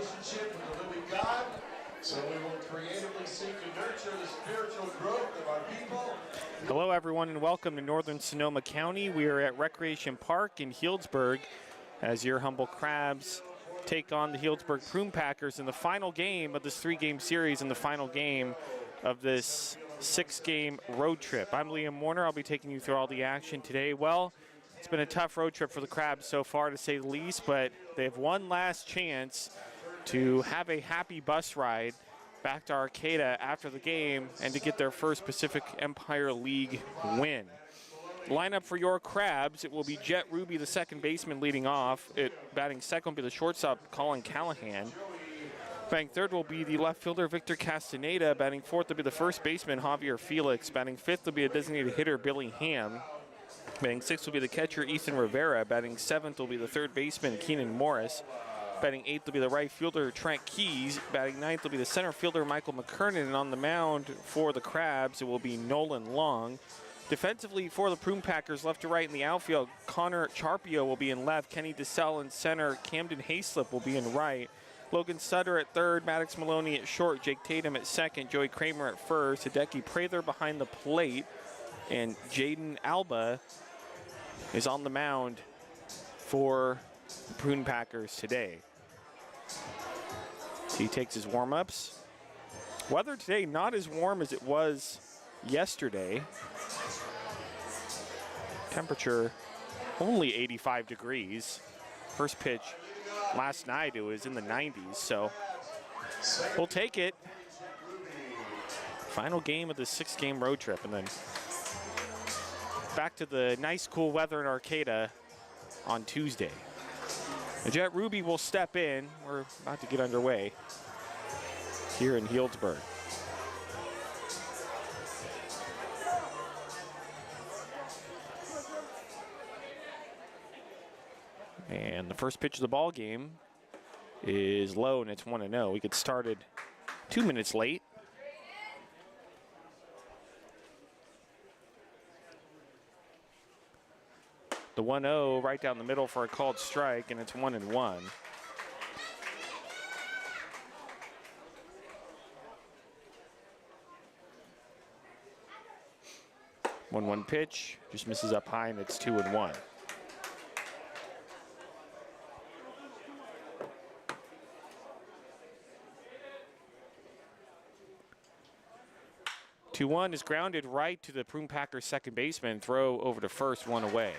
relationship with the living God. So we will creatively seek to nurture the spiritual growth of our people. Hello, everyone, and welcome to Northern Sonoma County. We are at Recreation Park in Healdsburg as your humble Crabs take on the Healdsburg Prune Packers in the final game of this three-game series and the final game of this six-game road trip. I'm Liam Warner. I'll be taking you through all the action today. Well, it's been a tough road trip for the Crabs so far, to say the least, but they have one last chance to have a happy bus ride back to Arcata after the game and to get their first Pacific Empire League win. Lineup for your Crabs, it will be Jet Ruby, the second baseman, leading off. Batting second will be the shortstop, Colin Callahan. Batting third will be the left fielder, Victor Castaneda. Batting fourth will be the first baseman, Javier Felix. Batting fifth will be a designated hitter, Billy Ham. Batting sixth will be the catcher, Ethan Rivera. Batting seventh will be the third baseman, Keenan Morris. Batting eighth will be the right fielder, Trent Keys. Batting ninth will be the center fielder, Michael McKernan. And on the mound for the Crabs, it will be Nolan Long. Defensively for the Prune Packers, left to right in the outfield, Connor Charpio will be in left. Kenny DeSalle in center. Camden Hayslip will be in right. Logan Sutter at third. Maddox Maloney at short. Jake Tatum at second. Joey Kramer at first. Hideki Prather behind the plate. And Jaden Alba is on the mound for the Prune Packers today. He takes his warm-ups. Weather today not as warm as it was yesterday. Temperature only 85 degrees. First pitch last night, it was in the 90s, so we'll take it. Final game of the six-game road trip, and then back to the nice, cool weather in Arcata on Tuesday. The Jet Ruby will step in. We're about to get underway here in Healdsburg. And the first pitch of the ball game is low, and it's 1-0. We get started 2 minutes late. The 1-0 right down the middle for a called strike, and it's 1-1. 1-1 pitch, just misses up high, and it's 2-1. Two one is grounded right to the Prune Packers second baseman. Throw over to first, one away.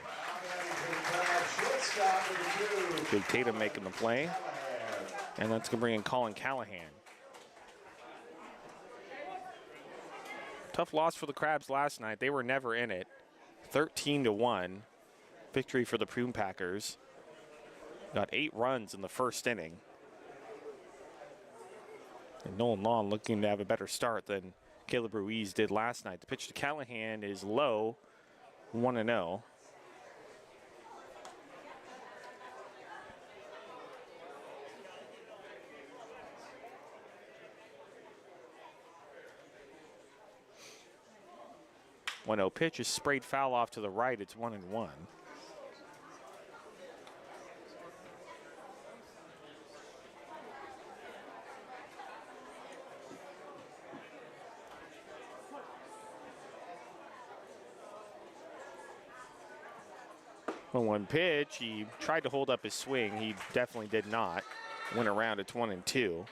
Big Tatum making the play. And that's going to bring in Colin Callahan. Tough loss for the Crabs last night. They were never in it. 13-1 victory for the Prune Packers. Got 8 runs in the first inning. And Nolan Long looking to have a better start than Caleb Ruiz did last night. The pitch to Callahan is low, 1-0. Pitch is sprayed foul off to the right. It's 1-1. 1-1 pitch. He tried to hold up his swing. He definitely did not. Went around. It's 1-2.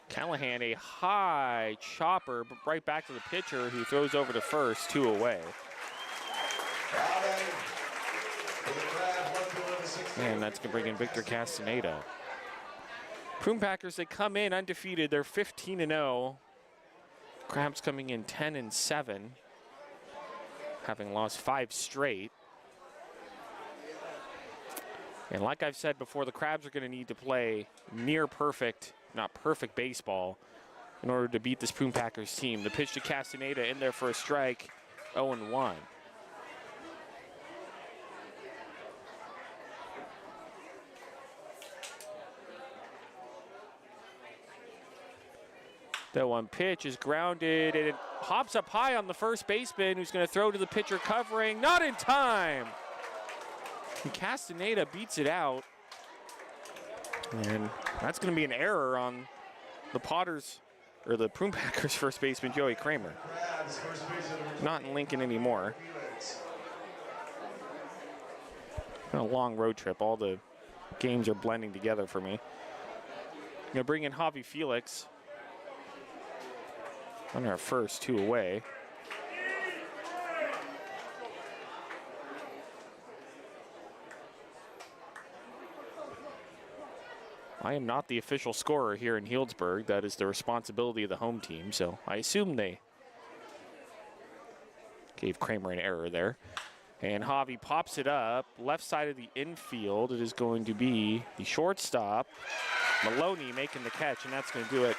Callahan, a high chopper, but right back to the pitcher, who throws over to first, 2 away. And that's going to bring in Victor Castaneda. Prune Packers, they come in undefeated. They're 15-0. Crabs coming in 10-7, having lost 5 straight. And like I've said before, the Crabs are going to need to play near perfect, not perfect baseball in order to beat this Prune Packers team. The pitch to Castaneda in there for a strike, 0-1. That one pitch is grounded, and it hops up high on the first baseman, who's going to throw to the pitcher covering. Not in time! And Castaneda beats it out. And that's going to be an error on the Potters, or the Prune Packers first baseman, Joey Kramer. Not in Lincoln anymore. Been a long road trip. All the games are blending together for me. Going to bring in Javi Felix. On our first, 2 away. I am not the official scorer here in Healdsburg. That is the responsibility of the home team, so I assume they gave Kramer an error there. And Javi pops it up, left side of the infield. It is going to be the shortstop, Maloney, making the catch, and that's going to do it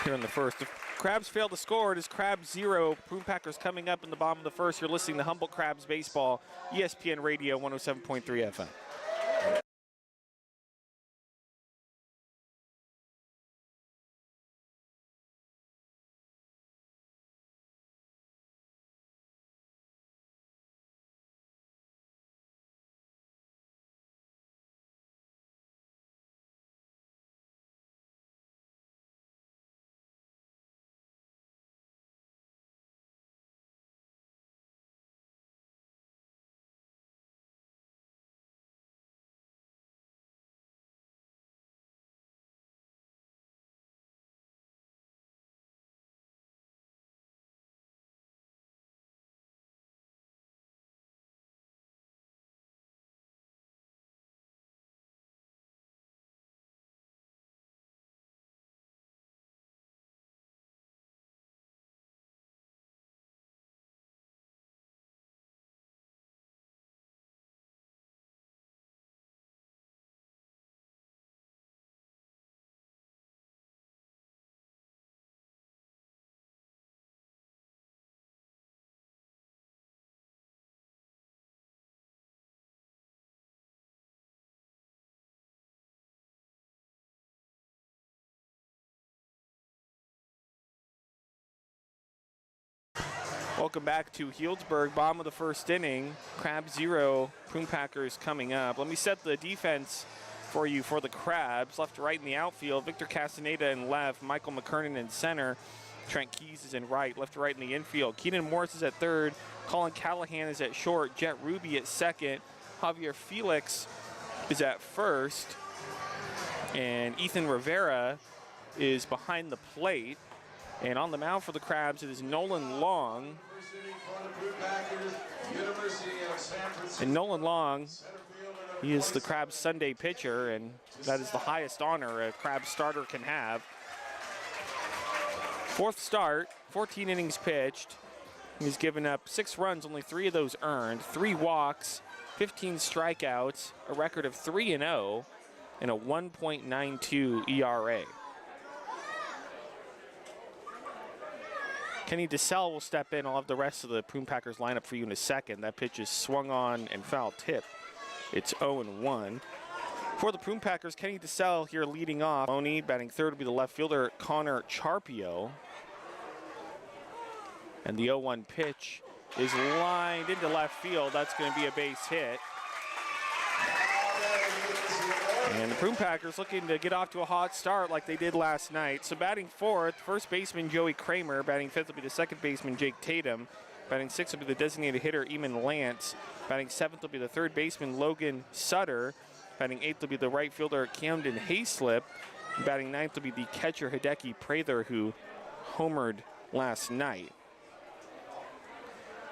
here in the first. The Crabs fail to score. It is Crabs 0. Prune Packers coming up in the bottom of the first. You're listening to Humboldt Crabs Baseball, ESPN Radio 107.3 FM. Welcome back to Healdsburg, bottom of the first inning. Crabs 0, Prune Packers coming up. Let me set the defense for you for the Crabs. Left to right in the outfield, Victor Castaneda in left, Michael McKernan in center, Trent Keys is in right, left to right in the infield. Keenan Morris is at third, Colin Callahan is at short, Jet Ruby at second, Javier Felix is at first, and Ethan Rivera is behind the plate. And on the mound for the Crabs, it is Nolan Long. And Nolan Long, he is the Crabs' Sunday pitcher, and that is the highest honor a Crabs starter can have. Fourth start, 14 innings pitched. He's given up 6 runs, only 3 of those earned, 3 walks, 15 strikeouts, a record of 3-0, and a 1.92 ERA. Kenny DeSalle will step in. I'll have the rest of the Prune Packers lineup for you in a second. That pitch is swung on and foul tip. It's 0-1. For the Prune Packers, Kenny DeSalle here leading off. Maloney batting third will be the left fielder, Connor Charpio. And the 0-1 pitch is lined into left field. That's going to be a base hit. And the Prune Packers looking to get off to a hot start like they did last night. So batting fourth, first baseman Joey Kramer. Batting fifth will be the second baseman Jake Tatum. Batting sixth will be the designated hitter Eamon Lance. Batting seventh will be the third baseman Logan Sutter. Batting eighth will be the right fielder Camden Hayslip. Batting ninth will be the catcher Hideki Prather, who homered last night.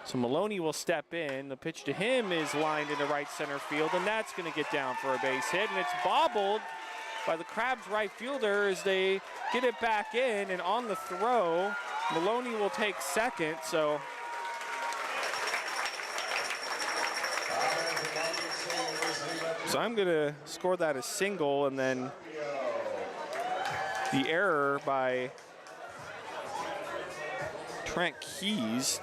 So Maloney will step in. The pitch to him is lined into right center field, and that's going to get down for a base hit. And it's bobbled by the Crabs right fielder as they get it back in, and on the throw, Maloney will take second. So I'm going to score that a single, and then the error by Trent Keys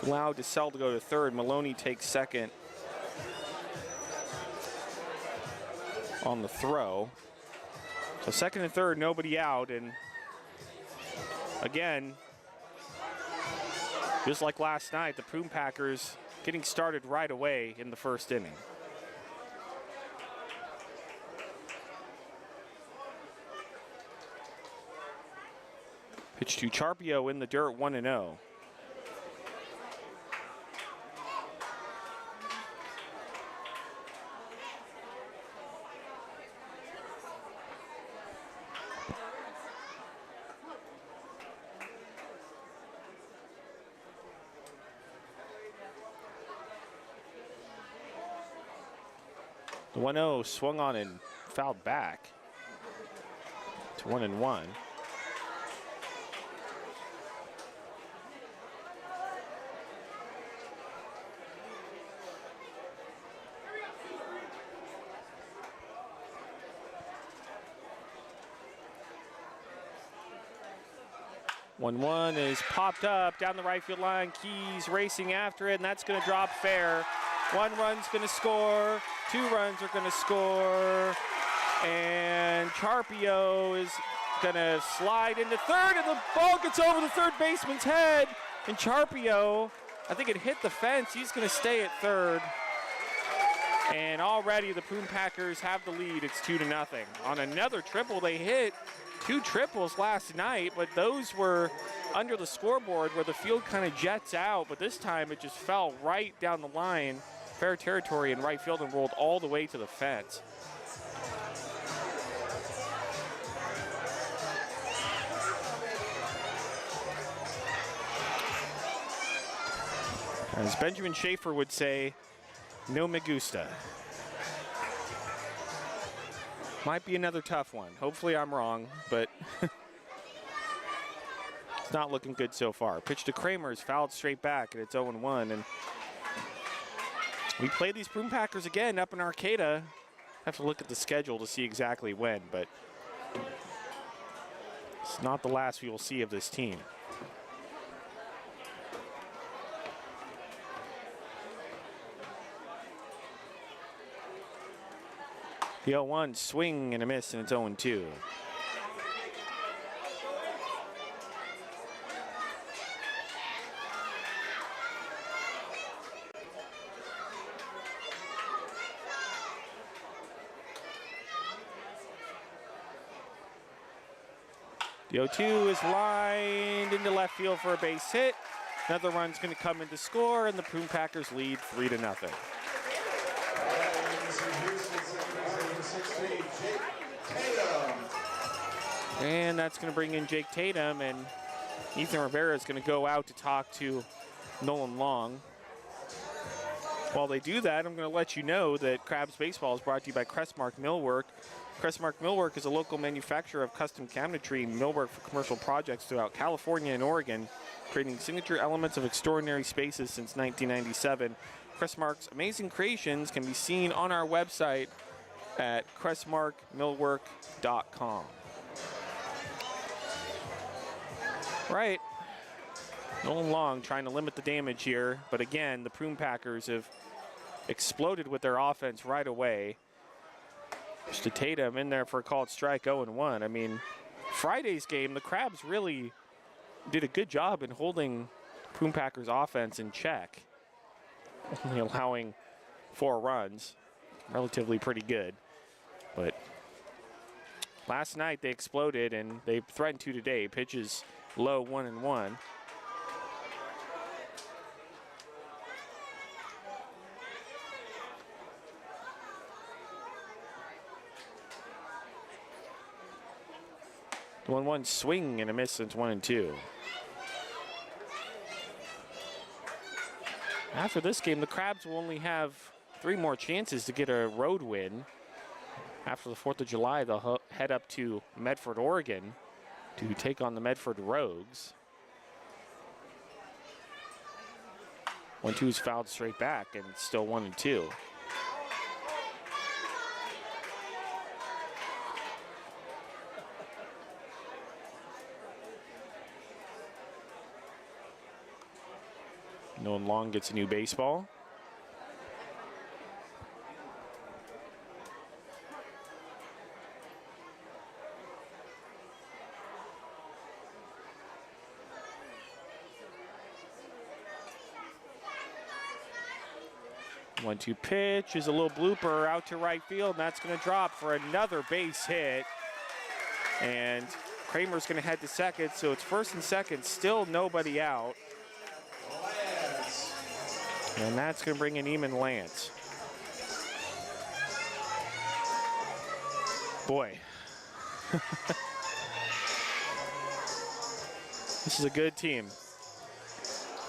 allowed DeSalle to go to third. Maloney takes second on the throw. So second and third, nobody out, and again, just like last night, the Prune Packers getting started right away in the first inning. Pitch to Charpio in the dirt, 1-0. The 1-0 swung on and fouled back to 1-1. One is popped up down the right field line. Keys racing after it, and that's going to drop fair. 1 run's going to score. 2 runs are going to score. And Charpio is going to slide into third, and the ball gets over the third baseman's head. And Charpio, I think it hit the fence. He's going to stay at third. And already the Prune Packers have the lead. It's 2-0. On another triple, they hit 2 triples last night, but those were under the scoreboard where the field kind of jets out, but this time it just fell right down the line, fair territory in right field, and rolled all the way to the fence. As Benjamin Schaefer would say, no me gusta. Might be another tough one. Hopefully I'm wrong, but it's not looking good so far. Pitch to Kramer's fouled straight back, and it's 0-1. And we play these Prune Packers again up in Arcata. Have to look at the schedule to see exactly when, but it's not the last we will see of this team. The 0-1 swing and a miss, and it's 0-2. The 0-2 is lined into left field for a base hit. Another run's going to come in to score, and the Prune Packers lead 3-0. And that's going to bring in Jake Tatum, and Ethan Rivera is going to go out to talk to Nolan Long. While they do that, I'm going to let you know that Crabs Baseball is brought to you by Crestmark Millwork. Crestmark Millwork is a local manufacturer of custom cabinetry and millwork for commercial projects throughout California and Oregon, creating signature elements of extraordinary spaces since 1997. Crestmark's amazing creations can be seen on our website at crestmarkmillwork.com. Right. Nolan Long trying to limit the damage here, but again, the Prune Packers have exploded with their offense right away. Just Tatum in there for a called strike, 0-1. I mean, Friday's game, the Crabs really did a good job in holding Prune Packers offense in check, only allowing 4 runs, relatively pretty good. But last night they exploded, and they threatened to today. Pitches low, 1-1. The 1-1 swing and a miss, and it's 1-2. After this game, the Crabs will only have 3 more chances to get a road win. After the 4th of July, they'll head up to Medford, Oregon to take on the Medford Rogues. 1-2 is fouled straight back, and it's still 1-2. Nolan Long gets a new baseball. 1-2 pitch is a little blooper out to right field, and that's going to drop for another base hit. And Kramer's going to head to second, so it's first and second, still nobody out. And that's going to bring in Eamon Lance. Boy. This is a good team.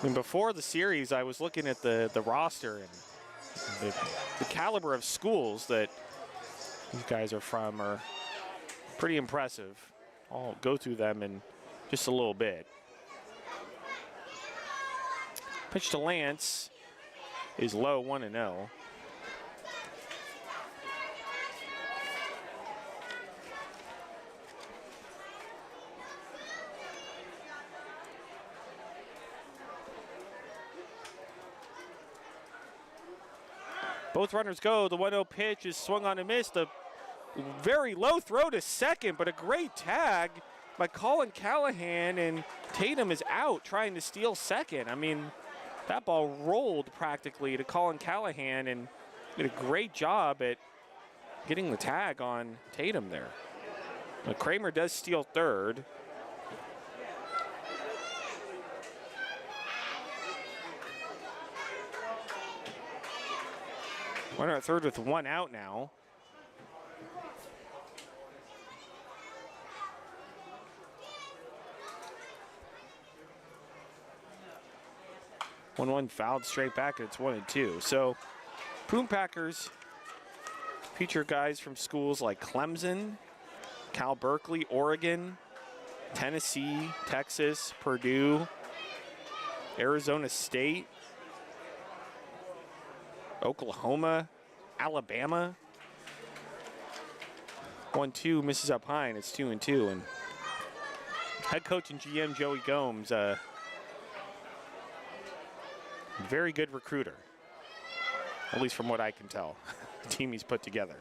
I mean, before the series, I was looking at the roster and the caliber of schools that these guys are from are pretty impressive. I'll go through them in just a little bit. Pitch to Lance is low, 1-0. Both runners go. The 1-0 pitch is swung on and missed. A very low throw to second, but a great tag by Colin Callahan, and Tatum is out trying to steal second. I mean, that ball rolled practically to Colin Callahan and did a great job at getting the tag on Tatum there. But Kramer does steal third. Runner at third with one out now. One fouled straight back, and it's 1-2. So Prune Packers feature guys from schools like Clemson, Cal Berkeley, Oregon, Tennessee, Texas, Purdue, Arizona State, Oklahoma, Alabama. 1-2 misses up high, and it's 2-2. And head coach and GM Joey Gomes, very good recruiter, at least from what I can tell, the team he's put together.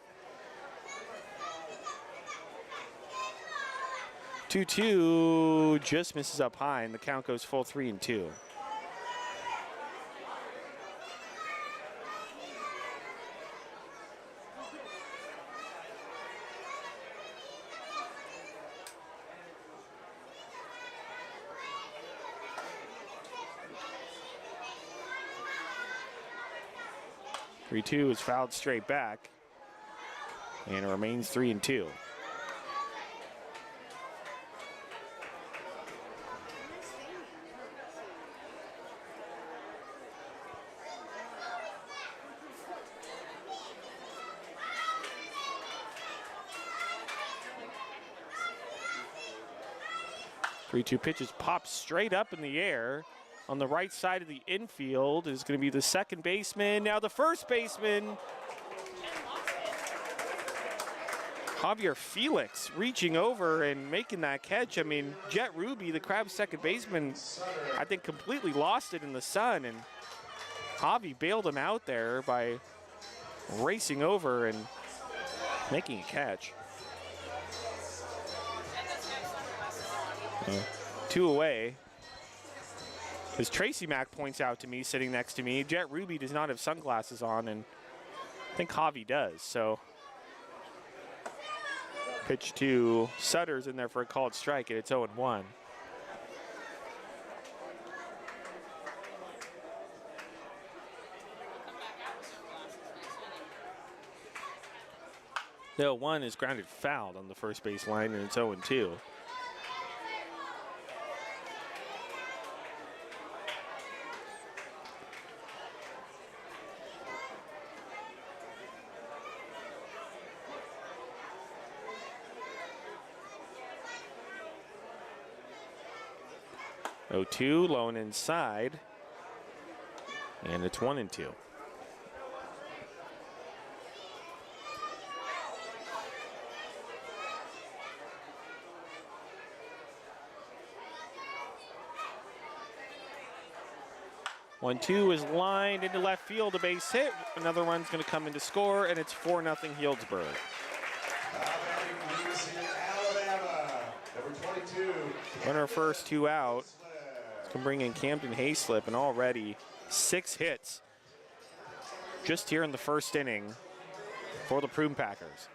2-2 just misses up high, and the count goes full 3-2. Three-two is fouled straight back, and it remains 3-2. Three-two pitches pop straight up in the air. On the right side of the infield is going to be the second baseman. Now the first baseman, Javier Felix, reaching over and making that catch. I mean, Jet Ruby, the Crabs' second baseman, I think completely lost it in the sun, and Javi bailed him out there by racing over and making a catch. Two away. As Tracy Mack points out to me, sitting next to me, Jet Ruby does not have sunglasses on, and I think Javi does. So pitch to Sutter's in there for a called strike, and it's 0-1. The 0-1 is grounded fouled on the first base line, and it's 0-2. Two, low and inside, and it's 1-2. One-two is lined into left field, a base hit. Another run's going to come in to score, and it's 4-0 Healdsburg. Alabama, number 22. Runner first, two out. Can bring in Camden Hayslip, and already 6 hits just here in the first inning for the Prune Packers.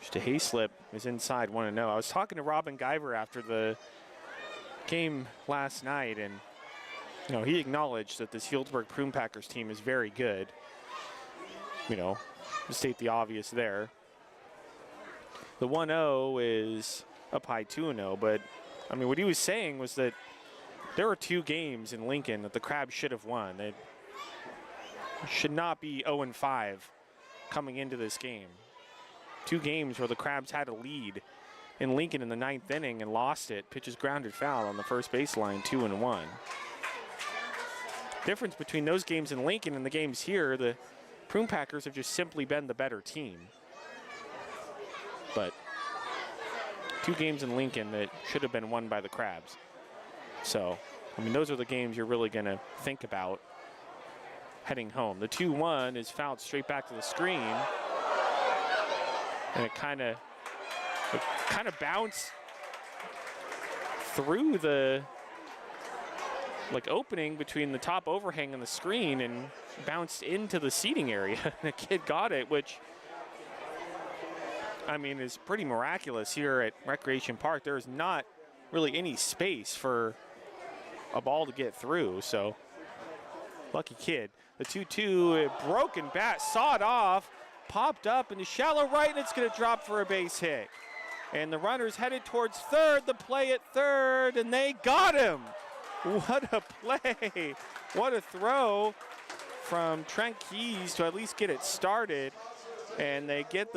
Just a Hayslip is inside 1-0. I was talking to Robin Guyver after the game last night, and he acknowledged that this Healdsburg Prune Packers team is very good. To state the obvious there. The 1-0 is up high 2-0, but what he was saying was that there were 2 games in Lincoln that the Crabs should have won. They should not be 0-5 coming into this game. 2 games where the Crabs had a lead in Lincoln in the 9th inning and lost it. Pitches grounded foul on the first baseline, 2-1. Difference between those games in Lincoln and the games here, the Prune Packers have just simply been the better team. But 2 games in Lincoln that should have been won by the Crabs. So, those are the games you're really going to think about heading home. The 2-1 is fouled straight back to the screen. And it kind of bounced through the opening between the top overhang and the screen and bounced into the seating area. The kid got it, which is pretty miraculous here at Recreation Park. There's not really any space for a ball to get through, so lucky kid. The 2-2, a broken bat, sawed off, popped up into shallow right, and it's going to drop for a base hit. And the runner's headed towards third, the play at third, and they got him. What a play. What a throw from Trent Keys to at least get it started. And they get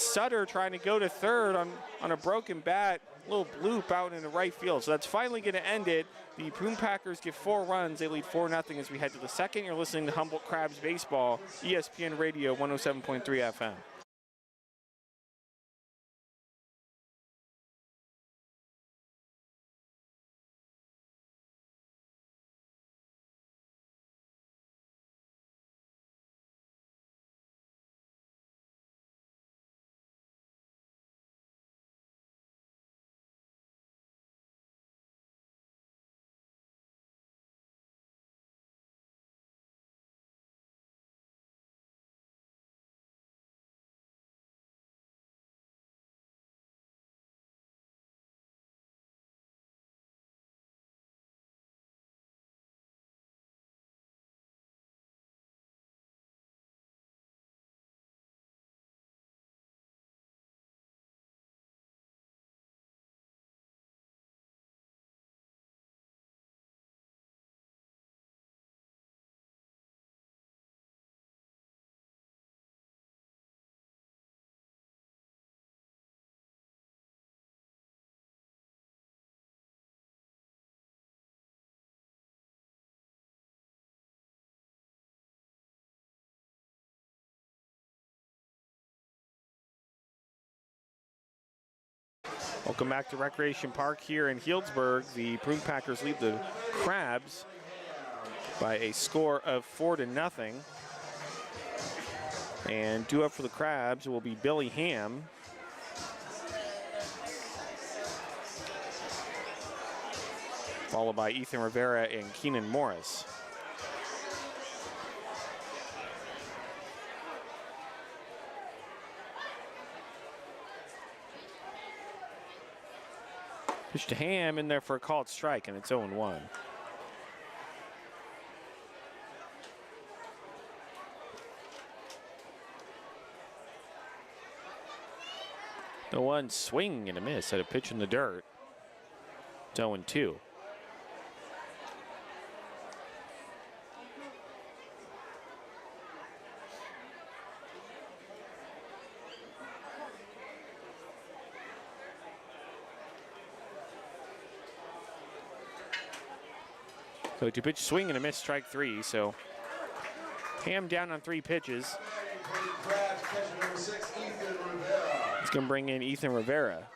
Sutter trying to go to third on a broken bat. Little bloop out into right field. So that's finally going to end it. The Prune Packers get 4 runs. They lead 4-0 as we head to the second. You're listening to Humboldt Crabs Baseball, ESPN Radio 107.3 FM. Welcome back to Recreation Park here in Healdsburg. The Prune Packers lead the Crabs by a score of 4-0. And due up for the Crabs will be Billy Ham. Followed by Ethan Rivera and Keenan Morris. Pitch to Ham in there for a called strike, and it's 0-1. The 1 swing and a miss at a pitch in the dirt. It's 0-2. So to pitch swing and a miss, strike 3. So Ham down on 3 pitches. He's going to bring in Ethan Rivera.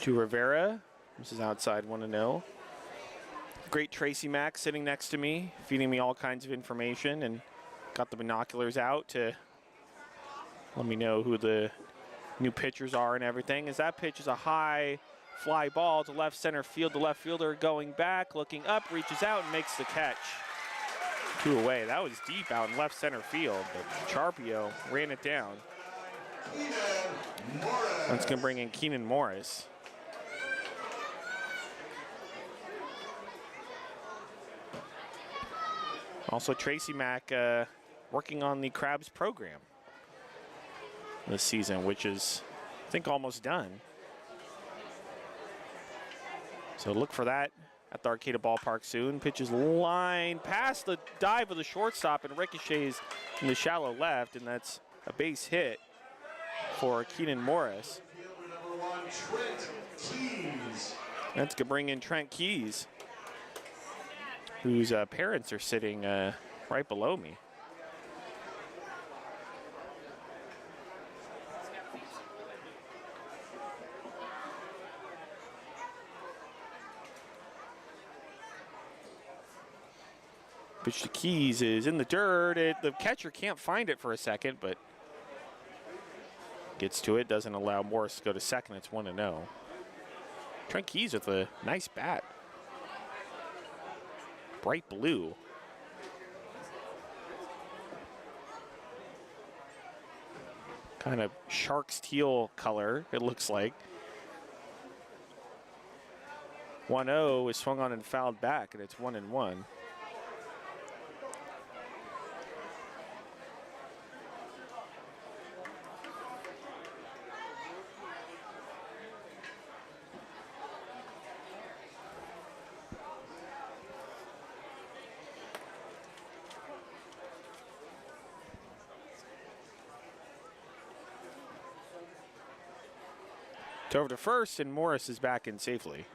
to Rivera. This is outside 1-0. Great Tracy Mack sitting next to me, feeding me all kinds of information, and got the binoculars out to let me know who the new pitchers are and everything. As that pitch is a high fly ball to left center field. The left fielder going back, looking up, reaches out and makes the catch. 2 away. That was deep out in left center field, but Charpio ran it down. That's going to bring in Keenan Morris. Also, Tracy Mack working on the Crabs program this season, which is, I think, almost done. So look for that at the Arcata Ballpark soon. Pitches line past the dive of the shortstop and ricochets in the shallow left, and that's a base hit for Keenan Morris. That's going to bring in Trent Keys, whose parents are sitting right below me. Pitch to Keys is in the dirt. The catcher can't find it for a second, but gets to it. Doesn't allow Morris to go to second. It's 1-0. Trent Keys with a nice bat. Bright blue. Kind of shark's teal color, it looks like. 1-0 is swung on and fouled back, and it's 1-1. Over to first, and Morris is back in safely.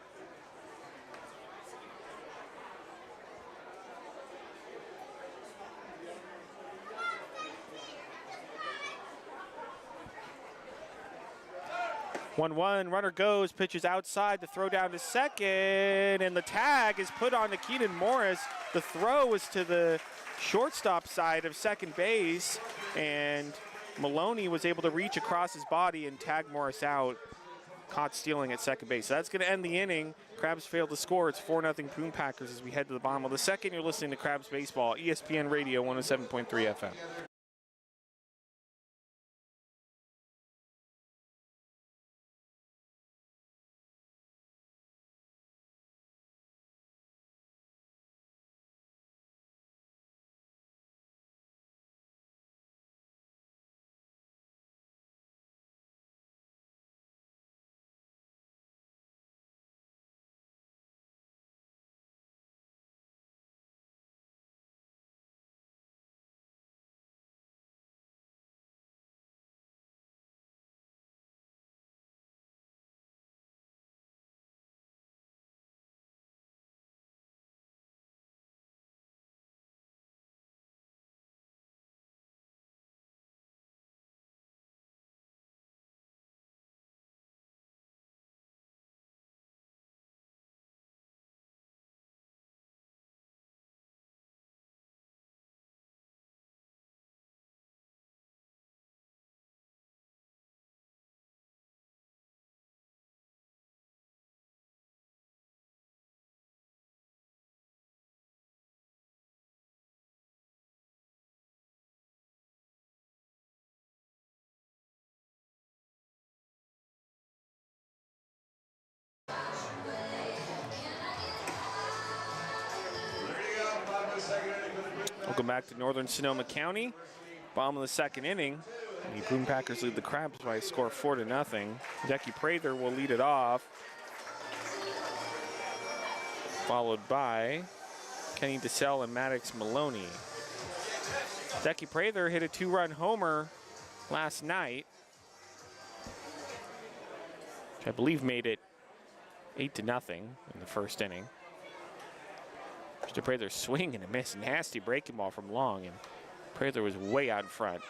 Runner goes, pitches outside, the throw down to second, and the tag is put on to Keenan Morris. The throw is to the shortstop side of second base, and Maloney was able to reach across his body and tag Morris out. Caught stealing at second base. So that's going to end the inning. Crabs failed to score. It's 4-0 Prune Packers as we head to the bottom of the second. You're listening to Crabs Baseball, ESPN Radio 107.3 FM. Welcome back to Northern Sonoma County. Bottom of the second inning. The Prune Packers lead the Crabs by a score of 4-0. Decky Prather will lead it off, followed by Kenny DeSalle and Maddox Maloney. Decky Prather hit a 2-run homer last night, which I believe made it 8-0 in the first inning. Mr. Prather swing and a miss. Nasty breaking ball from long, and Prather was way out in front.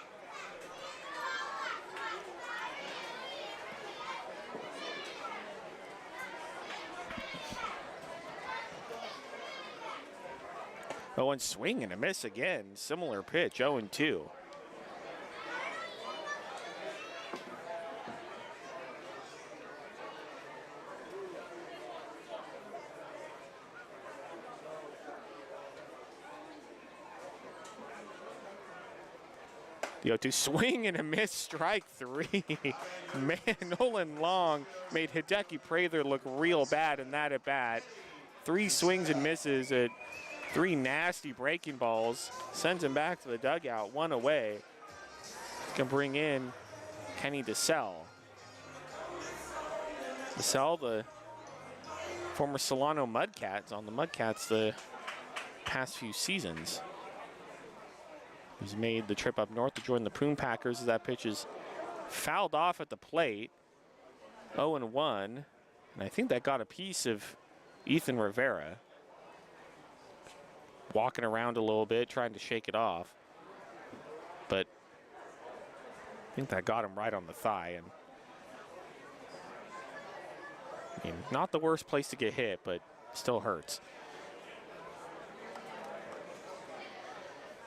Oh, and swing and a miss again. Similar pitch, 0-2. The 0-2 swing and a miss, strike 3. Man, Nolan Long made Hideki Prather look real bad in that at bat. 3 swings and misses at 3 nasty breaking balls. Sends him back to the dugout, 1 away. Can bring in Kenny DeSell. DeSell, the former Solano Mudcats, on the Mudcats the past few seasons. He's made the trip up north to join the Prune Packers as that pitch is fouled off at the plate. 0-1, and I think that got a piece of Ethan Rivera. Walking around a little bit, trying to shake it off. But I think that got him right on the thigh. And I mean, not the worst place to get hit, but still hurts.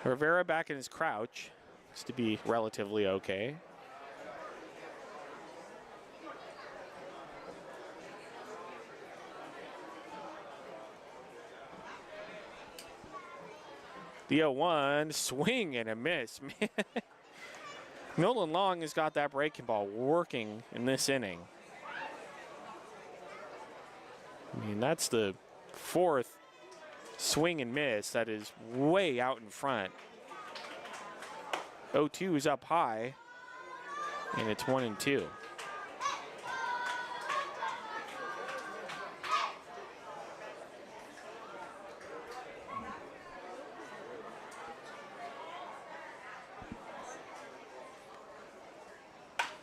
Rivera back in his crouch. Looks to be relatively okay. The 0-1, swing and a miss, man. Nolan Long has got that breaking ball working in this inning. I mean, that's the 4th swing and miss that is way out in front. 0-2 is up high, and it's 1-2.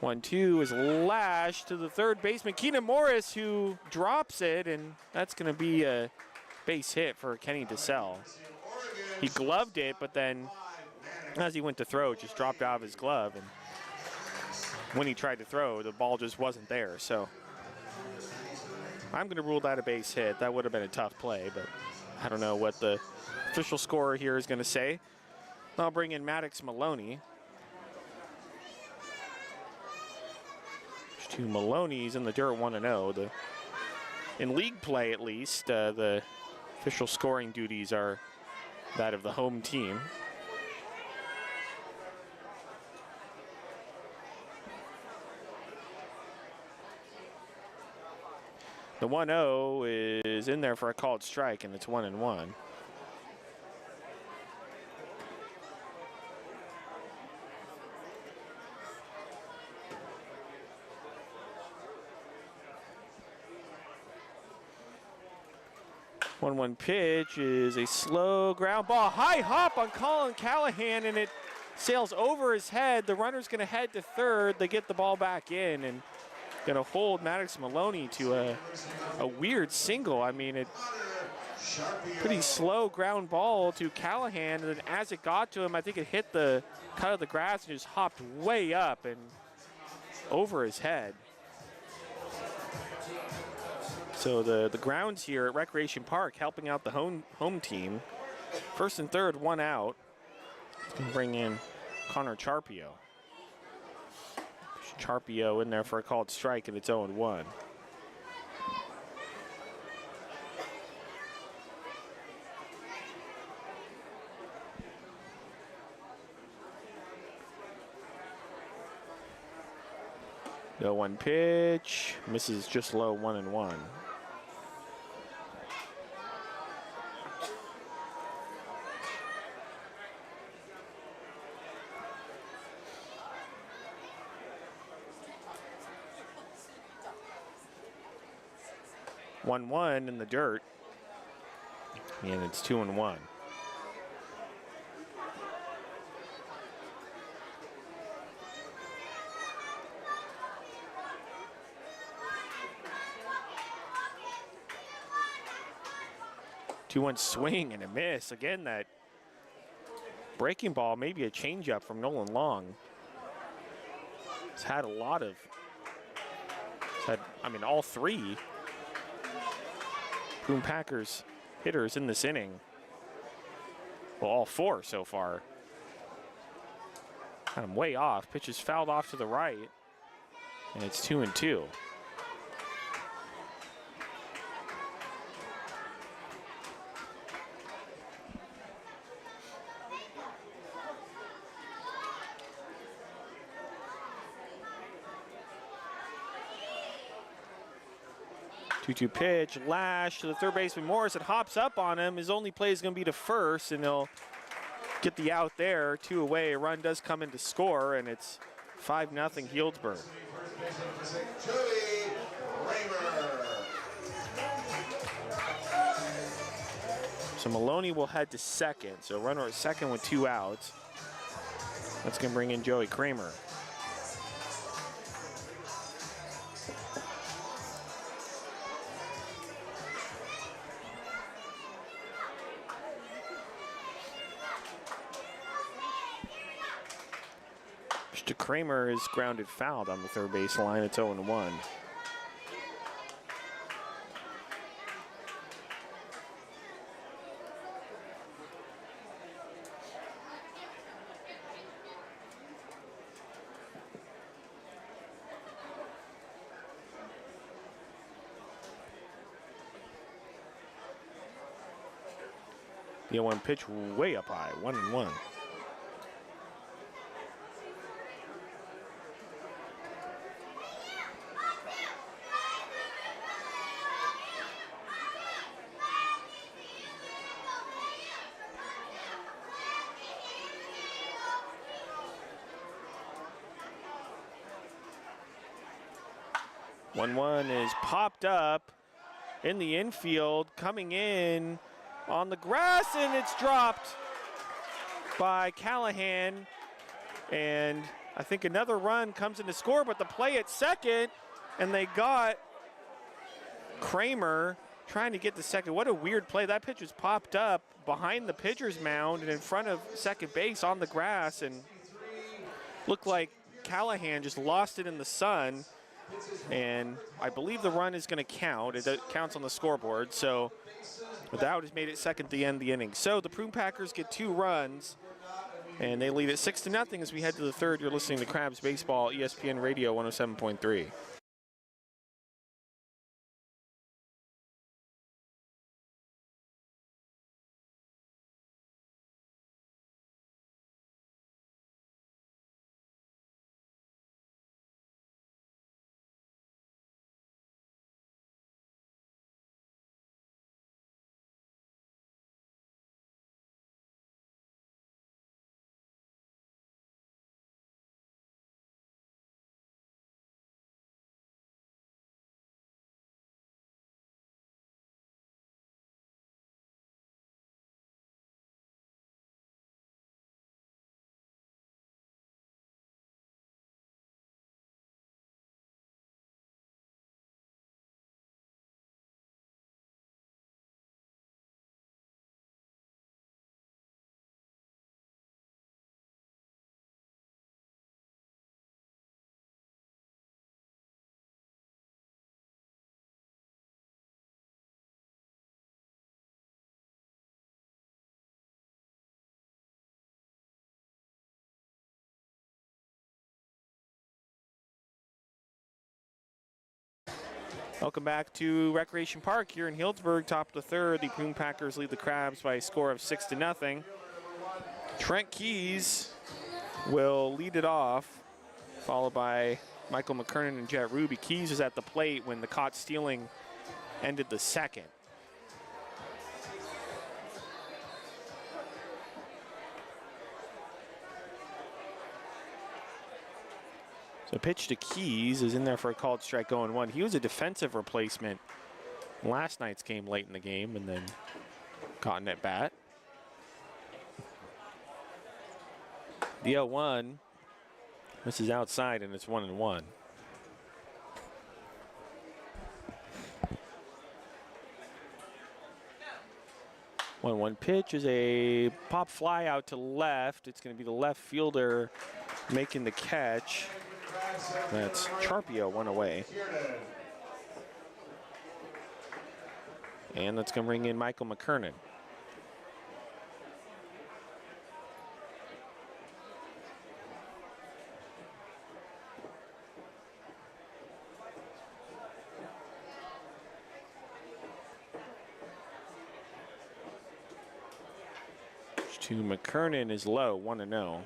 One-two is lashed to the third baseman, Keenan Morris, who drops it, and that's going to be a base hit for Kenny DeSell. He gloved it, but then as he went to throw, it just dropped out of his glove, and when he tried to throw, the ball just wasn't there. So I'm going to rule that a base hit. That would have been a tough play, but I don't know what the official scorer here is going to say. I'll bring in Maddox Maloney. Two Maloney's in the dirt, 1-0. In league play, at least, the official scoring duties are that of the home team. The 1-0 is in there for a called strike, and it's 1-1. One pitch is a slow ground ball. High hop on Colin Callahan, and it sails over his head. The runner's going to head to third. They get the ball back in and going to hold Maddox Maloney to a weird single. I mean, it pretty slow ground ball to Callahan, and then as it got to him, I think it hit the cut of the grass and just hopped way up and over his head. So the grounds here at Recreation Park helping out the home team. First and third, 1 out. Going to bring in Connor Charpio. Charpio in there for a called strike, and it's 0-1. The 1 pitch misses just low, 1-1. One in the dirt, and it's 2-1. Two-one swing and a miss. Again, that breaking ball, maybe a changeup from Nolan Long. He's had a lot of, all 3 Prune Packers hitters in this inning Well, all 4 so far. Kind of way off. Pitch is fouled off to the right. And it's 2-2. Two-two pitch, lash to the third baseman Morris. It hops up on him. His only play is going to be to first, and they'll get the out there. 2 away. A run does come in to score, and it's 5-0 Healdsburg. So Maloney will head to second. So runner at second with 2 outs. That's going to bring in Joey Kramer. Kramer is grounded fouled on the third base line. It's 0-1. The 0-1 pitch way up high, 1-1. One is popped up in the infield, coming in on the grass, and it's dropped by Callahan. And I think another run comes in to score, but the play at second, and they got Kramer trying to get to second. What a weird play. That pitch was popped up behind the pitcher's mound and in front of second base on the grass, and looked like Callahan just lost it in the sun. And I believe the run is going to count. It counts on the scoreboard. So the out has made it second at the end of the inning. So the Prune Packers get 2 runs, and they lead it 6-0 as we head to the third. You're listening to Crabs Baseball, ESPN Radio 107.3. Welcome back to Recreation Park here in Healdsburg. Top of the third, the Prune Packers lead the Crabs by a score of 6-0. Trent Keys will lead it off, followed by Michael McKernan and Jet Ruby. Keys was at the plate when the caught stealing ended the second. So pitch to Keys is in there for a called strike 0-1. He was a defensive replacement last night's game late in the game and then caught in at bat. The 0-1, this is outside and it's 1-1. One pitch is a pop fly out to left. It's going to be the left fielder making the catch. That's Charpio, 1 away. And that's going to bring in Michael McKernan. to McKernan is low, 1-0.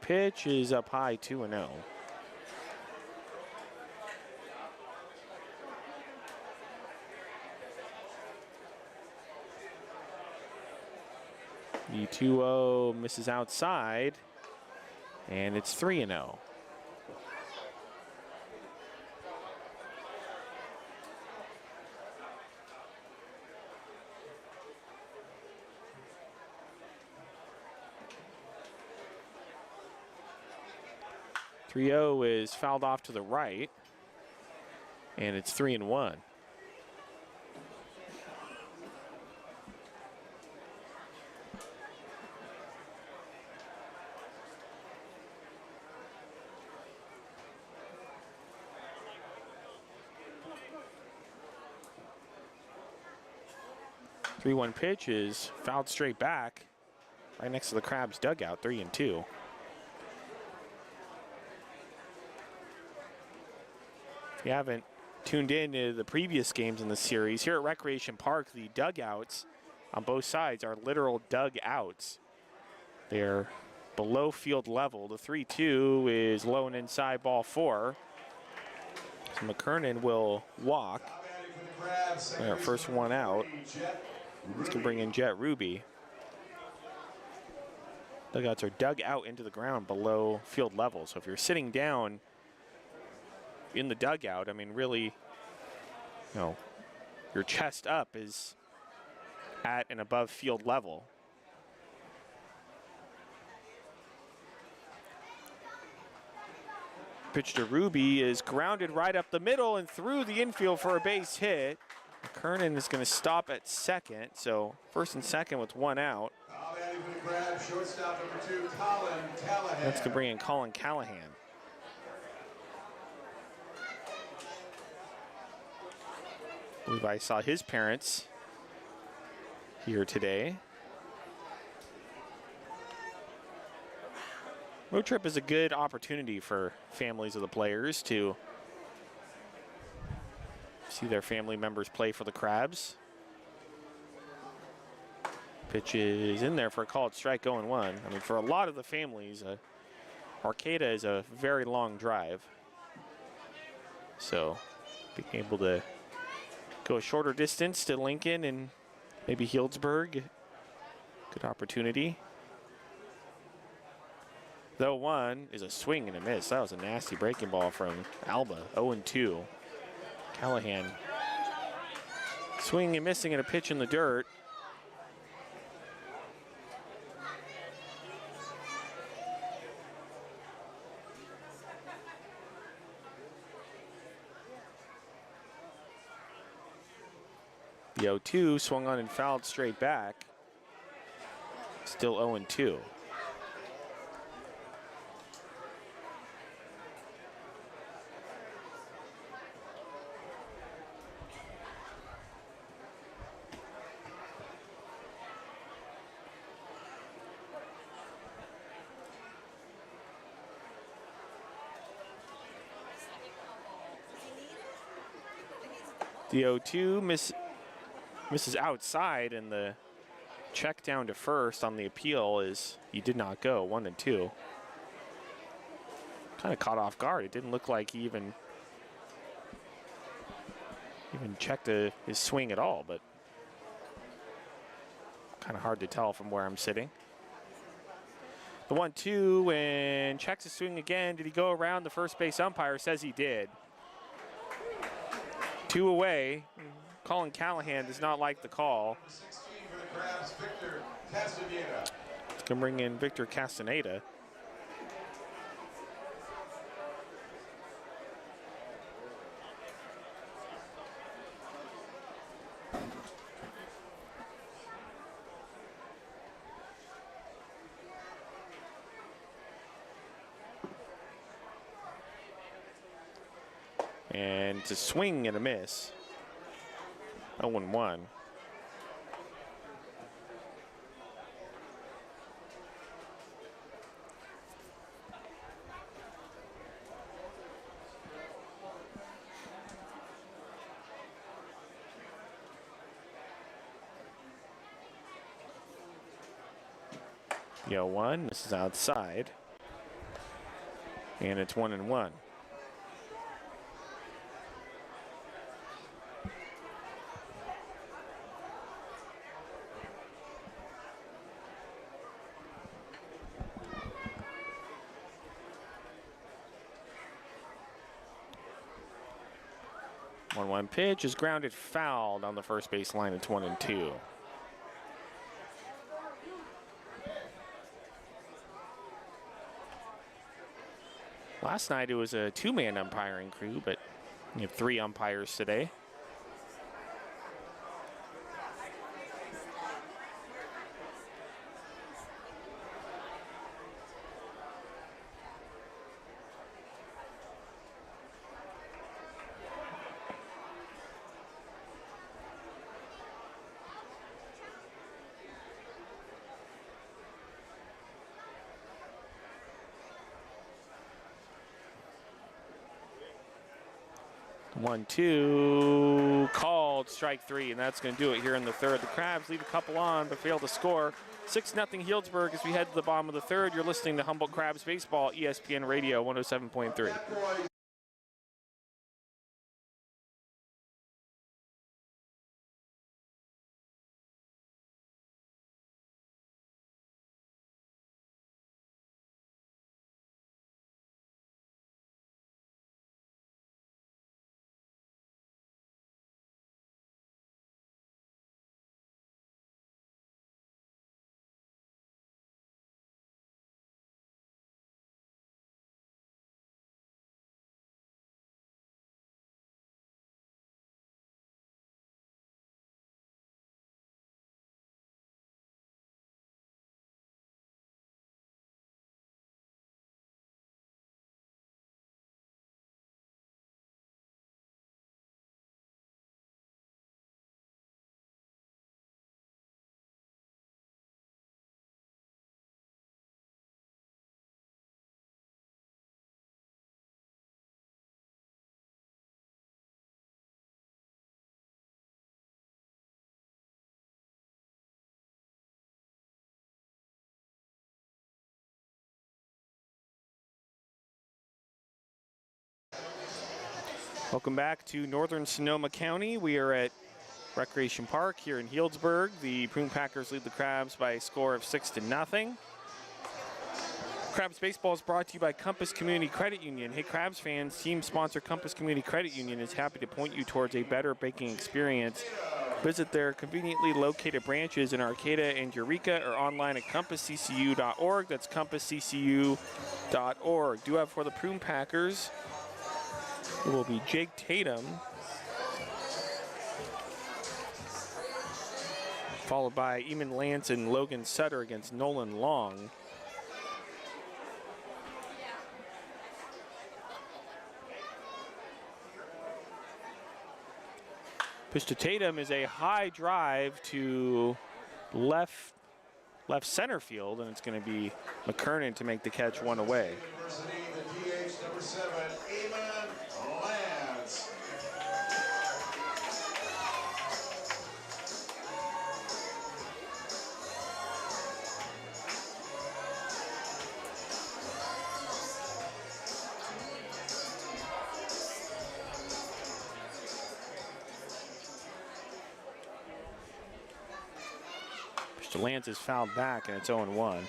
Pitch is up high, 2-0. The 2-0 misses outside, and it's 3-0. Is fouled off to the right, and it's 3-1. Three-one pitch is fouled straight back, right next to the Crabs dugout, 3-2. If you haven't tuned in to the previous games in the series, here at Recreation Park, the dugouts on both sides are literal dugouts. They're below field level. The 3-2 is low and inside, ball 4. So McKernan will walk. Our first one out. Let's go bring in Jet Ruby. Dugouts are dug out into the ground below field level. So if you're sitting down in the dugout, I mean, really, you know, your chest up is at and above field level. Pitch to Ruby is grounded right up the middle and through the infield for a base hit. McKernan is going to stop at second, so first and second with one out. That's going to bring in Colin Callahan. I believe I saw his parents here today. Road trip is a good opportunity for families of the players to see their family members play for the Crabs. Pitch is in there for a called strike, 0-1. I mean, for a lot of the families, Arcata is a very long drive. So being able to go a shorter distance to Lincoln and maybe Healdsburg, good opportunity. Though one is a swing and a miss. That was a nasty breaking ball from Alba, 0-2. Callahan swinging and missing at a pitch in the dirt. The 0-2 swung on and fouled straight back. Still 0-2. The 0-2 misses outside, and the check down to first on the appeal is he did not go, 1-2. Kind of caught off guard. It didn't look like he even checked his swing at all, but kind of hard to tell from where I'm sitting. The 1-2 and checks his swing again. Did he go around? The first base umpire says he did. 2 away. Colin Callahan does not like the call. It's going to bring in Victor Castaneda. And it's a swing and a miss. 0-1. 0-1. This is outside. And it's 1-1. One pitch is grounded fouled on the first base line. It's 1-2. Last night it was a two-man umpiring crew, but you have 3 umpires today. One, two, called strike 3, and that's going to do it here in the third. The Crabs leave a couple on, but fail to score. 6-0 Healdsburg as we head to the bottom of the third. You're listening to Humboldt Crabs Baseball, ESPN Radio 107.3. Welcome back to Northern Sonoma County. We are at Recreation Park here in Healdsburg. The Prune Packers lead the Crabs by a score of 6-0. Crabs Baseball is brought to you by Compass Community Credit Union. Hey, Crabs fans, team sponsor Compass Community Credit Union is happy to point you towards a better banking experience. Visit their conveniently located branches in Arcata and Eureka or online at compassccu.org. That's compassccu.org. Do have for the Prune Packers, it will be Jake Tatum, followed by Eamon Lance and Logan Sutter against Nolan Long. Pitch to Tatum is a high drive to left center field, and it's going to be McKernan to make the catch, one away. University, the DH number 7, Eamon Lance. Mr. Lance is fouled back, and it's 0-1.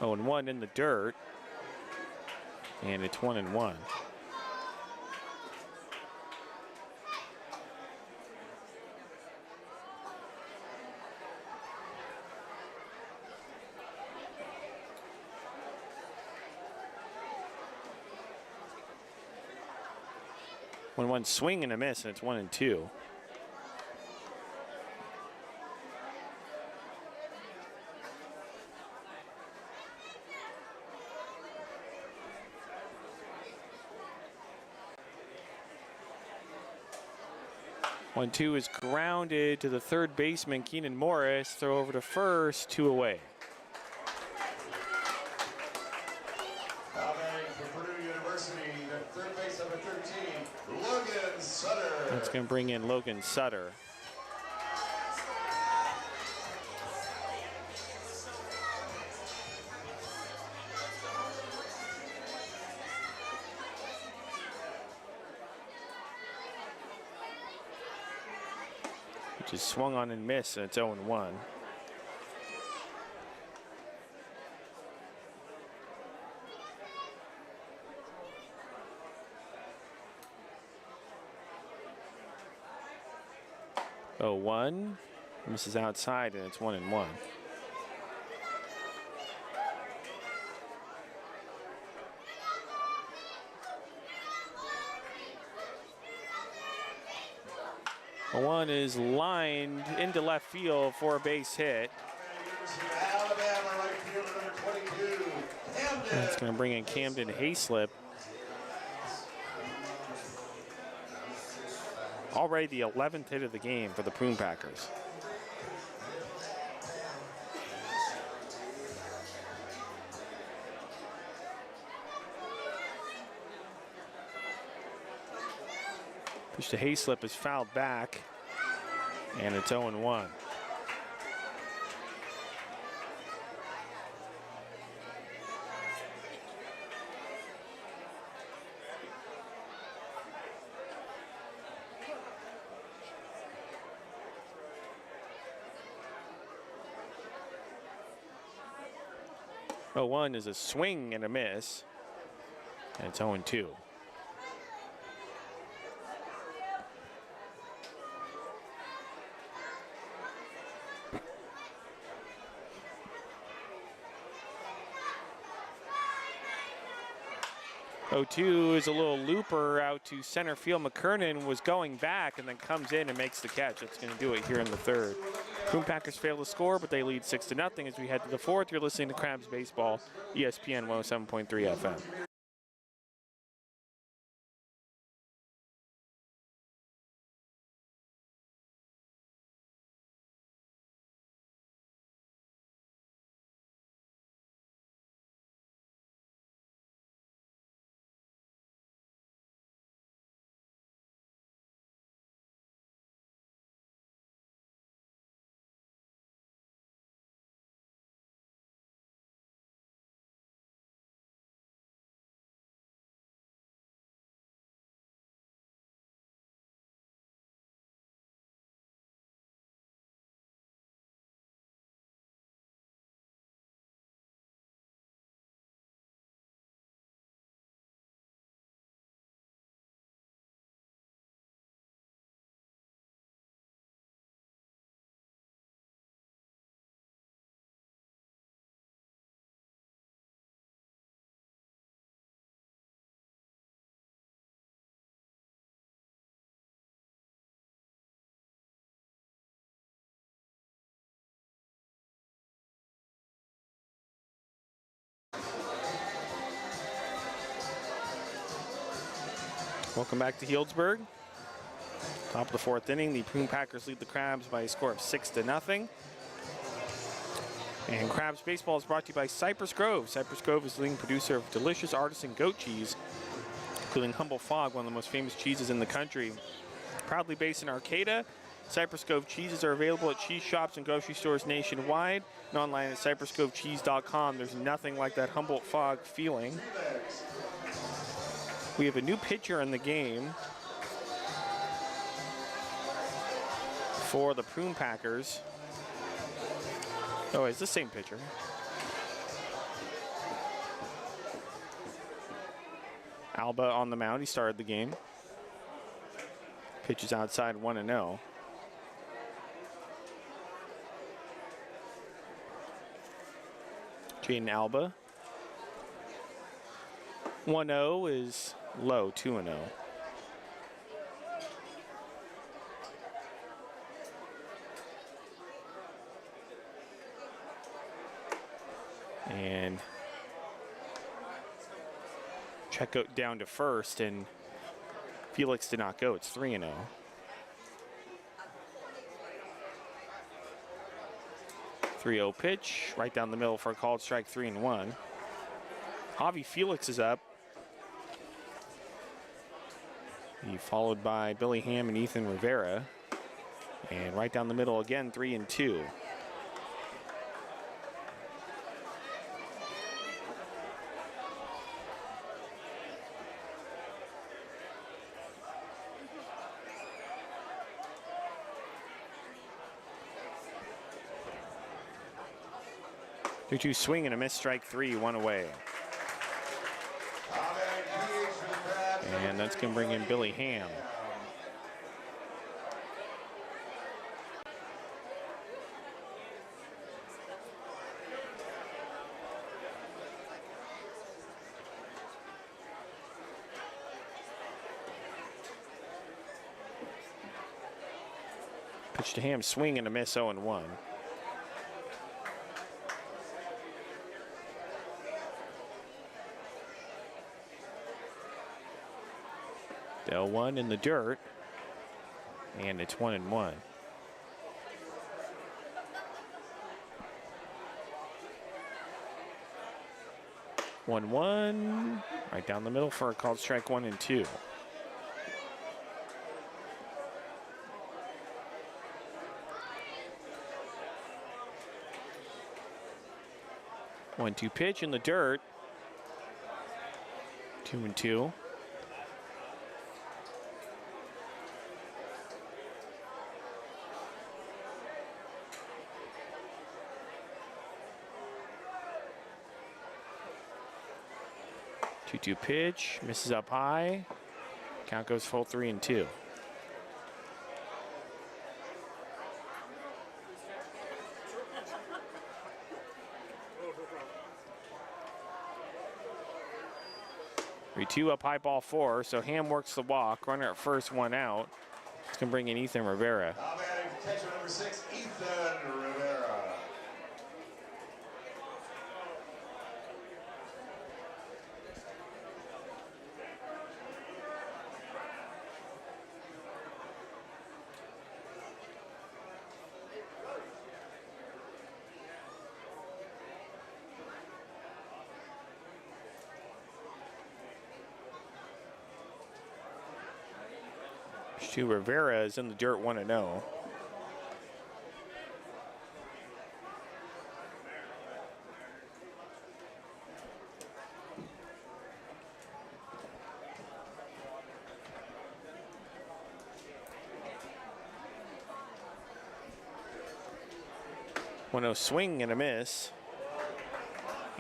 Oh, and 1 in the dirt, and it's 1-1. One swing and a miss, and it's 1-2. One two is grounded to the third baseman, Keenan Morris. Throw over to first, 2 away. That's going to bring in Logan Sutter. Which is swung on and missed, and it's 0-1. Oh, 1 misses outside, and it's 1-1. The 1 is lined into left field for a base hit. That's going to bring in Camden Hayslip. Already the 11th hit of the game for the Prune Packers. Pitch to Hayslip is fouled back, and it's 0-1. Oh, 1 is a swing and a miss, and it's 0-2. Oh-2 is a little looper out to center field. McKernan was going back and then comes in and makes the catch. That's going to do it here in the third. Prune Packers fail to score, but they lead 6-0 as we head to the fourth. You're listening to Crabs Baseball, ESPN 107.3 FM. Welcome back to Healdsburg. Top of the fourth inning, the Prune Packers lead the Crabs by a score of 6-0. And Crabs Baseball is brought to you by Cypress Grove. Cypress Grove is the leading producer of delicious artisan goat cheese, including Humble Fog, one of the most famous cheeses in the country. Proudly based in Arcata, Cypress Grove cheeses are available at cheese shops and grocery stores nationwide and online at cypressgrovecheese.com. There's nothing like that Humboldt Fog feeling. We have a new pitcher in the game for the Prune Packers. Oh, it's the same pitcher. Alba on the mound. He started the game. Pitches outside 1-0. Jaden Alba. 1-0 is low, 2-0. And check out down to first, and Felix did not go. It's 3-0. .30 pitch, right down the middle for a called strike, 3-1. Javi Felix is up. followed by Billy Ham and Ethan Rivera. And right down the middle again, 3 and 2. Two swing and a miss, strike 3, 1 away. And that's going to bring in Billy Ham. Pitch to Ham, swing and a miss, 0 and 1. Del 1 in the dirt, and it's 1 and 1. One, one, right down the middle for a called strike 1 and 2. One, two pitch in the dirt. 2 and 2. Two pitch, misses up high. Count goes full 3 and 2. Two up high, ball 4. So Ham works the walk. Runner at first, 1 out. It's going to bring in Ethan Rivera. Now batting catcher number 6, Ethan Rivera. Rivera is in the dirt, 1 and 0. One oh swing and a miss,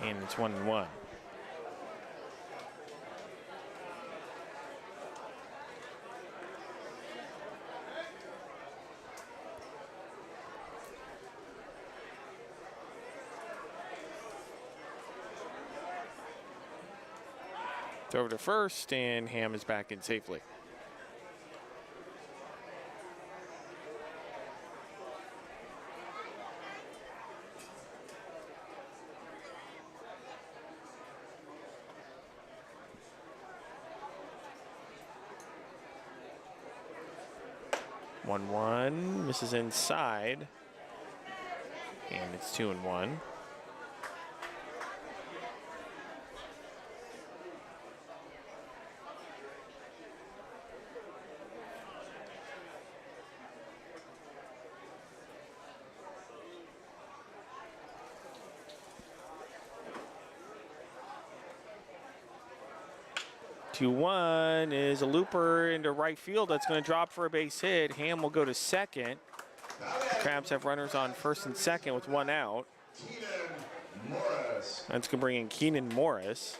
and it's 1 and 1. Over to first, and Ham is back in safely. One, one, misses inside, and it's 2 and 1. One is a looper into right field. That's going to drop for a base hit. Ham will go to second. Crabs have runners on first and second with 1 out. That's going to bring in Keenan Morris.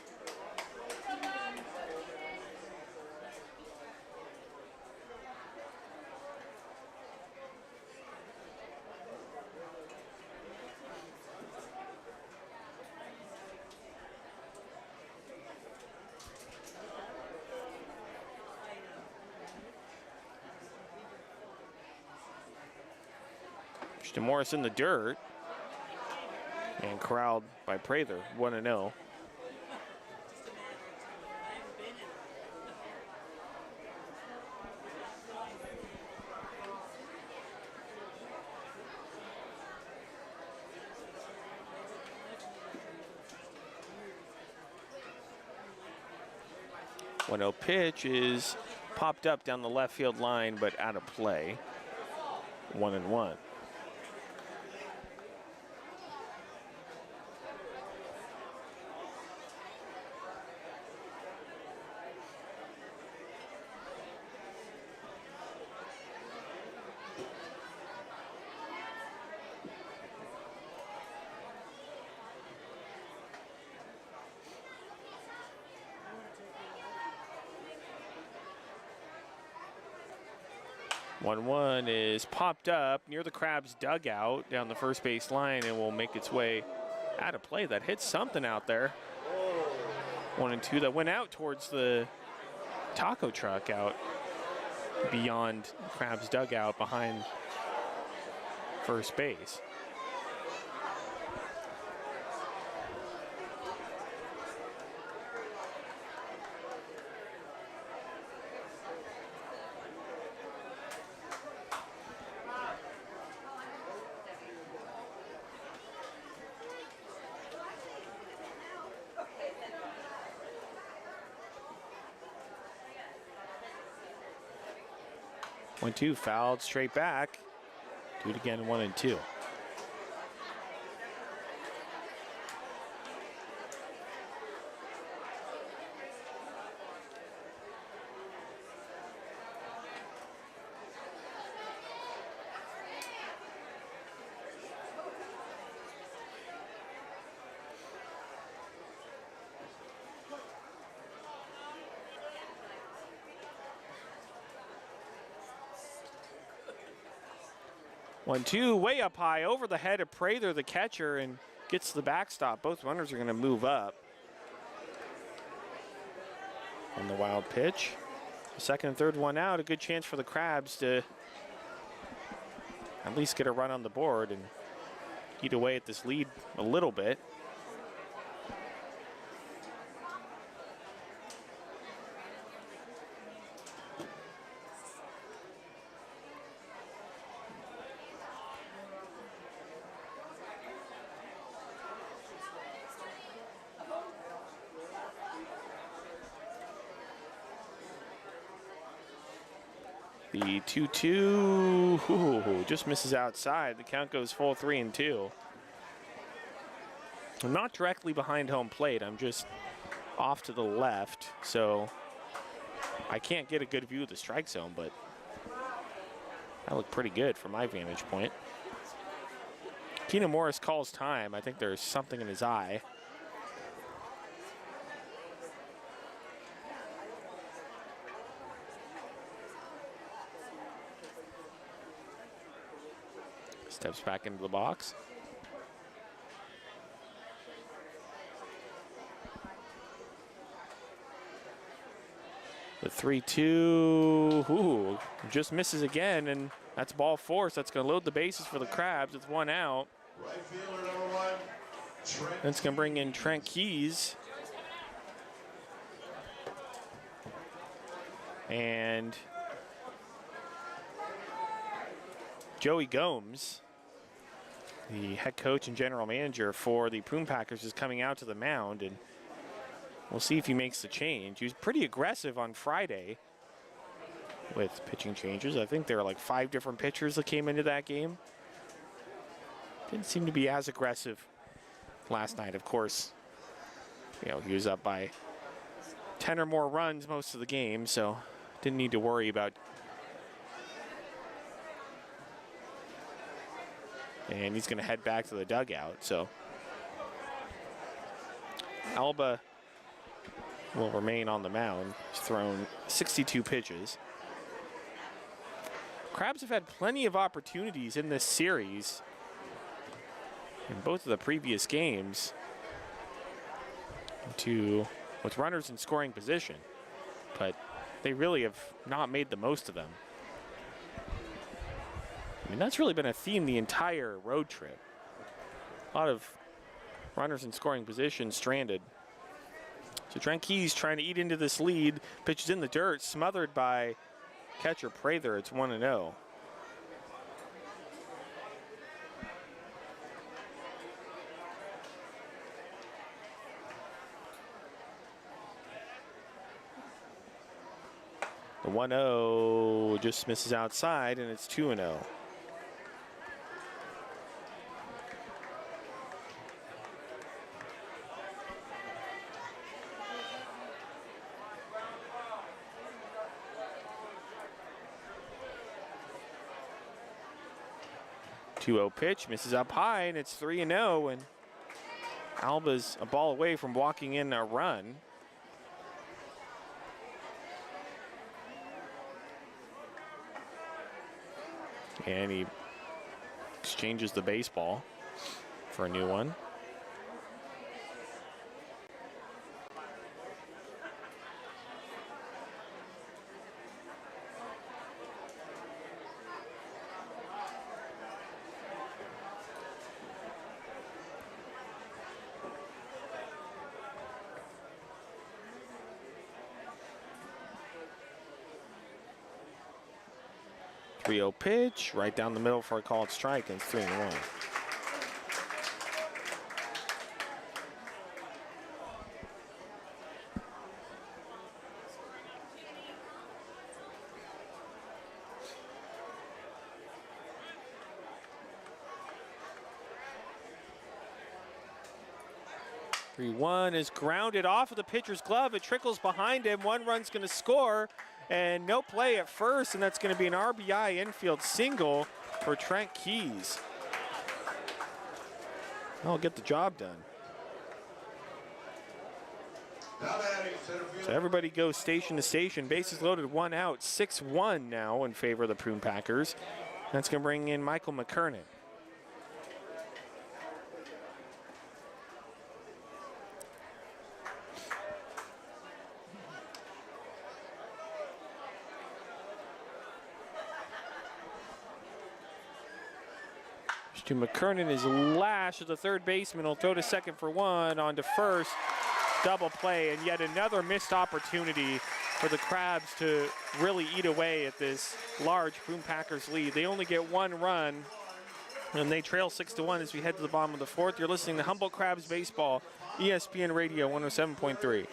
Morris in the dirt and corralled by Prather, 1 and 0. One 0 pitch is popped up down the left field line, but out of play. 1-1. One is popped up near the Crabs dugout down the first base line and will make its way out of play. That hit something out there. 1-2 that went out towards the taco truck out beyond Crabs dugout behind first base. One, two, fouled straight back. Do it again, 1-2. One, two, way up high over the head of Prather, the catcher, and gets the backstop. Both runners are going to move up. On the wild pitch. Second and third one out, a good chance for the Crabs to at least get a run on the board and eat away at this lead a little bit. The 2-2, just misses outside. The count goes full 3-2. I'm not directly behind home plate. I'm just off to the left, so I can't get a good view of the strike zone, but that looked pretty good from my vantage point. Keenan Morris calls time. I think there's something in his eye. Steps back into the box. The 3-2, just misses again, and that's ball four, so that's going to load the bases for the Crabs. It's one out. Right fielder number one, That's going to bring in Trent Keys. And Joey Gomes, the head coach and general manager for the Prune Packers, is coming out to the mound, and we'll see if he makes the change. He was pretty aggressive on Friday with pitching changes. I think there were like 5 different pitchers that came into that game. Didn't seem to be as aggressive last night. Of course, you know, he was up by 10 or more runs most of the game, so didn't need to worry about. And he's going to head back to the dugout. So Alba will remain on the mound. He's thrown 62 pitches. Crabs have had plenty of opportunities in this series in both of the previous games with runners in scoring position, but they really have not made the most of them. I mean, that's really been a theme the entire road trip. A lot of runners in scoring position stranded. So Trent Keys trying to eat into this lead. Pitches in the dirt, smothered by catcher Prather. It's 1-0. The 1-0 just misses outside, and it's 2-0. Pitch misses up high, and it's 3-0, and Alba's a ball away from walking in a run. And he exchanges the baseball for a new one. Pitch right down the middle for a called strike, and it's 3-1. Is grounded off of the pitcher's glove. It trickles behind him. One run's going to score, and no play at first, and that's going to be an RBI infield single for Trent Keys. I'll get the job done. So everybody goes station to station. Bases loaded, 1 out. 6-1 now in favor of the Prune Packers. That's going to bring in Michael McKernan. To McKernan is lashed to the third baseman. He'll throw to second for one, on to first. Double play, and yet another missed opportunity for the Crabs to really eat away at this large Prune Packers lead. They only get 1 run, and they trail 6-1 as we head to the bottom of the fourth. You're listening to Humboldt Crabs Baseball, ESPN Radio 107.3.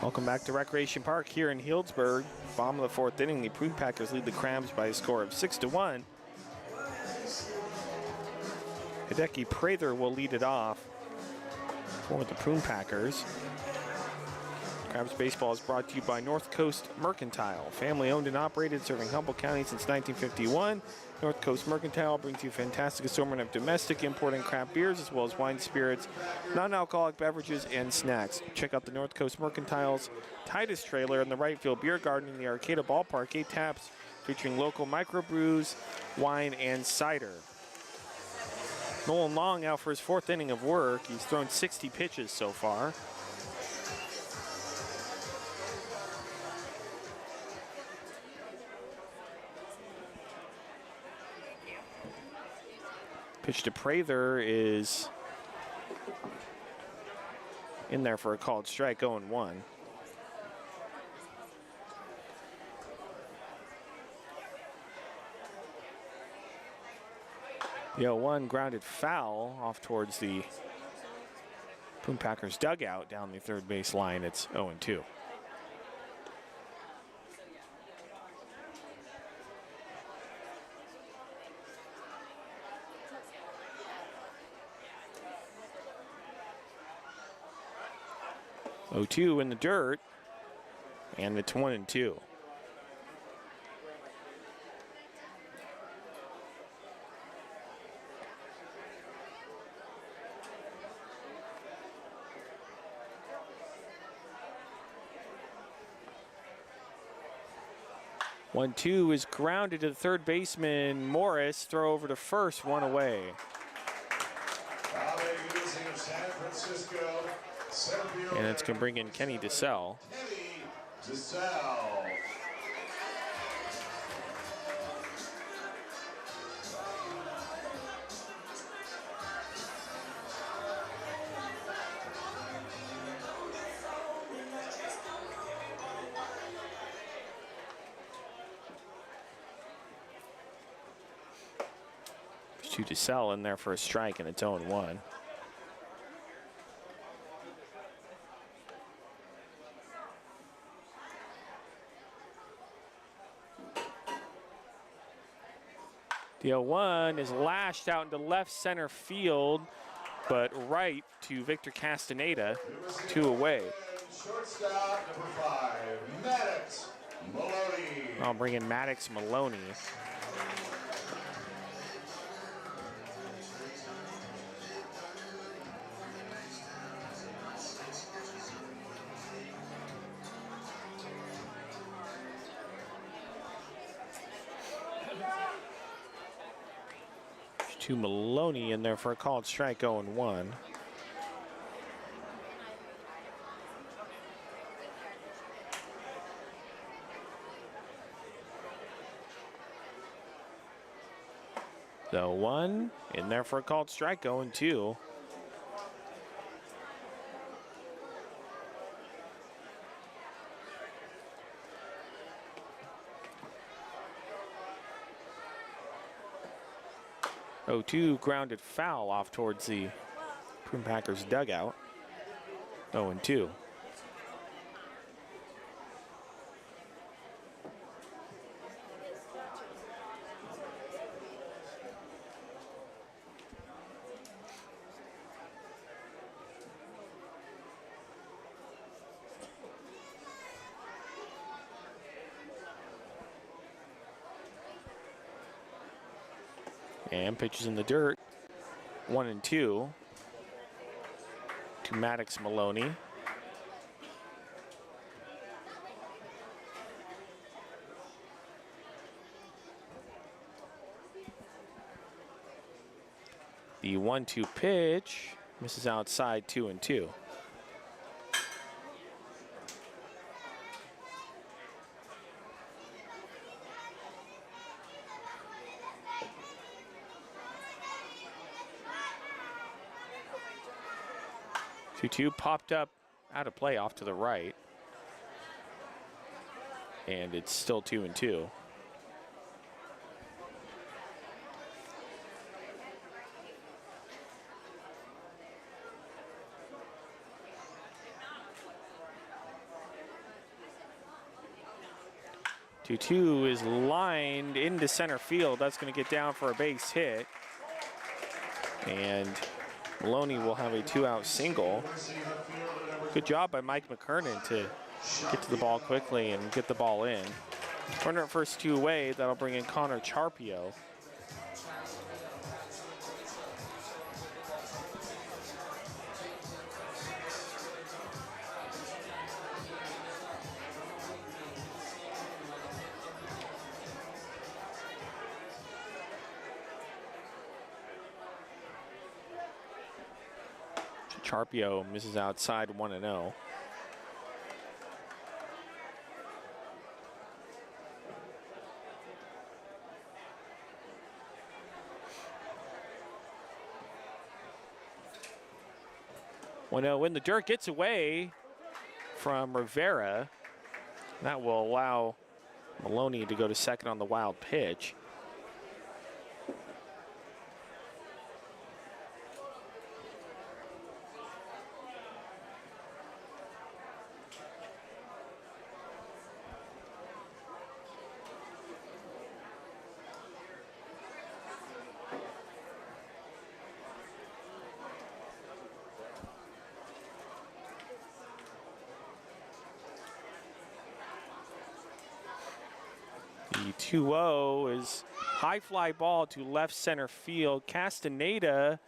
Welcome back to Recreation Park here in Healdsburg. Bottom of the fourth inning, the Prune Packers lead the Crabs by a score of 6-1. Hideki Prather will lead it off for the Prune Packers. Crabs Baseball is brought to you by North Coast Mercantile. Family owned and operated, serving Humboldt County since 1951. North Coast Mercantile brings you a fantastic assortment of domestic, import, and craft beers, as well as wine, spirits, non-alcoholic beverages, and snacks. Check out the North Coast Mercantile's Titus trailer in the right field beer garden in the Arcata Ballpark. 8 taps featuring local microbrews, wine, and cider. Nolan Long out for his 4th inning of work. He's thrown 60 pitches so far. Pitch to Prather is in there for a called strike, 0-1. The 0-1 grounded foul off towards the Prune Packers dugout down the third base line. It's 0-2. 0-2 in the dirt, and it's 1-2. One, two is grounded to the third baseman, Morris. Throw over to first, one away. And it's going to bring in Kenny DeSalle. To DeSalle in there for a strike, and it's 0-1. The 0-1 is lashed out into left center field, but right to Victor Castaneda, 2 away. Shortstop number 5, Maddox Maloney. I'll bring in Maddox Maloney. To Maloney in there for a called strike, 0-1. The 1 in there for a called strike, 0-2. Oh, 2 grounded foul off towards the Prune Packers dugout. 0-2. And pitches in the dirt, 1-2 to Maddox Maloney. The 1-2 pitch misses outside, 2-2. Two popped up out of play off to the right. And it's still 2-2. Two is lined into center field. That's going to get down for a base hit. And Maloney will have a 2-out single. Good job by Mike McKernan to get to the ball quickly and get the ball in. Runner at first, 2 away. That'll bring in Connor Charpio. Charpio misses outside, 1-0. When the dirt gets away from Rivera, that will allow Maloney to go to second on the wild pitch. The 2-0 is high fly ball to left center field. Castaneda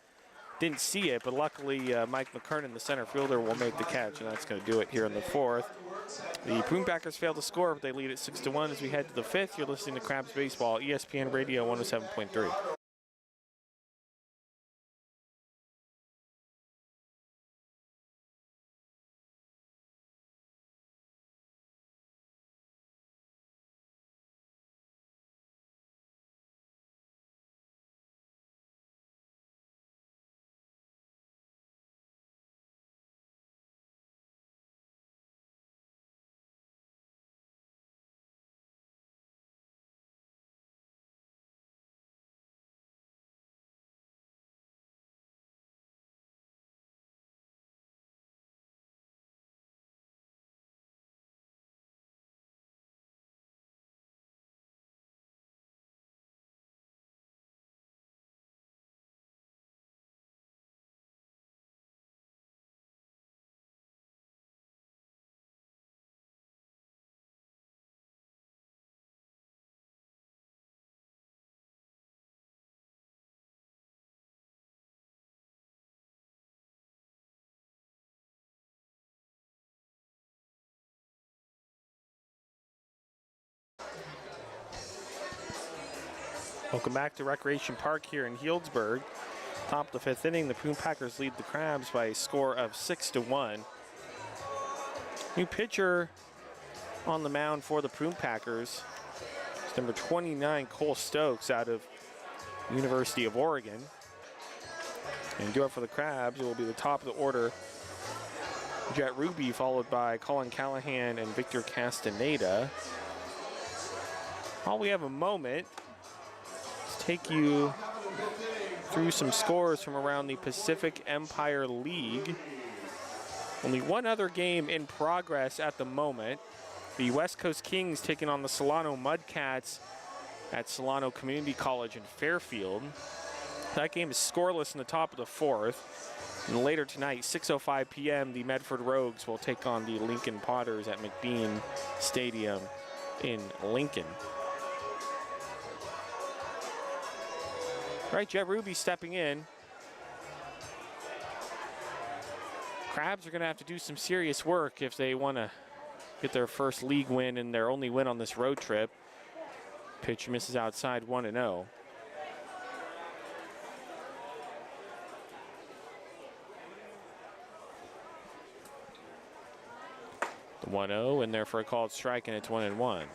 didn't see it, but luckily Mike McKernan, the center fielder, will make the catch, and that's going to do it here in the 4th. The Prune Packers failed to score, but they lead at 6-1 as we head to the 5th. You're listening to Crabs Baseball, ESPN Radio 107.3. Welcome back to Recreation Park here in Healdsburg. Top of the 5th inning, the Prune Packers lead the Crabs by a score of 6-1. New pitcher on the mound for the Prune Packers is number 29, Cole Stokes, out of University of Oregon. And due up for the Crabs, it will be the top of the order, Jet Ruby, followed by Colin Callahan and Victor Castaneda. While we have a moment, take you through some scores from around the Pacific Empire League. Only one other game in progress at the moment. The West Coast Kings taking on the Solano Mudcats at Solano Community College in Fairfield. That game is scoreless in the top of the 4th. And later tonight, 6:05 p.m., the Medford Rogues will take on the Lincoln Potters at McBean Stadium in Lincoln. Right, Jet Ruby stepping in. Crabs are going to have to do some serious work if they want to get their first league win and their only win on this road trip. Pitch misses outside, 1-0. The 1-0 in there for a called strike, and it's 1-1.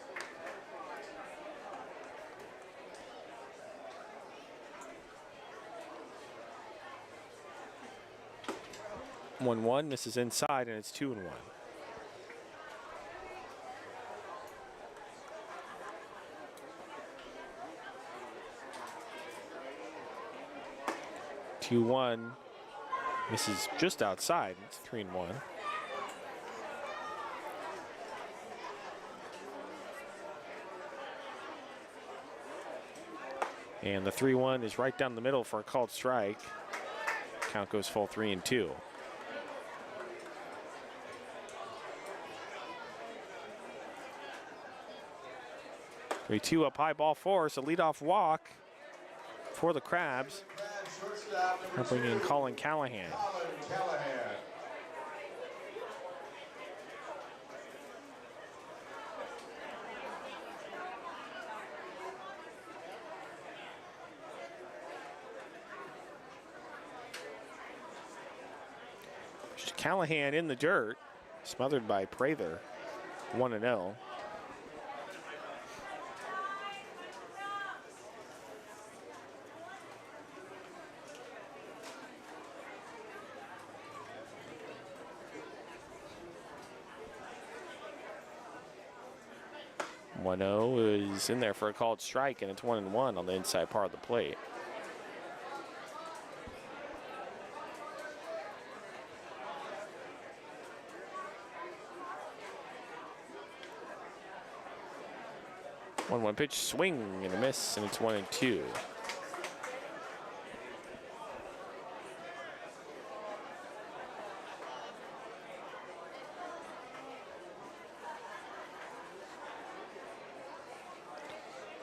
This is inside, and it's 2-1. This is just outside. It's 3-1. And the 3-1 is right down the middle for a called strike. Count goes full 3-2. 3-2 up high, ball 4. So leadoff walk for the Crabs. They're bringing in Colin Callahan. Callahan in the dirt, smothered by Prather, 1-0. Is in there for a called strike, and it's 1-1 on the inside part of the plate. One pitch, swing and a miss, and it's 1-2.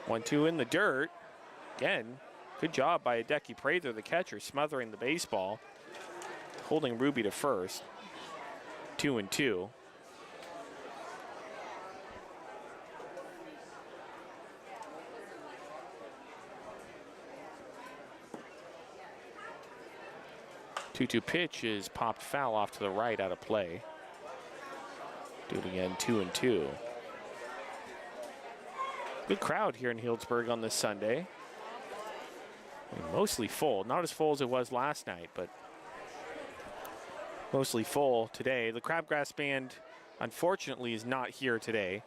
1-2 in the dirt. Again, good job by Hideki Prather, the catcher, smothering the baseball, holding Ruby to first. 2-2. Two pitch is popped foul off to the right, out of play. Do it again, 2-2. Good crowd here in Healdsburg on this Sunday. Mostly full, not as full as it was last night, but mostly full today. The Crabgrass Band, unfortunately, is not here today.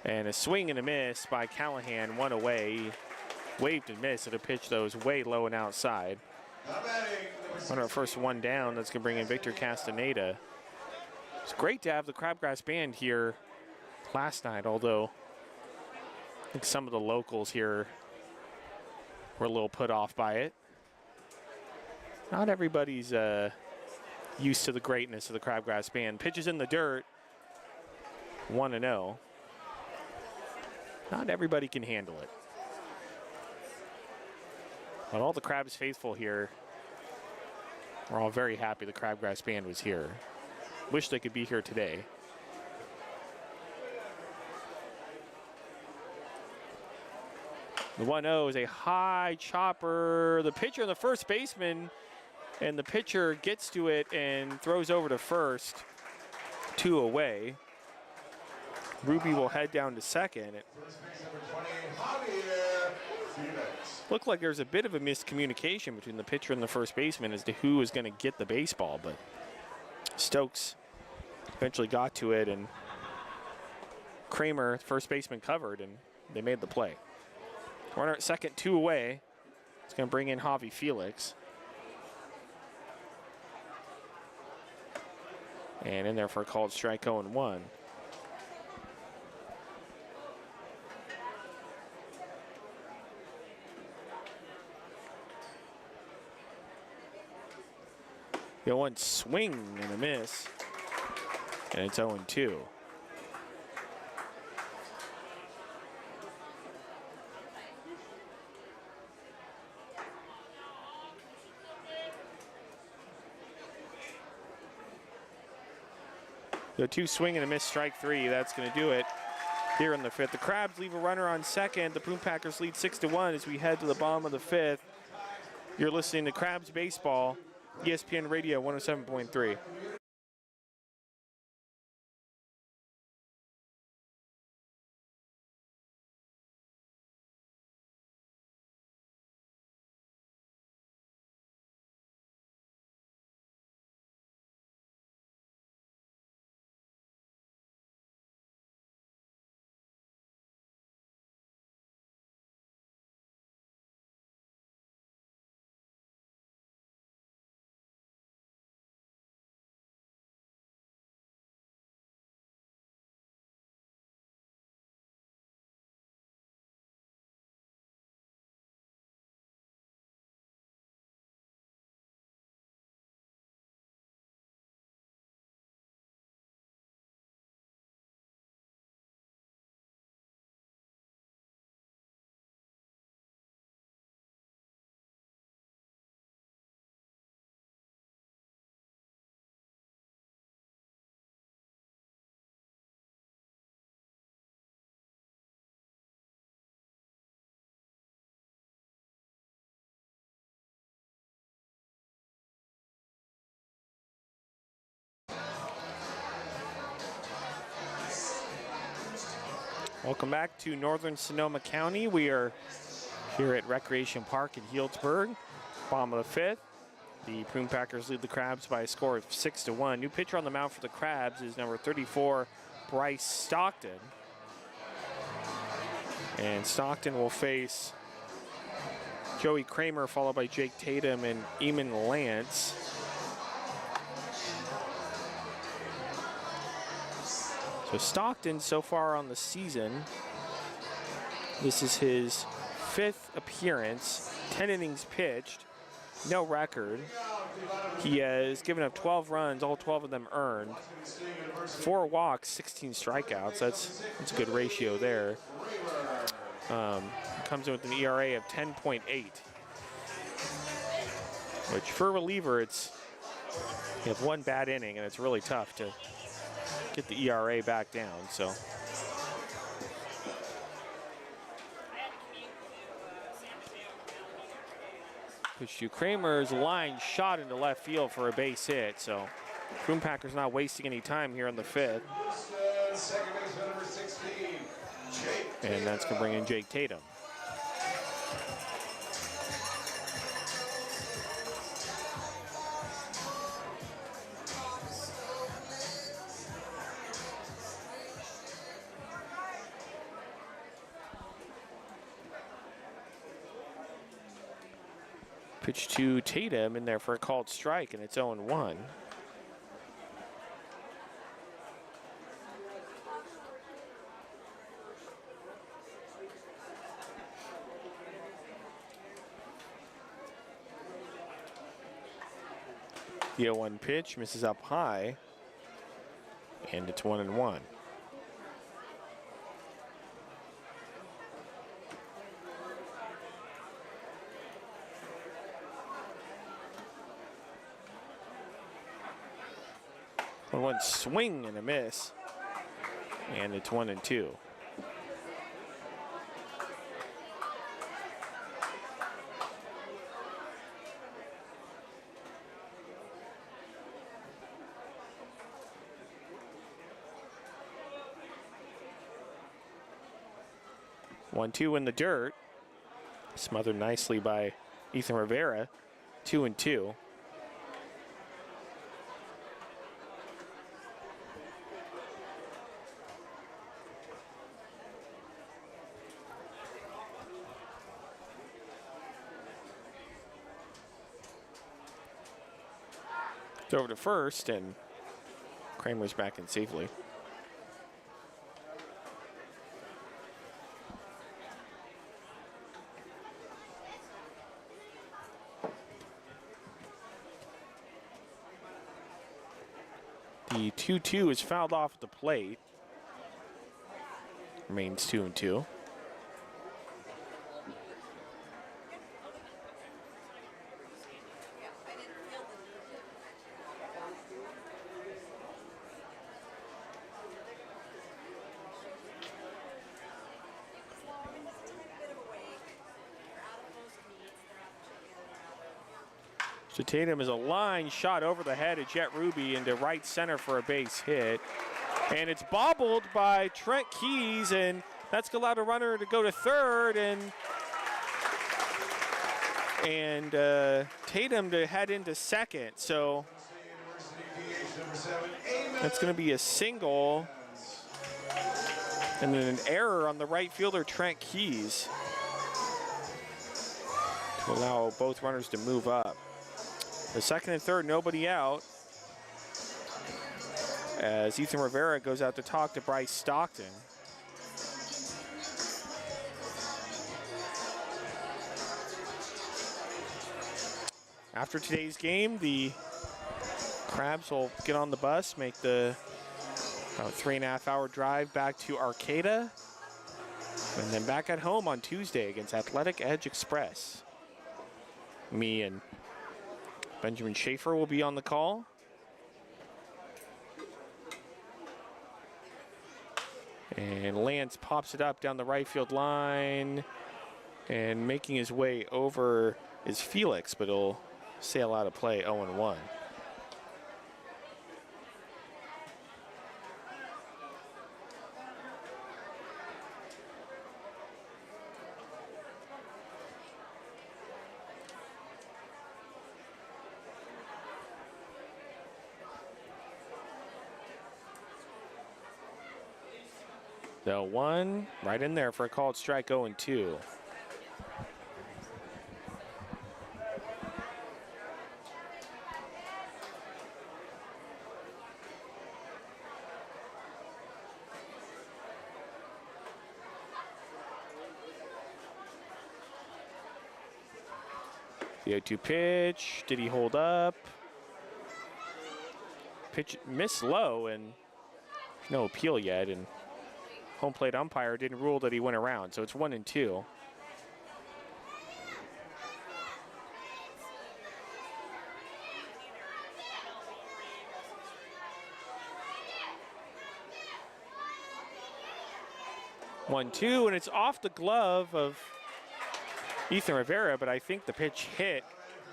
And a swing and a miss by Callahan, one away. He waved and missed at a pitch that was way low and outside. On our first one down, that's going to bring in Victor Castaneda. It's great to have the Crabgrass Band here last night, although I think some of the locals here were a little put off by it. Not everybody's used to the greatness of the Crabgrass Band. Pitches in the dirt, 1-0. Not everybody can handle it. But all the Crabs faithful here are all very happy the Crabgrass Band was here. Wish they could be here today. The 1-0 is a high chopper. The pitcher and the first baseman, and the pitcher gets to it and throws over to first. 2 away. Ruby will head down to second. Looked like there's a bit of a miscommunication between the pitcher and the first baseman as to who was going to get the baseball, but Stokes eventually got to it, and Kramer, first baseman, covered, and they made the play. Runner at second, 2 away. It's going to bring in Javi Felix. And in there for a called strike, 0-1. The 0-1 swing and a miss, and it's 0-2. The 2 swing and a miss, strike 3. That's going to do it here in the 5th. The Crabs leave a runner on second. The Prune Packers lead 6-1 as we head to the bottom of the 5th. You're listening to Crabs Baseball, ESPN Radio 107.3. Welcome back to Northern Sonoma County. We are here at Recreation Park in Healdsburg, bottom of the 5th. The Prune Packers lead the Crabs by a score of 6-1. New pitcher on the mound for the Crabs is number 34, Bryce Stockton. And Stockton will face Joey Kramer, followed by Jake Tatum and Eamon Lance. So Stockton, so far on the season, this is his 5th appearance, 10 innings pitched, no record. He has given up 12 runs, all 12 of them earned. 4 walks, 16 strikeouts. That's a good ratio there. comes in with an ERA of 10.8. Which for a reliever, it's you have one bad inning and it's really tough to get the ERA back down. So pitch to Kramer's line shot into left field for a base hit. So Prune Packers not wasting any time here in the fifth. Second baseman number 16, Jake. And that's going to bring in Jake Tatum. Pitch to Tatum in there for a called strike, and it's 0-1. The 0-1 pitch misses up high, and it's 1-1. 1-1 swing and a miss, and it's 1-2. One-two in the dirt, smothered nicely by Ethan Rivera. 2-2. Throw over to first, and Kramer's back in safely. The 2-2 is fouled off at the plate. Remains 2-2. So Tatum is a line shot over the head of Jet Ruby into right center for a base hit. And it's bobbled by Trent Keys, and that's allowed a runner to go to third, and Tatum to head into second. So that's going to be a single, and then an error on the right fielder, Trent Keys, to allow both runners to move up. The second and third, nobody out, as Ethan Rivera goes out to talk to Bryce Stockton. After today's game, the Crabs will get on the bus, make the 3.5-hour drive back to Arcata, and then back at home on Tuesday against Athletic Edge Express. Me and Benjamin Schaefer will be on the call. And Lance pops it up down the right field line, and making his way over is Felix, but he'll sail out of play 0-1. The 1 right in there for a called strike, 0-2. The 0-2 pitch, did he hold up? Pitch missed low, and no appeal yet, and home plate umpire didn't rule that he went around, so it's 1-2. 1-2, and it's off the glove of Ethan Rivera, but I think the pitch hit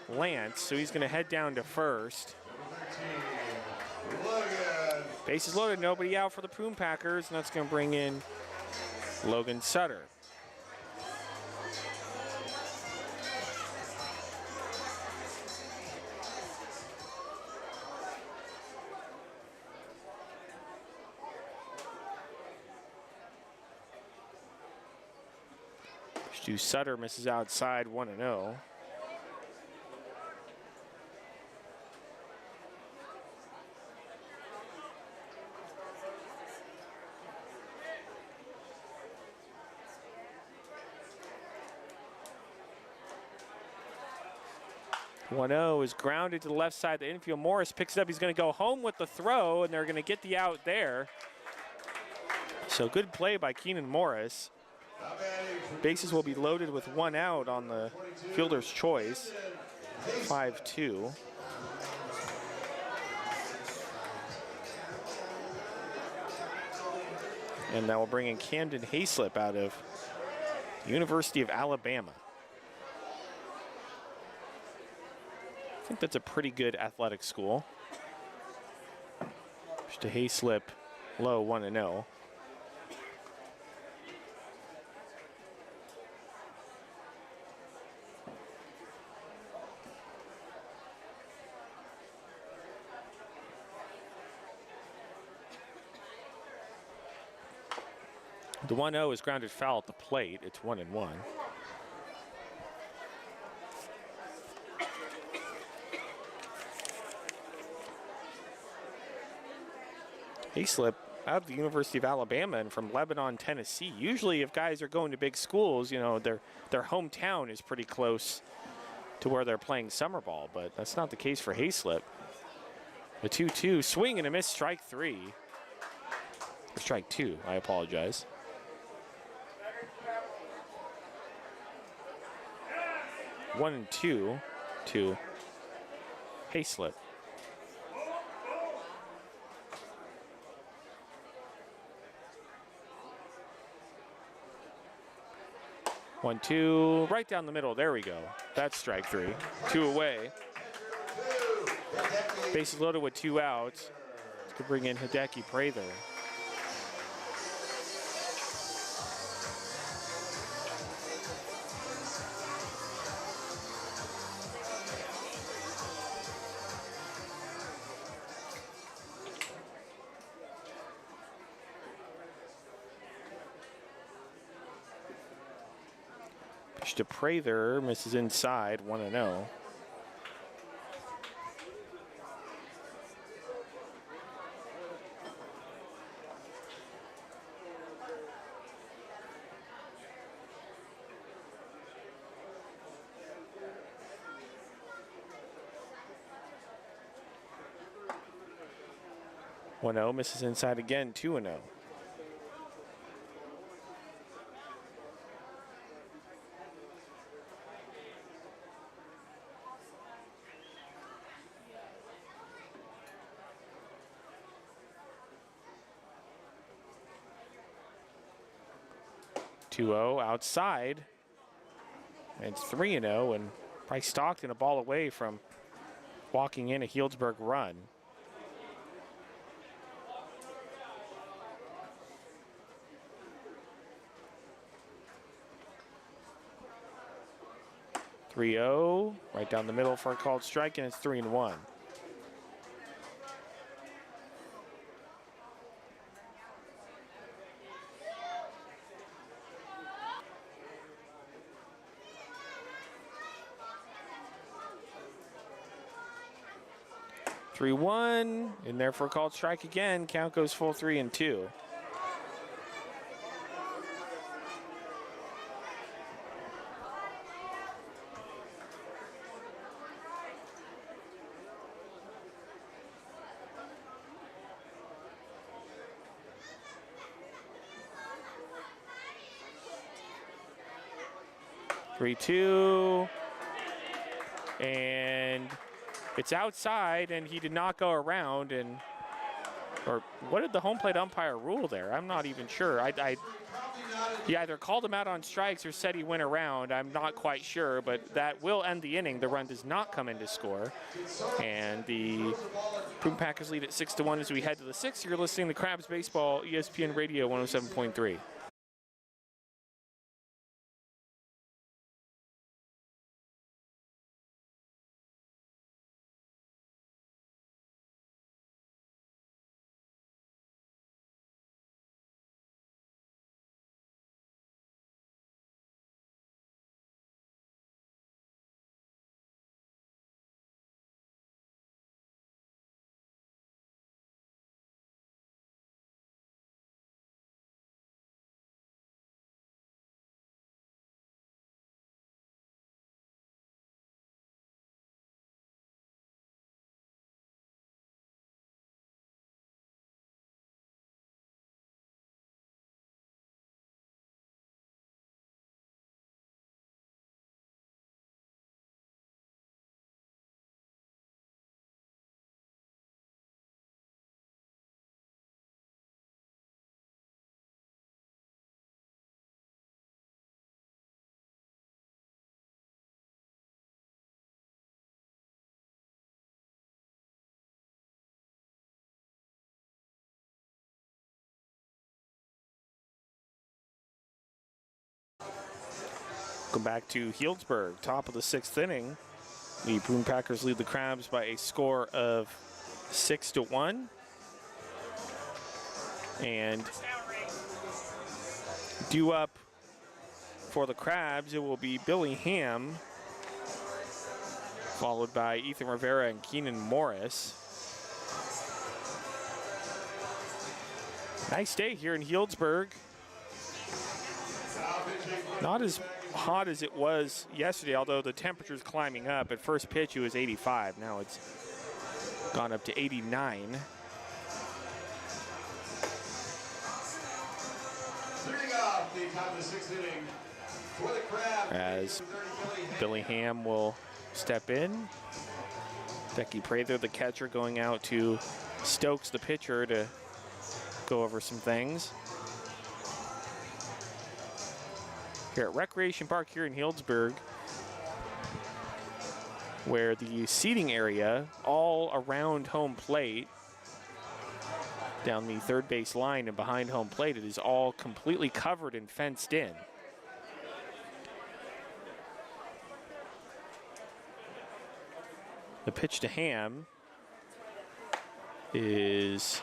Lance, so he's going to head down to first. Bases loaded, nobody out for the Prune Packers, and that's going to bring in Logan Sutter. Stu Sutter misses outside 1-0. Is grounded to the left side of the infield. Morris picks it up. He's going to go home with the throw, and they're going to get the out there. So good play by Keenan Morris. Bases will be loaded with 1 out on the fielder's choice. 5-2. And that will bring in Camden Hayslip out of University of Alabama. I think that's a pretty good athletic school. Just a Hayslip, low 1-0. The 1-0 is grounded foul at the plate. It's 1-1. Hayslip out of the University of Alabama and from Lebanon, Tennessee. Usually if guys are going to big schools, you know, their hometown is pretty close to where they're playing summer ball, but that's not the case for Hayslip. The 2-2, swing and a miss, strike 3. Or strike 2, I apologize. One and 2 to Hayslip. One, two, right down the middle. There we go. That's strike 3. 2 away. Bases loaded with 2 outs. Could bring in Hideki Prather. To Prather, misses inside, 1-0. Misses inside again, 2-0. Outside. And it's 3-0, and Bryce Stockton a ball away from walking in a Healdsburg run. Right down the middle for a called strike, and it's 3-1. In there for a called strike again. Count goes full 3-2. And it's outside, and he did not go around. And or what did the home plate umpire rule there? I'm not even sure. He either called him out on strikes or said he went around. I'm not quite sure, but that will end the inning. The run does not come in to score. And the Prune Packers lead at 6-1 as we head to the sixth. You're listening to Crabs Baseball, ESPN Radio 107.3. Welcome back to Healdsburg, top of the sixth inning. The Prune Packers lead the Crabs by a score of 6-1. And due up for the Crabs, it will be Billy Ham, followed by Ethan Rivera and Keenan Morris. Nice day here in Healdsburg. Not as hot as it was yesterday, although the temperature's climbing up. At first pitch, it was 85. Now it's gone up to 89. Off the top of the sixth inning for the Crabs. As Billy Ham will step in. Becky Prather, the catcher, going out to Stokes, the pitcher, to go over some things. Here at Recreation Park here in Healdsburg, where the seating area all around home plate, down the third base line and behind home plate, it is all completely covered and fenced in. The pitch to Ham is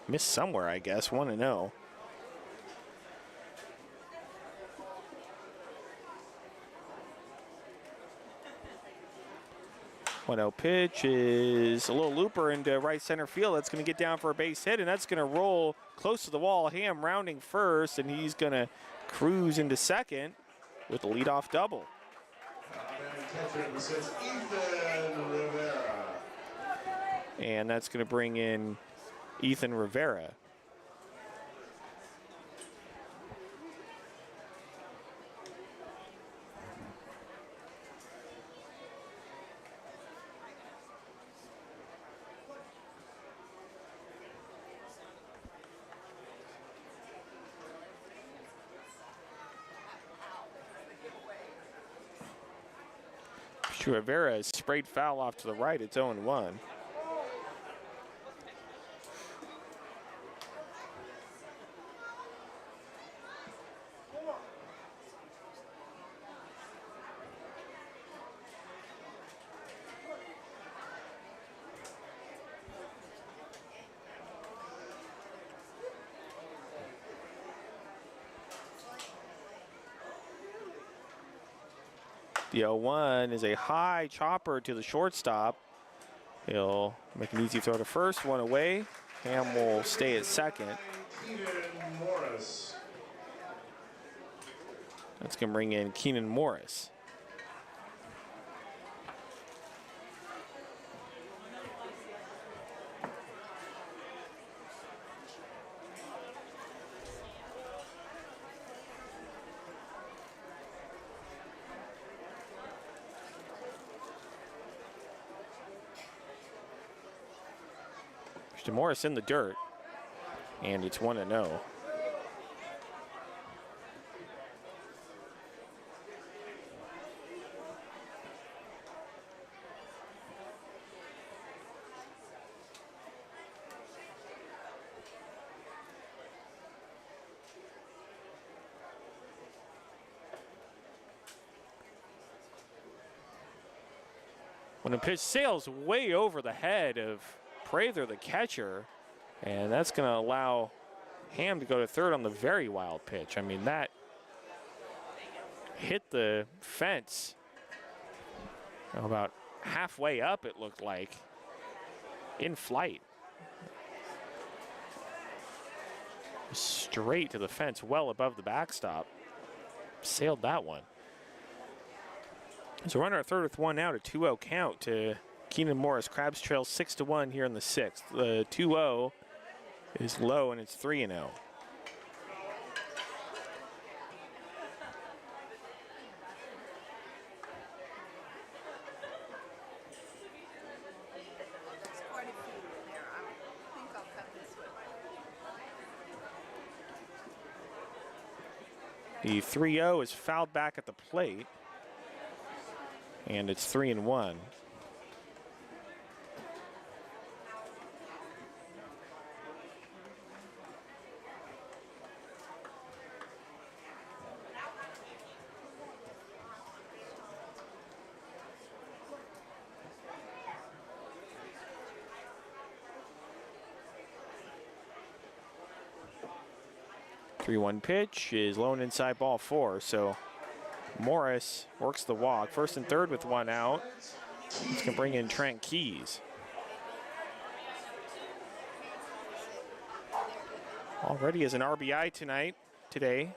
missed somewhere, I guess, 1-0. 1-0 pitch is a little looper into right center field. That's going to get down for a base hit, and that's going to roll close to the wall. Ham rounding first, and he's going to cruise into second with the leadoff double. And that's going to bring in Ethan Rivera. Rivera is sprayed foul off to the right. It's 0-1. The 0-1 is a high chopper to the shortstop. He'll make an easy throw to first, one away. Ham will stay at second. That's going to bring in Keenan Morris. Morris in the dirt, and it's 1-0. when a pitch sails way over the head of Prather, the catcher, and that's going to allow Ham to go to third on the very wild pitch. I mean, that hit the fence about halfway up, it looked like, in flight. Straight to the fence, well above the backstop. Sailed that one. So runner at third with one out, a 2-0 count to Keenan Morris. Crabs trail 6-1 here in the sixth. The 2-0 is low, and it's 3-0. The 3-0 is fouled back at the plate, and it's 3-1. Three-one pitch is low and inside, ball four. So Morris works the walk. First and third with one out. He's going to bring in Trent Keys. Already as an RBI today.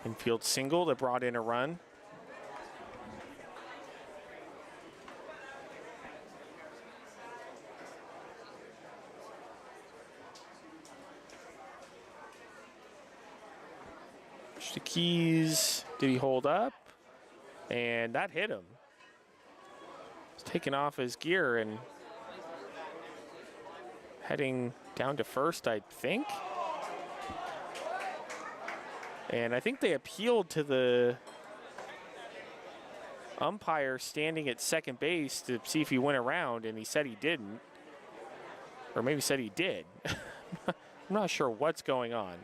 Infield single that brought in a run. The Keys, did he hold up? And that hit him. He's taking off his gear and heading down to first, I think. And I think they appealed to the umpire standing at second base to see if he went around, and he said he didn't. Or maybe said he did. I'm not sure what's going on.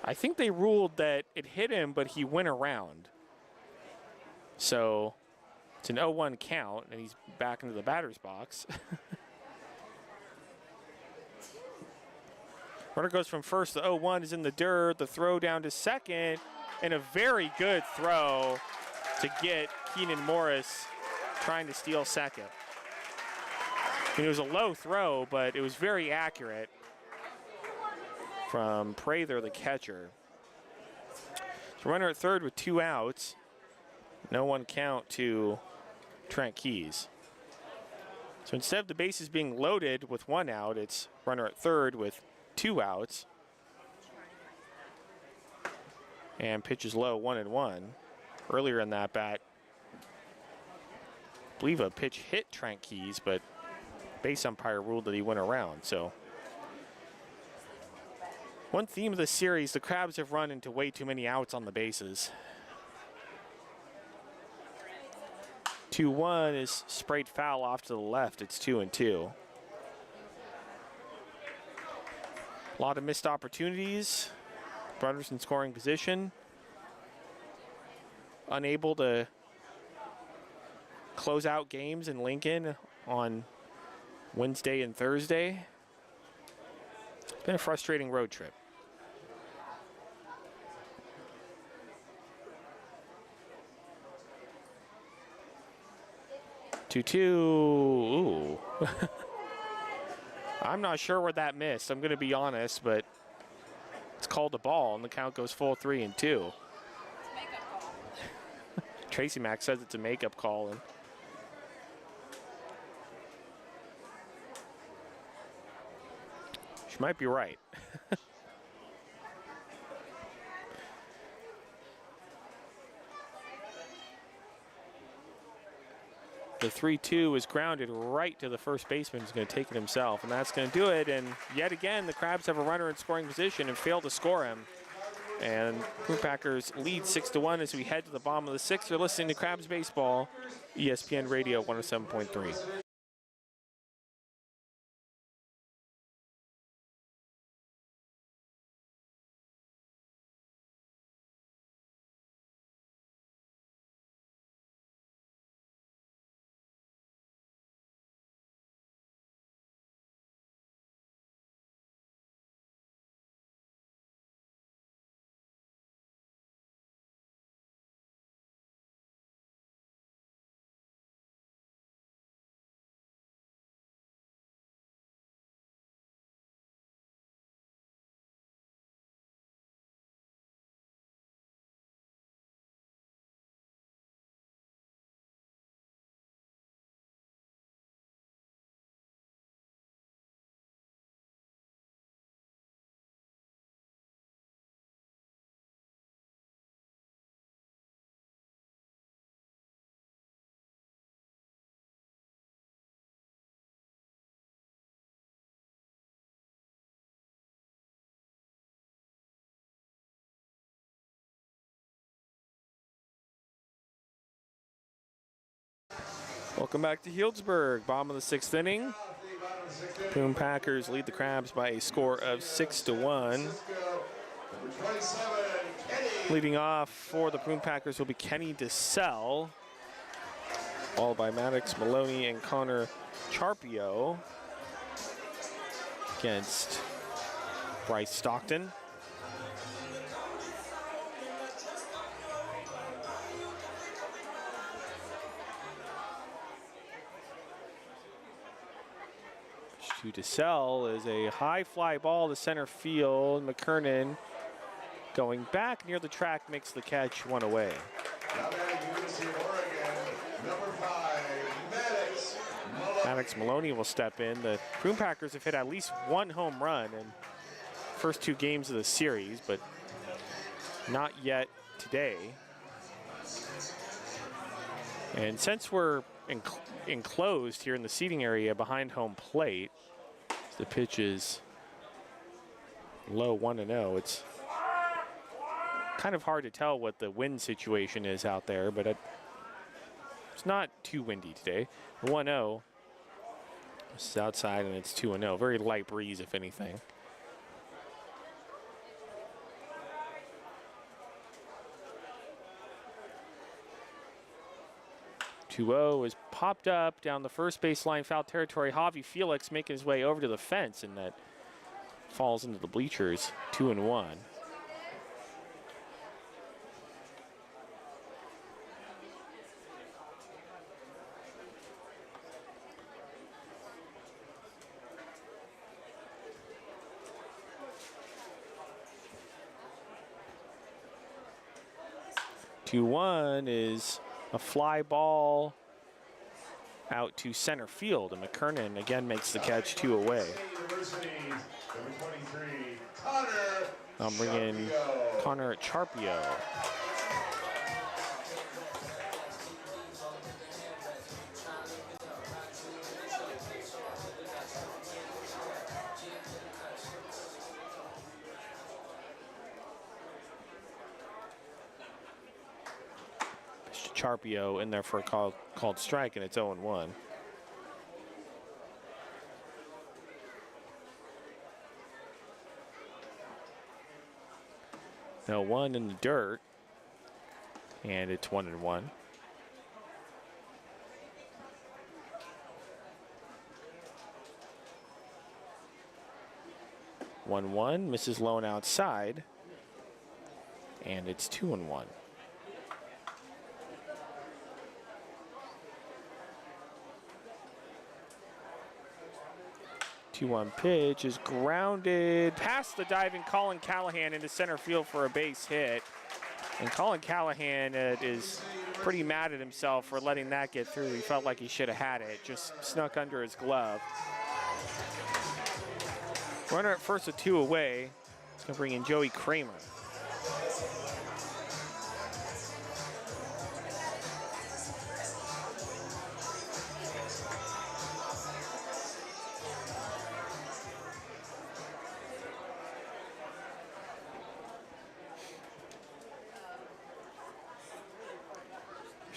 I think they ruled that it hit him, but he went around. So it's an 0-1 count, and he's back into the batter's box. Runner goes from first. The 0-1 is in the dirt. The throw down to second, and a very good throw to get Keenan Morris trying to steal second. I mean, it was a low throw, but it was very accurate from Prather, the catcher. So runner at third with two outs. No one count to Trent Keys. So instead of the bases being loaded with one out, it's runner at third with two outs. And pitch is low, 1-1. Earlier in that bat, I believe a pitch hit Trent Keys, but base umpire ruled that he went around. So one theme of the series, the Crabs have run into way too many outs on the bases. 2-1 is sprayed foul off to the left. It's 2-2. A lot of missed opportunities. Runners in scoring position. Unable to close out games in Lincoln on Wednesday and Thursday. It's been a frustrating road trip. 2-2. Ooh. I'm not sure where that missed. I'm going to be honest, but it's called a ball, and the count goes full 3-2. Tracy Mack says it's a makeup call. And she might be right. The 3-2 is grounded right to the first baseman. He's going to take it himself, and that's going to do it. And yet again, the Crabs have a runner in scoring position and fail to score him. And Prune Packers lead 6-1 as we head to the bottom of the sixth. You're listening to Crabs Baseball, ESPN Radio 107.3. Welcome back to Healdsburg. Bottom of the 6th inning. Prune Packers lead the Crabs by a score of 6-1. Leading off for the Prune Packers will be Kenny DeSalle, followed by Maddox Maloney and Connor Charpio against Bryce Stockton. To DeSalle is a high fly ball to center field. McKernan going back near the track makes the catch, one away. Maddox Maloney will step in. The Prune Packers have hit at least one home run in the first 2 games of the series, but not yet today. And since we're enclosed here in the seating area behind home plate, the pitch is low 1-0. It's kind of hard to tell what the wind situation is out there, but it's not too windy today. 1-0. This is outside and it's 2-0. Very light breeze, if anything. Is popped up down the first baseline, foul territory. Javi Felix making his way over to the fence, and that falls into the bleachers. 2-1. Is a fly ball out to center field, and McKernan again makes the catch, 2 away. I'll bring in Connor Charpio. Charpio in there for a called strike, and it's 0-1. Now 1 in the dirt, and it's 1-1. Misses Lone outside, and it's 2-1. 2-1 pitch is grounded past the diving Colin Callahan into center field for a base hit. And Colin Callahan is pretty mad at himself for letting that get through. He felt like he should have had it, just snuck under his glove. Runner at first with 2 away. It's going to bring in Joey Kramer.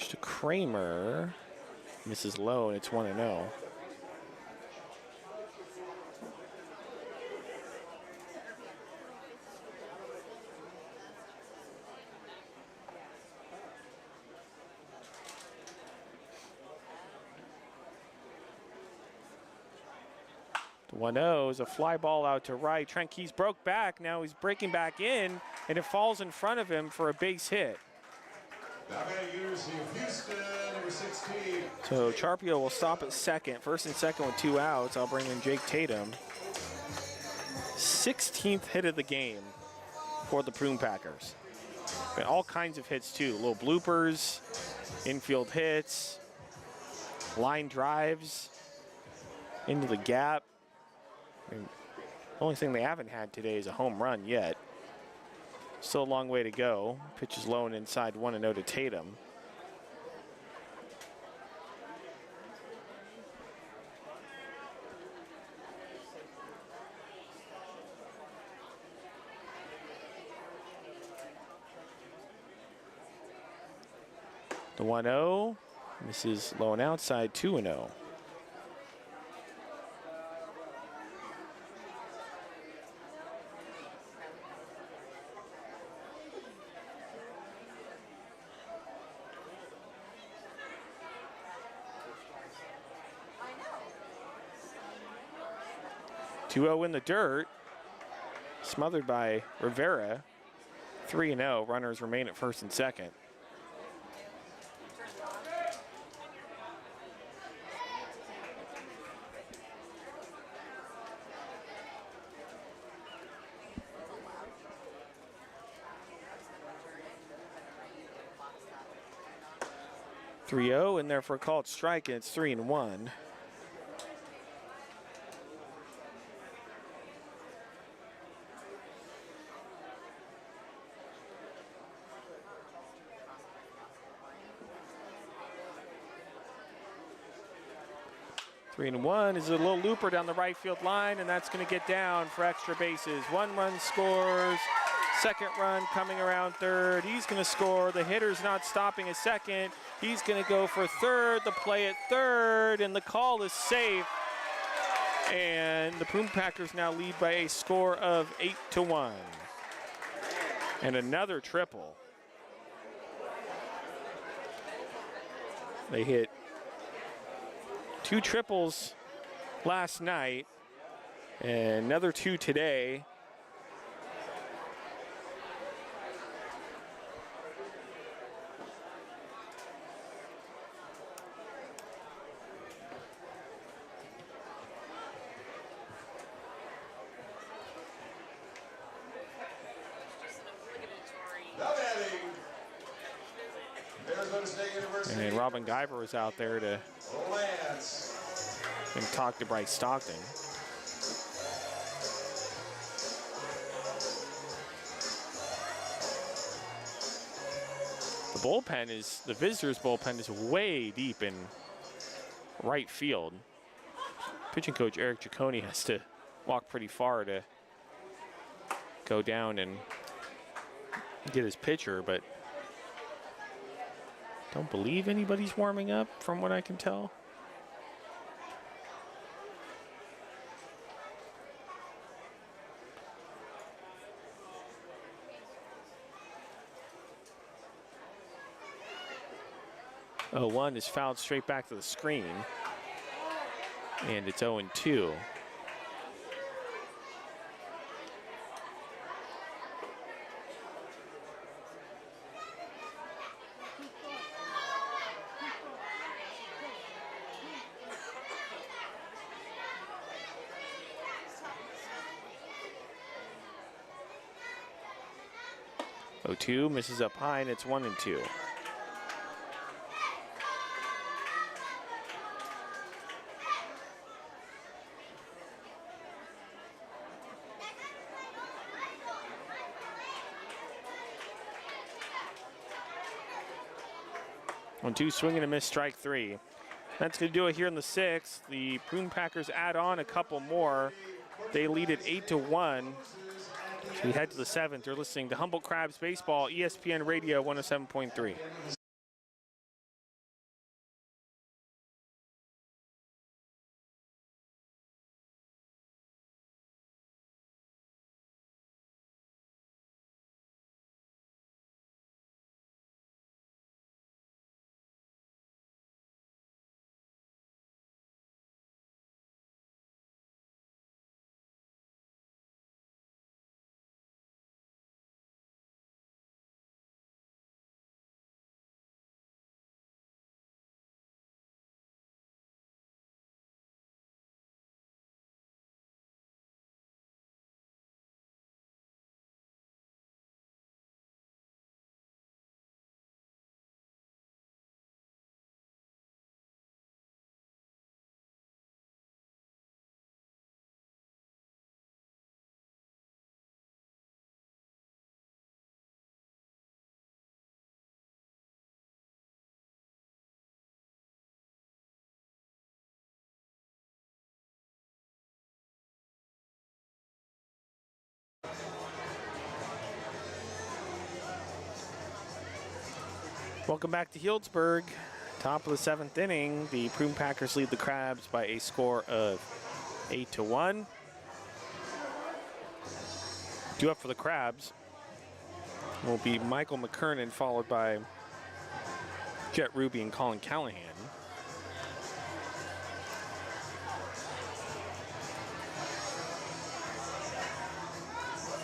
To Kramer, misses low, and it's 1-0. The 1-0 is a fly ball out to right. Trent Keys broke back. Now he's breaking back in, and it falls in front of him for a base hit. So Charpio will stop at second. First and second with 2 outs. I'll bring in Jake Tatum. 16th hit of the game for the Prune Packers. Got all kinds of hits too. Little bloopers, infield hits, line drives into the gap. I mean, the only thing they haven't had today is a home run yet. Still a long way to go. Pitch is low and inside, 1-0 to Tatum. The 1-0 Misses low and outside, 2-0. In the dirt, smothered by Rivera. 3-0. Runners remain at first and second. In there for a called strike, and it's 3-1. Three and one is a little looper down the right field line, and that's going to get down for extra bases. 1 run scores. Second run coming around third. He's going to score. The hitter's not stopping at second. He's going to go for third. The play at third, and the call is safe. And the Prune Packers now lead by a score of 8-1. And another triple. They hit 2 triples last night, and another 2 today. And Robin Guyver was out there to and talk to Bryce Stockton. The visitors' bullpen is way deep in right field. Pitching coach Eric Giacone has to walk pretty far to go down and get his pitcher, but don't believe anybody's warming up from what I can tell. Oh, 1 is fouled straight back to the screen, and it's 0-2. Two misses up high, and it's 1-2. On 2, swing and a miss, strike 3. That's going to do it here in the 6th. The Prune Packers add on a couple more. They lead it 8-1. So we head to the 7th. You're listening to Humboldt Crabs Baseball, ESPN Radio 107.3. Welcome back to Healdsburg. Top of the 7th inning, the Prune Packers lead the Crabs by a score of 8-1. Due up for the Crabs will be Michael McKernan, followed by Jet Ruby and Colin Callahan.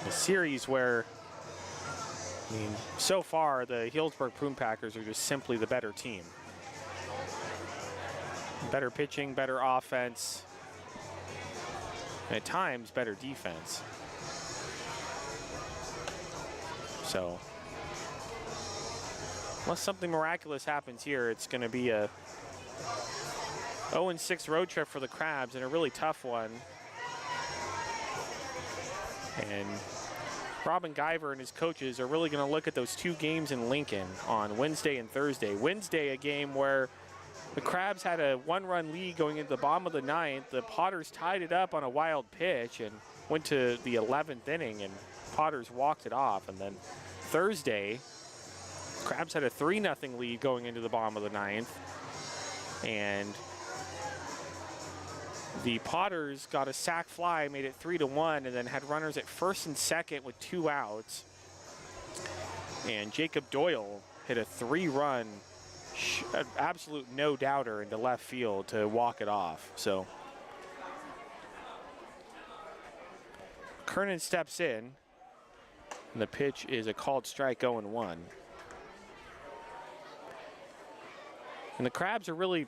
A series where, I mean, so far the Healdsburg Prune Packers are just simply the better team. Better pitching, better offense, and at times better defense. So, unless something miraculous happens here, it's going to be a 0-6 road trip for the Crabs, and a really tough one. And Robin Guyver and his coaches are really going to look at those 2 games in Lincoln on Wednesday and Thursday. Wednesday, a game where the Crabs had a 1-run lead going into the bottom of the 9th. The Potters tied it up on a wild pitch and went to the 11th inning, and Potters walked it off. And then Thursday, Crabs had a 3-0 lead going into the bottom of the 9th. And the Potters got a sac fly, made it 3-1, and then had runners at first and second with 2 outs. And Jacob Doyle hit a 3-run, absolute no-doubter into left field to walk it off. So Kernan steps in, and the pitch is a called strike, 0-1. And the Crabs are really,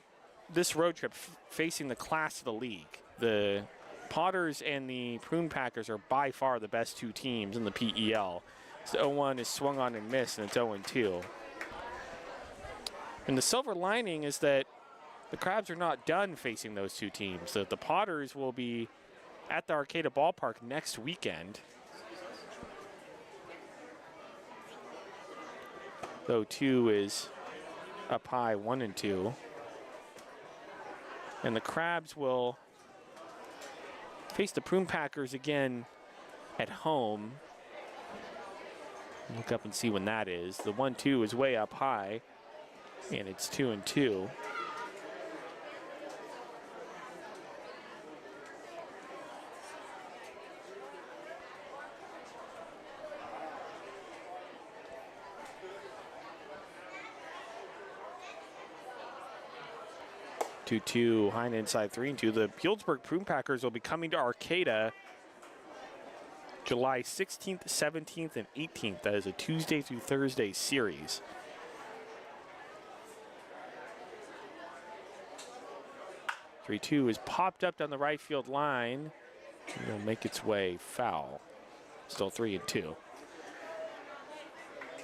this road trip, facing the class of the league. The Potters and the Prune Packers are by far the best 2 teams in the PEL. So 0-1 is swung on and missed, and it's 0-2. And the silver lining is that the Crabs are not done facing those 2 teams. So the Potters will be at the Arcata Ballpark next weekend. 0-2 is up high, 1-2. And the Crabs will face the Prune Packers again at home. Look up and see when that is. The 1-2 is way up high, and it's 2-2. High and inside 3-2. The Healdsburg Prune Packers will be coming to Arcata July 16th, 17th, and 18th. That is a Tuesday through Thursday series. Three-2 is popped up down the right field line. It'll make its way foul. Still 3-2. So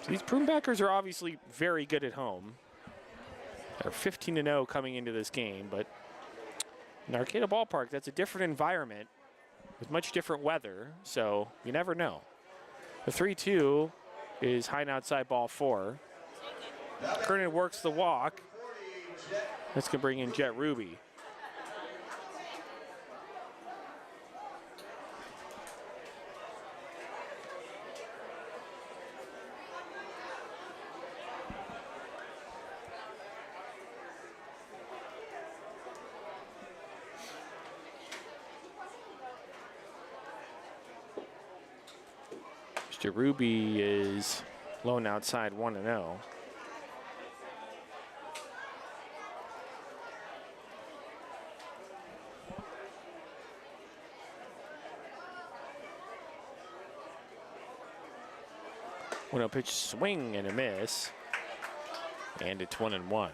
these Prune Packers are obviously very good at home. They're 15-0 coming into this game, but in Arcata Ballpark, that's a different environment with much different weather, so you never know. The 3-2 is high and outside, ball 4. Kernan works the walk. That's going to bring in Jet Ruby. Mr. Ruby is low and outside, 1-0. One pitch, swing and a miss, and it's 1-1.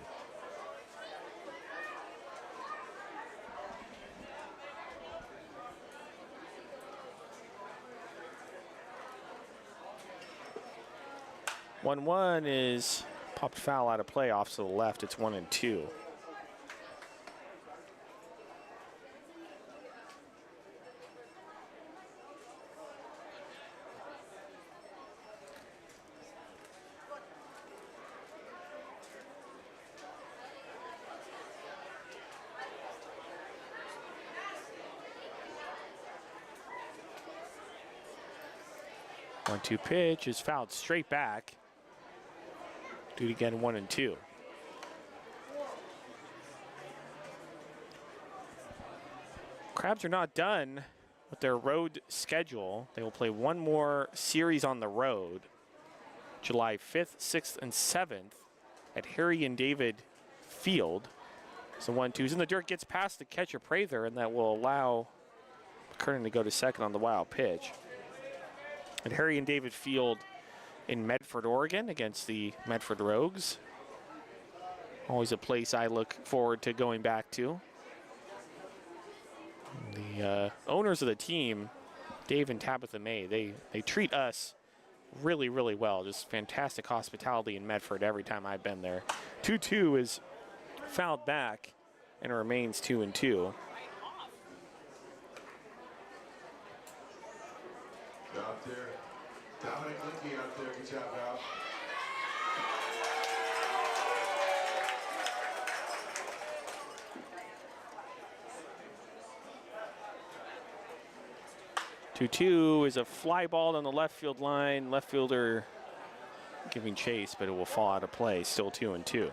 One is popped foul out of play off to the left. It's 1-2. One-two pitch is fouled straight back. Do it again, 1-2. Crabs are not done with their road schedule. They will play one more series on the road, July 5th, 6th, and 7th at Harry and David Field. So 1-2's in the dirt, gets past the catcher Prather, and that will allow McKernan to go to second on the wild pitch. At Harry and David Field in Medford, Oregon, against the Medford Rogues. Always a place I look forward to going back to. The owners of the team, Dave and Tabitha May, they treat us really, really well. Just fantastic hospitality in Medford every time I've been there. 2-2 is fouled back, and it remains 2-2. Out there. Dominic Linke out there. Good job, Val. Two is a fly ball on the left field line. Left fielder giving chase, but it will fall out of play. Still 2-2.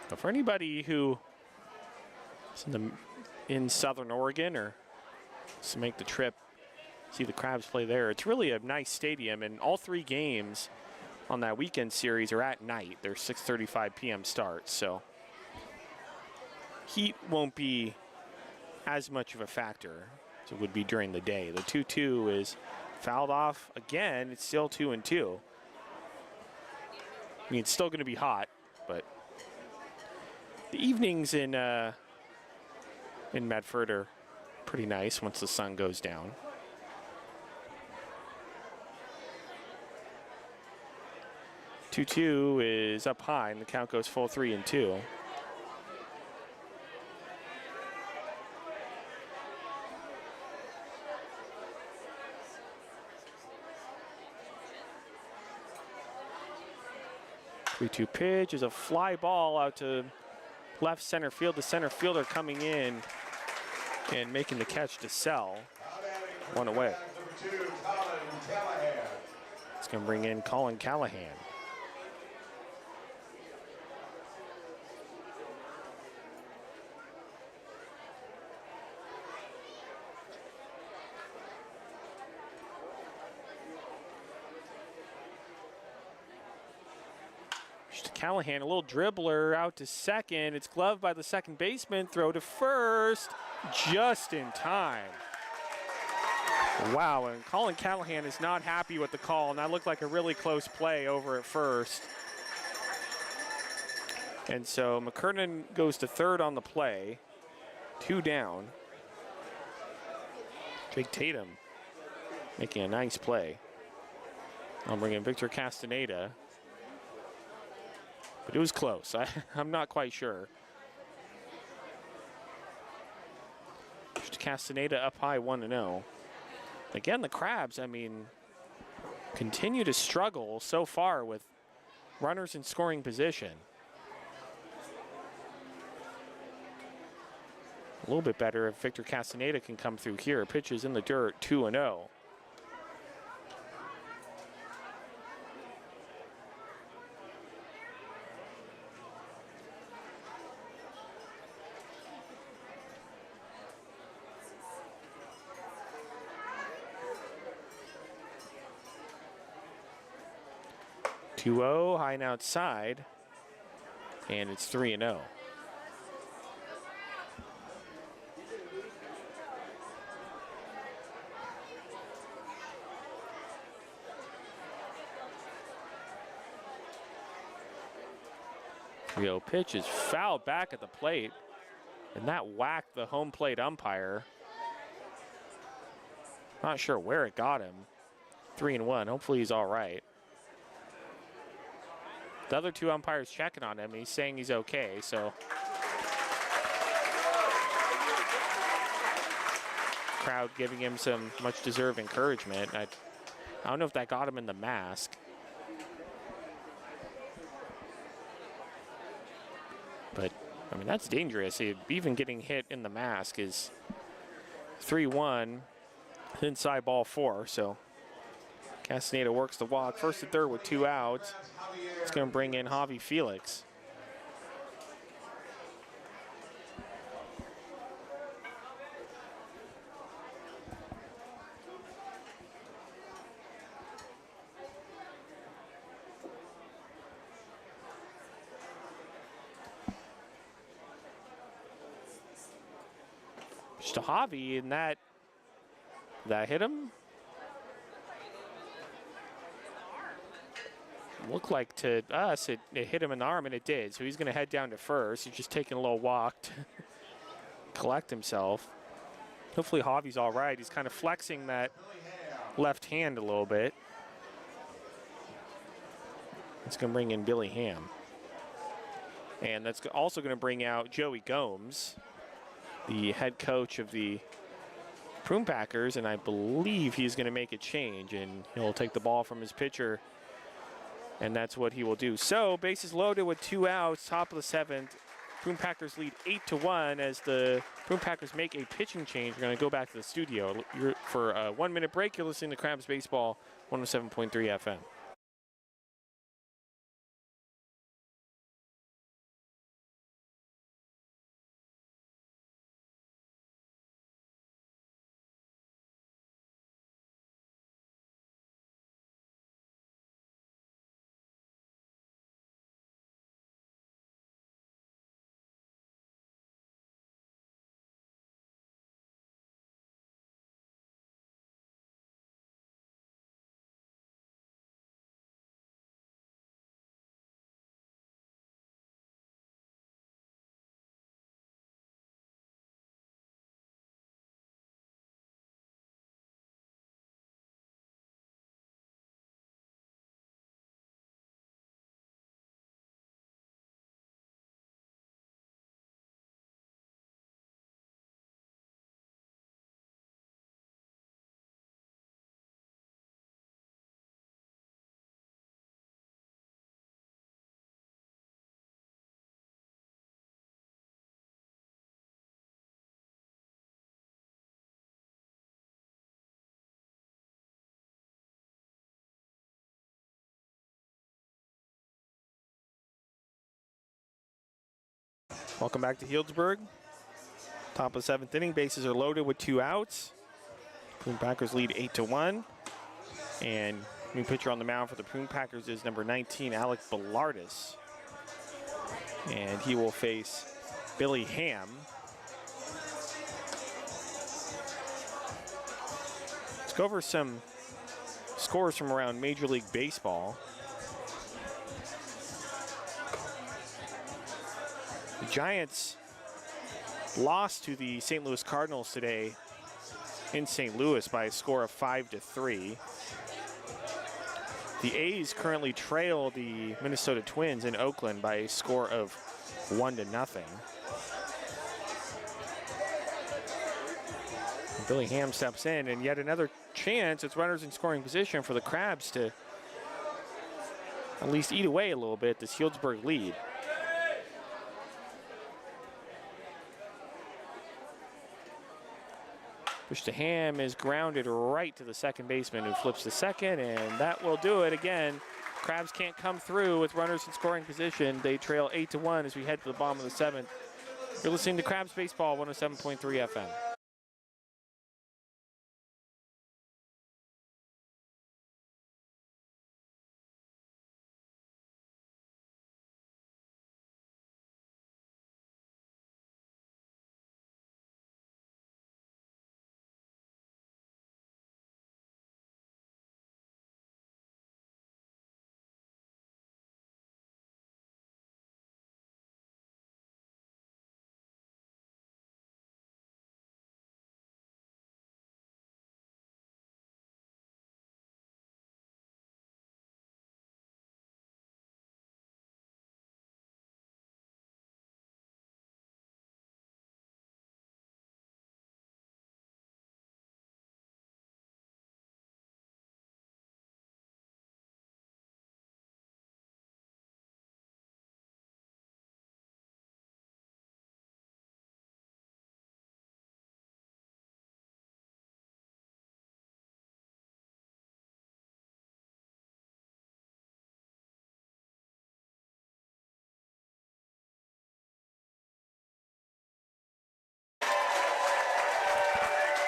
But for anybody who is in Southern Oregon or to make the trip, see the Crabs play there, it's really a nice stadium, and all three games on that weekend series are at night. They're 6:35 p.m. starts, so heat won't be as much of a factor as it would be during the day. The 2-2 is fouled off again. It's still 2-2. I mean, it's still going to be hot, but the evenings in Medford are pretty nice once the sun goes down. Two is up high, and the count goes full 3-2. Three-two pitch is a fly ball out to left center field. The center fielder coming in and making the catch to sell. One away. It's going to bring in Colin Callahan. Callahan, a little dribbler out to second. It's gloved by the second baseman. Throw to first, just in time. Wow, and Colin Callahan is not happy with the call, and that looked like a really close play over at first. And so McKernan goes to third on the play. 2 down. Jake Tatum making a nice play. I'll bring in Victor Castaneda. But it was close. I'm not quite sure. Castaneda up high, 1-0. Again, the Crabs, I mean, continue to struggle so far with runners in scoring position. A little bit better if Victor Castaneda can come through here. Pitches in the dirt, 2-0. High and outside, and it's 3-0. Pitch is fouled back at the plate, and that whacked the home plate umpire. Not sure where it got him. 3-1. Hopefully he's all right. The other two umpires checking on him. He's saying he's okay, so. Crowd giving him some much deserved encouragement. I don't know if that got him in the mask. But, I mean, that's dangerous. Even getting hit in the mask is 3-1, inside ball 4, so. Castaneda works the walk. First and third with 2 outs. It's going to bring in Javi Felix. Pitch to Javi, and that hit him. Looked like to us it hit him in the arm, and it did. So he's going to head down to first. He's just taking a little walk to collect himself. Hopefully Javi's all right. He's kind of flexing that left hand a little bit. It's going to bring in Billy Ham. And that's also going to bring out Joey Gomes, the head coach of the Prune Packers, and I believe he's going to make a change, and he'll take the ball from his pitcher, and that's what he will do. So bases loaded with 2 outs, top of the 7th. Prune Packers lead 8-1 as the Prune Packers make a pitching change. We're going to go back to the studio. For a 1-minute break, you're listening to Crabs Baseball, 107.3 FM. Welcome back to Healdsburg. Top of the 7th inning, bases are loaded with 2 outs. Prune Packers lead 8-1. And new pitcher on the mound for the Prune Packers is number 19, Alec Bellardis. And he will face Billy Ham. Let's go over some scores from around Major League Baseball. The Giants lost to the St. Louis Cardinals today in St. Louis by a score of 5-3. The A's currently trail the Minnesota Twins in Oakland by a score of 1-0. Billy Ham steps in, and yet another chance. It's runners in scoring position for the Crabs to at least eat away a little bit this Healdsburg lead. Pitch to Ham is grounded right to the second baseman, who flips to second, and that will do it again. Crabs can't come through with runners in scoring position. They trail 8-1 as we head to the bottom of the 7th. You're listening to Crabs Baseball, 107.3 FM.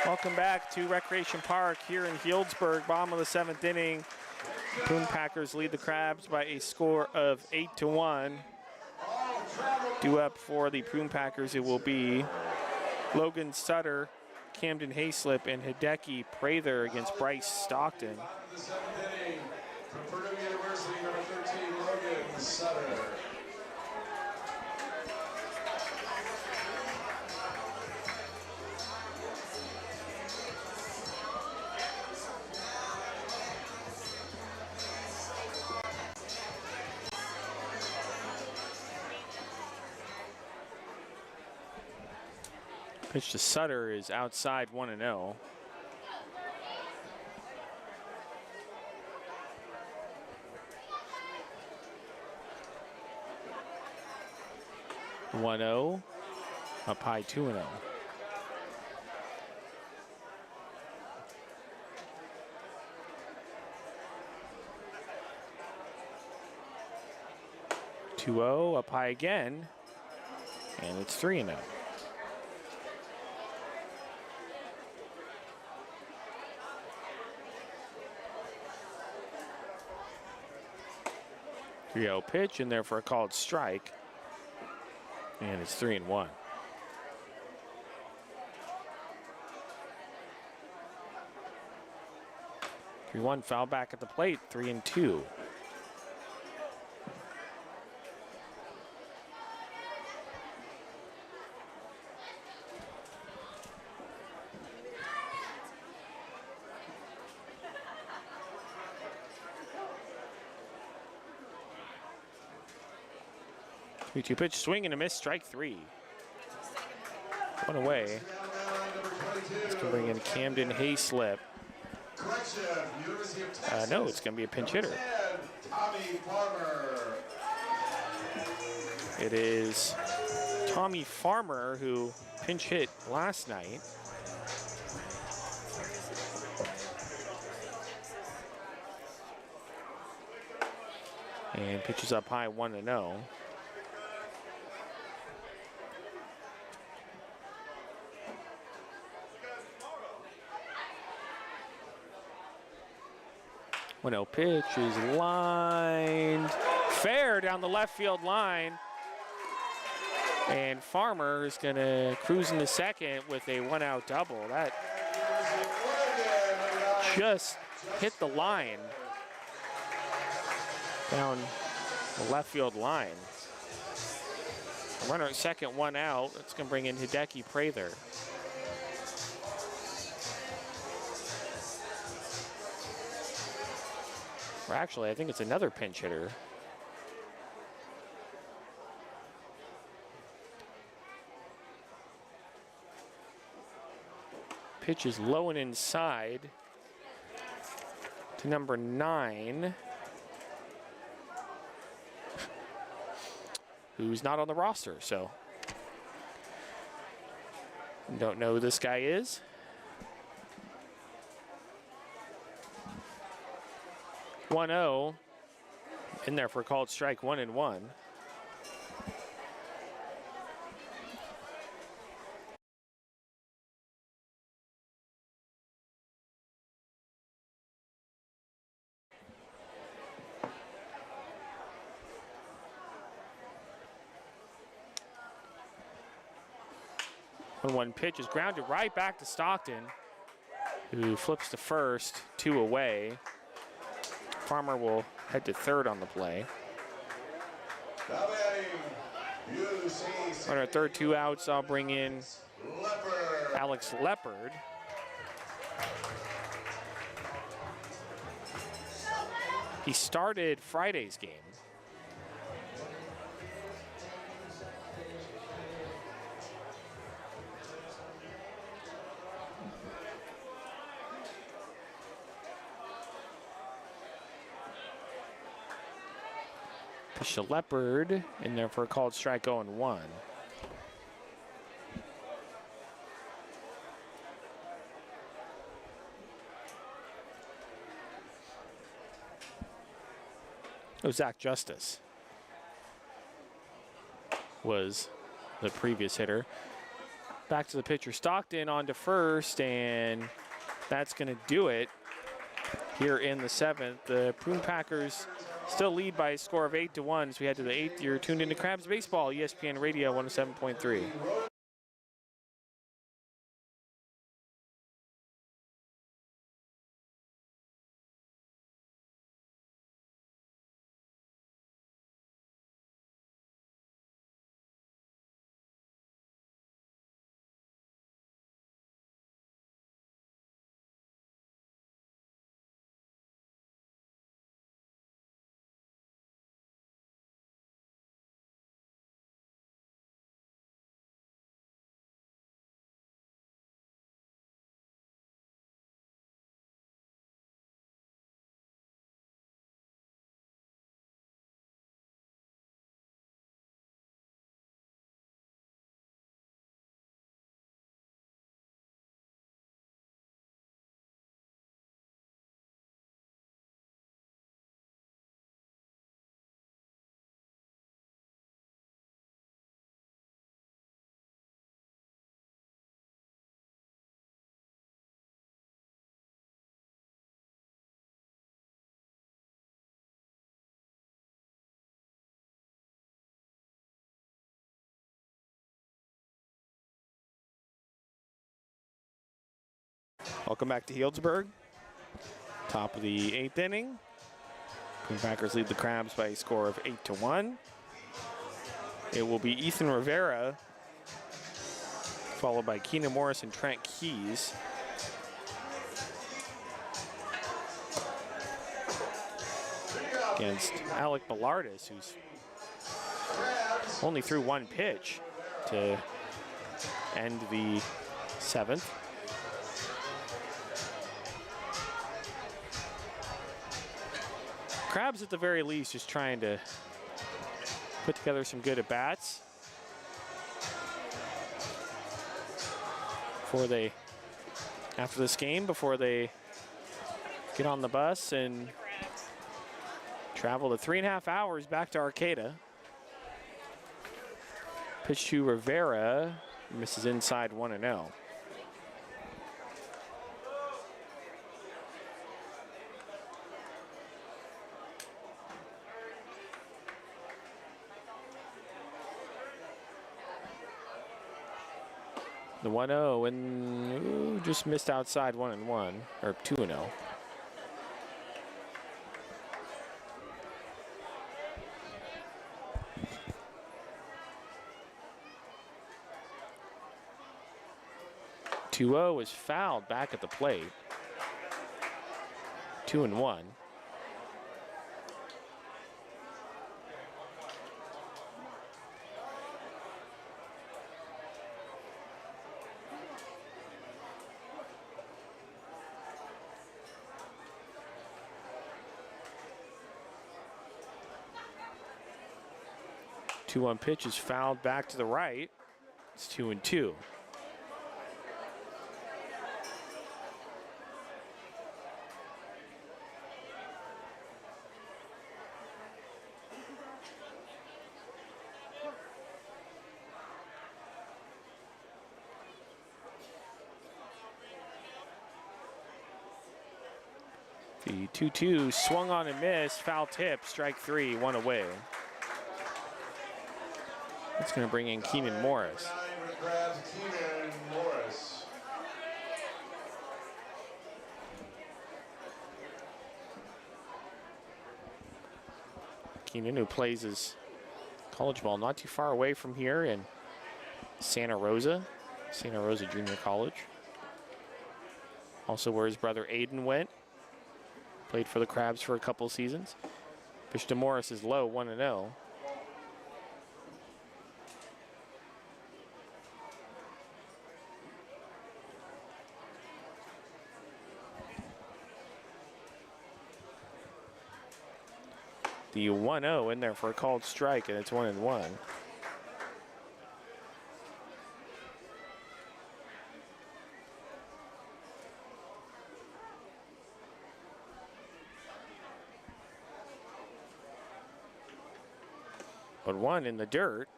Welcome back to Recreation Park here in Healdsburg, bottom of the 7th inning. Prune Packers lead the Crabs by a score of 8-1. Due up for the Prune Packers, it will be Logan Sutter, Camden Hayslip, and Hideki Prather against Bryce Stockton. Top of the seventh inning from Purdue University, number 13, Logan Sutter. Pitch to Sutter is outside 1-0. Up high 2-0. Up high again, and it's 3-0. Pitch in there for a called strike, and it's 3-1. Foul back at the plate, 3-2. Two pitch, swing and a miss, strike 3. One away. It's going to bring in Camden Hayslip. No, it's going to be a pinch hitter. It is Tommy Farmer, who pinch hit last night. And pitches up high, 1-0. Pitch is lined fair down the left field line. And Farmer is going to cruise into second with a 1-out double. That just hit the line down the left field line. Runner at second, 1 out. That's going to bring in Hideki Prather. Or actually, I think it's another pinch hitter. Pitch is low and inside to number 9, who's not on the roster, so don't know who this guy is. In there for a called strike, 1-1. One pitch is grounded right back to Stockton, who flips to first, 2 away. Farmer will head to third on the play. On our third, 2 outs, I'll bring in Alex Leopard. He started Friday's game. Pitch to Leopard in there for a called strike, 0-1. Oh, Zach Justice was the previous hitter. Back to the pitcher, Stockton on to first, and that's going to do it here in the 7th. The Prune Packers still lead by a score of 8-1 as we head to the 8th. You're tuned into Crabs Baseball, ESPN Radio 107.3. Welcome back to Healdsburg. Top of the 8th inning. Prune Packers lead the Crabs by a score of 8-1. It will be Ethan Rivera, followed by Keenan Morris and Trent Keys. Against Alec Bellardis, who's only threw one pitch to end the 7th. Crabs at the very least just trying to put together some good at-bats after this game, before they get on the bus and travel the 3.5 hours back to Arcata. Pitch to Rivera, misses inside 1-0. The 1-0 and just missed outside 1-1, or 2-0. Two-0 is fouled back at the plate. 2-1. 2-1 pitch is fouled back to the right. It's 2-2. The 2-2 swung on and missed, foul tip, strike 3, 1 away. That's going to bring in Keenan Morris. Keenan, who plays his college ball not too far away from here in Santa Rosa Junior College. Also where his brother Aiden went. Played for the Crabs for a couple seasons. Pitch to Morris is low, 1-0. The 1-0 in there for a called strike, and it's 1-1. But 1 in the dirt,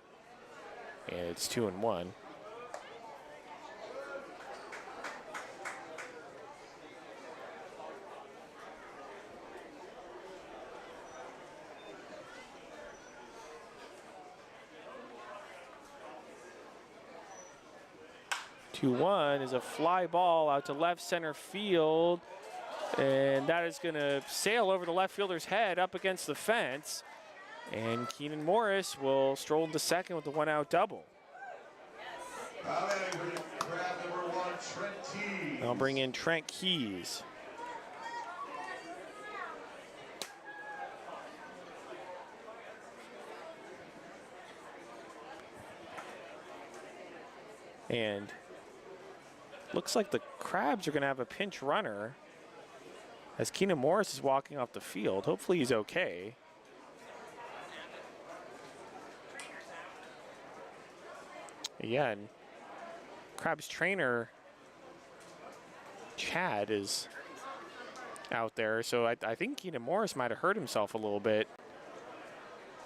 and it's 2-1. Two-one is a fly ball out to left center field, and that is going to sail over the left fielder's head up against the fence. And Keenan Morris will stroll into second with the 1-out double. I'll bring in Trent Keys. And looks like the Crabs are going to have a pinch runner as Keenan Morris is walking off the field. Hopefully he's okay. Yeah, and Crabs trainer Chad is out there, so I think Keenan Morris might have hurt himself a little bit.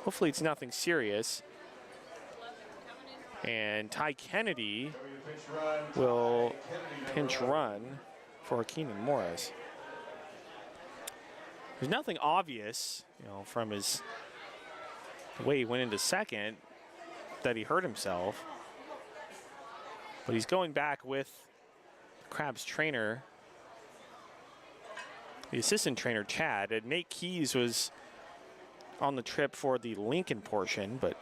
Hopefully it's nothing serious. And Ty Kennedy will pinch run for Keenan Morris. There's nothing obvious, from his the way he went into second that he hurt himself. But he's going back with Crabs trainer the assistant trainer, Chad. And Nate Keys was on the trip for the Lincoln portion, but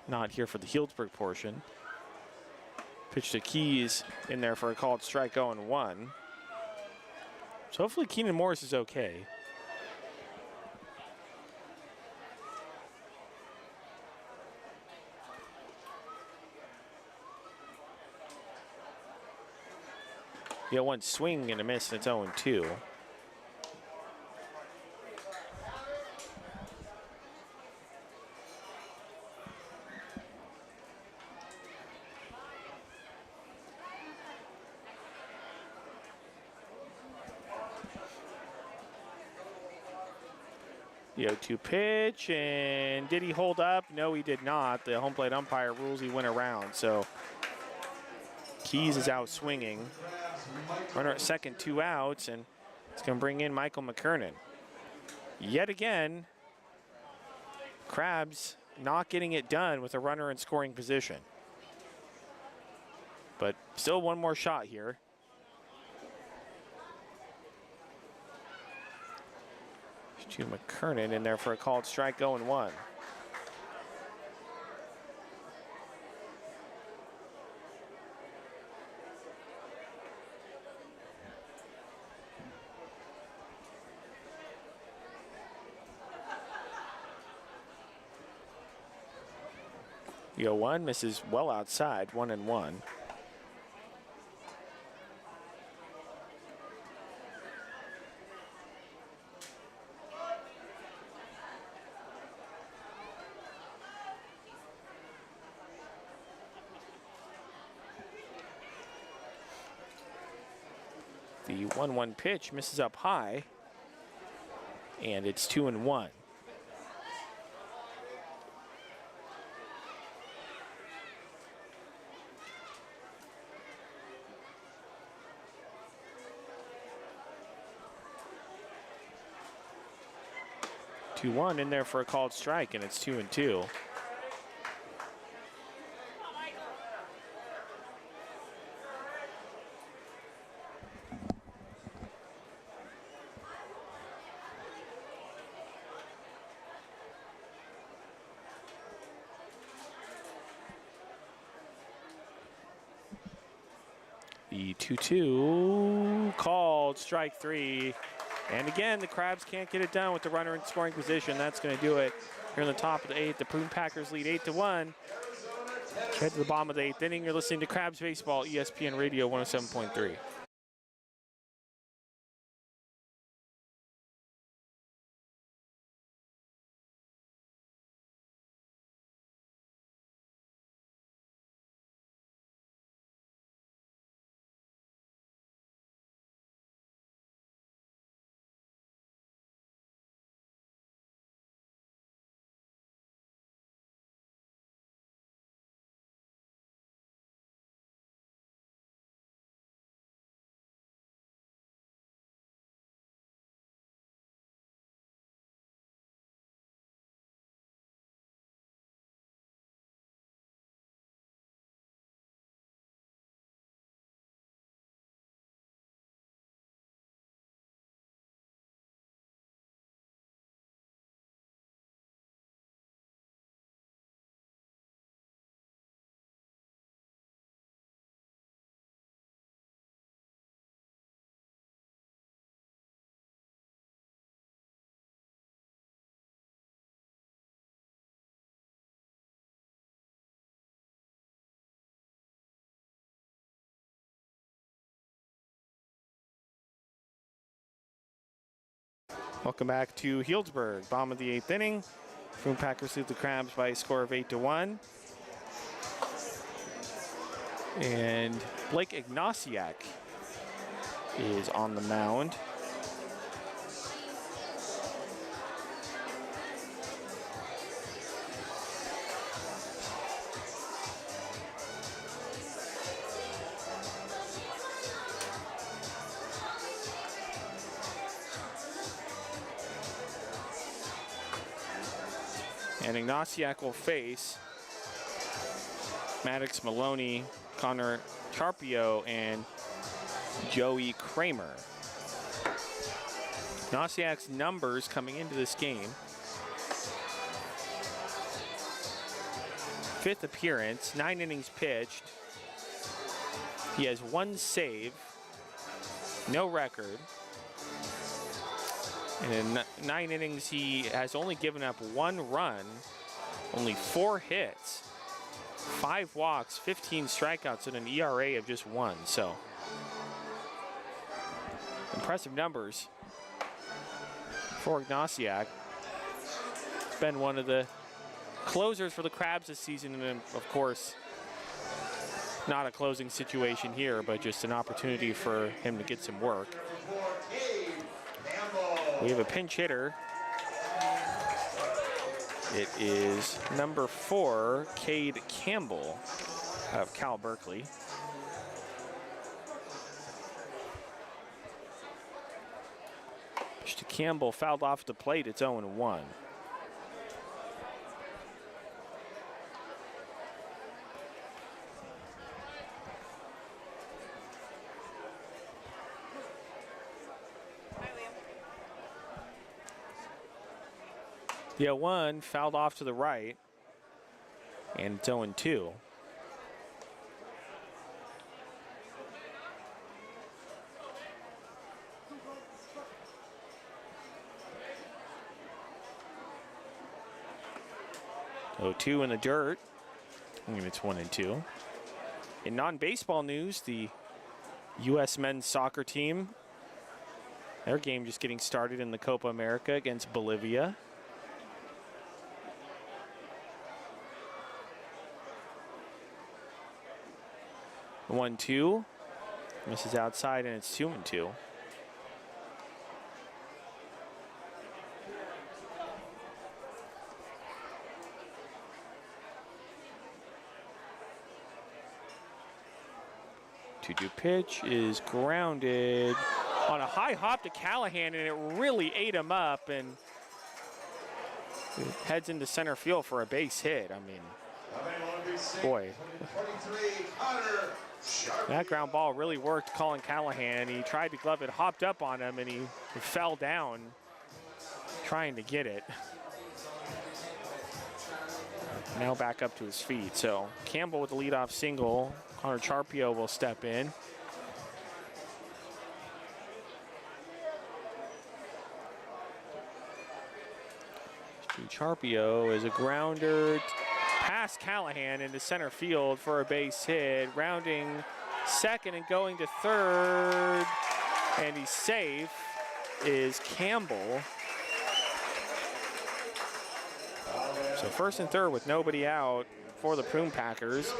not here for the Healdsburg portion. Pitch to Keys in there for a called strike 0-1. So hopefully Keenan Morris is okay. Yeah, one swing and a miss, and it's 0-2. The 0-2 pitch, and did he hold up? No, he did not. The home plate umpire rules he went around, so Keys is out swinging. Runner at second, 2 outs, and it's going to bring in Michael McKernan. Yet again, Crabs not getting it done with a runner in scoring position. But still one more shot here. To McKernan in there for a called strike 0-1. The 0-1 misses well outside, 1-1. The 1-1 pitch misses up high, and it's 2-1. Two-one in there for a called strike, and it's 2-2. The 2-2 called strike 3. And again, the Crabs can't get it done with the runner in scoring position. That's going to do it here in the top of the 8th. The Prune Packers lead 8-1. Head to the bottom of the 8th inning. You're listening to Crabs Baseball, ESPN Radio 107.3. Welcome back to Healdsburg, bottom of the 8th inning. Prune Packers lead the Crabs by a score of 8-1. And Blake Ignasiak is on the mound. And Ignasiak will face Maddox Maloney, Connor Charpio, and Joey Kramer. Nosiak's numbers coming into this game. 5th appearance, 9 innings pitched. He has 1 save, no record. And in 9 innings, he has only given up 1 run, only 4 hits, 5 walks, 15 strikeouts, and an ERA of just 1. So, impressive numbers for Ignasiak. He's been one of the closers for the Crabs this season, and of course, not a closing situation here, but just an opportunity for him to get some work. We have a pinch hitter. It is number 4, Cade Campbell of Cal Berkeley. Pitch to Campbell, fouled off the plate. It's 0-1. The 0-1 fouled off to the right, and it's 0-2. In the dirt, and it's 1-2. In non-baseball news, the U.S. men's soccer team, their game just getting started in the Copa America against Bolivia. The 1-2, misses outside, and it's 2-2. Two-two pitch is grounded on a high hop to Callahan, and it really ate him up, and it heads into center field for a base hit. I mean, boy, that ground ball really worked Colin Callahan. He tried to glove it, hopped up on him, and he fell down trying to get it. Now back up to his feet. So Campbell with the leadoff single. Connor Charpio will step in. Charpio is a grounder past Callahan into center field for a base hit. Rounding second and going to third, and he's safe, is Campbell. So first and third with nobody out for the Prune Packers.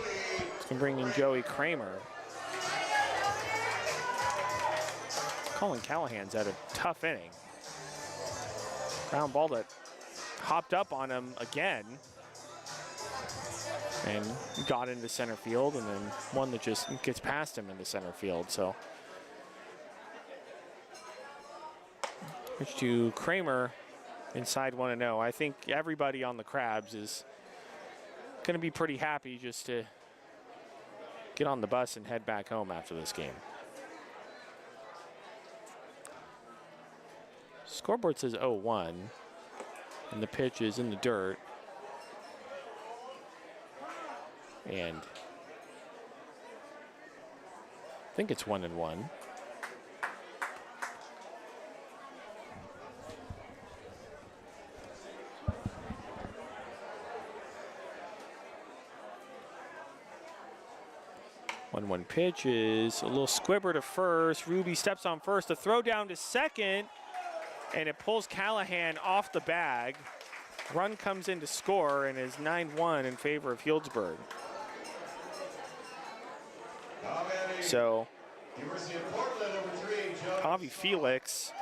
It's going to bring in Joey Kramer. Colin Callahan's had a tough inning. Ground ball that hopped up on him again and got into center field, and then one that just gets past him into center field. So pitch to Kramer inside 1-0. I think everybody on the Crabs is going to be pretty happy just to get on the bus and head back home after this game. Scoreboard says 0-1, and the pitch is in the dirt. And I think it's 1-1. One pitch is a little squibber to first. Ruby steps on first. The throw down to second, and it pulls Callahan off the bag. Run comes in to score, and is 9-1 in favor of Healdsburg. So, Javi Felix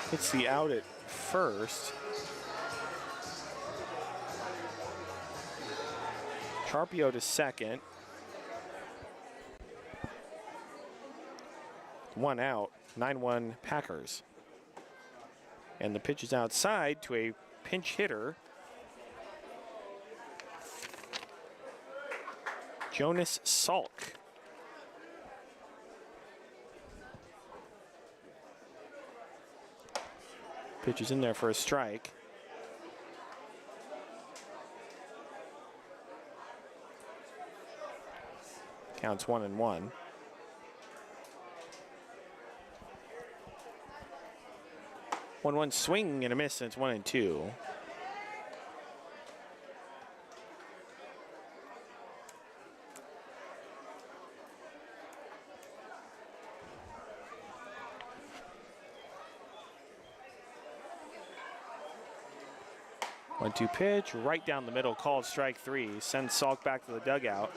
hits the out at first. Charpio to second. 1 out, 9-1 Packers. And the pitch is outside to a pinch hitter, Jonas Salk. Pitch is in there for a strike. Counts 1-1. 1-1 swing and a miss, and it's 1-2. One-two pitch, right down the middle, called strike 3. Sends Salk back to the dugout.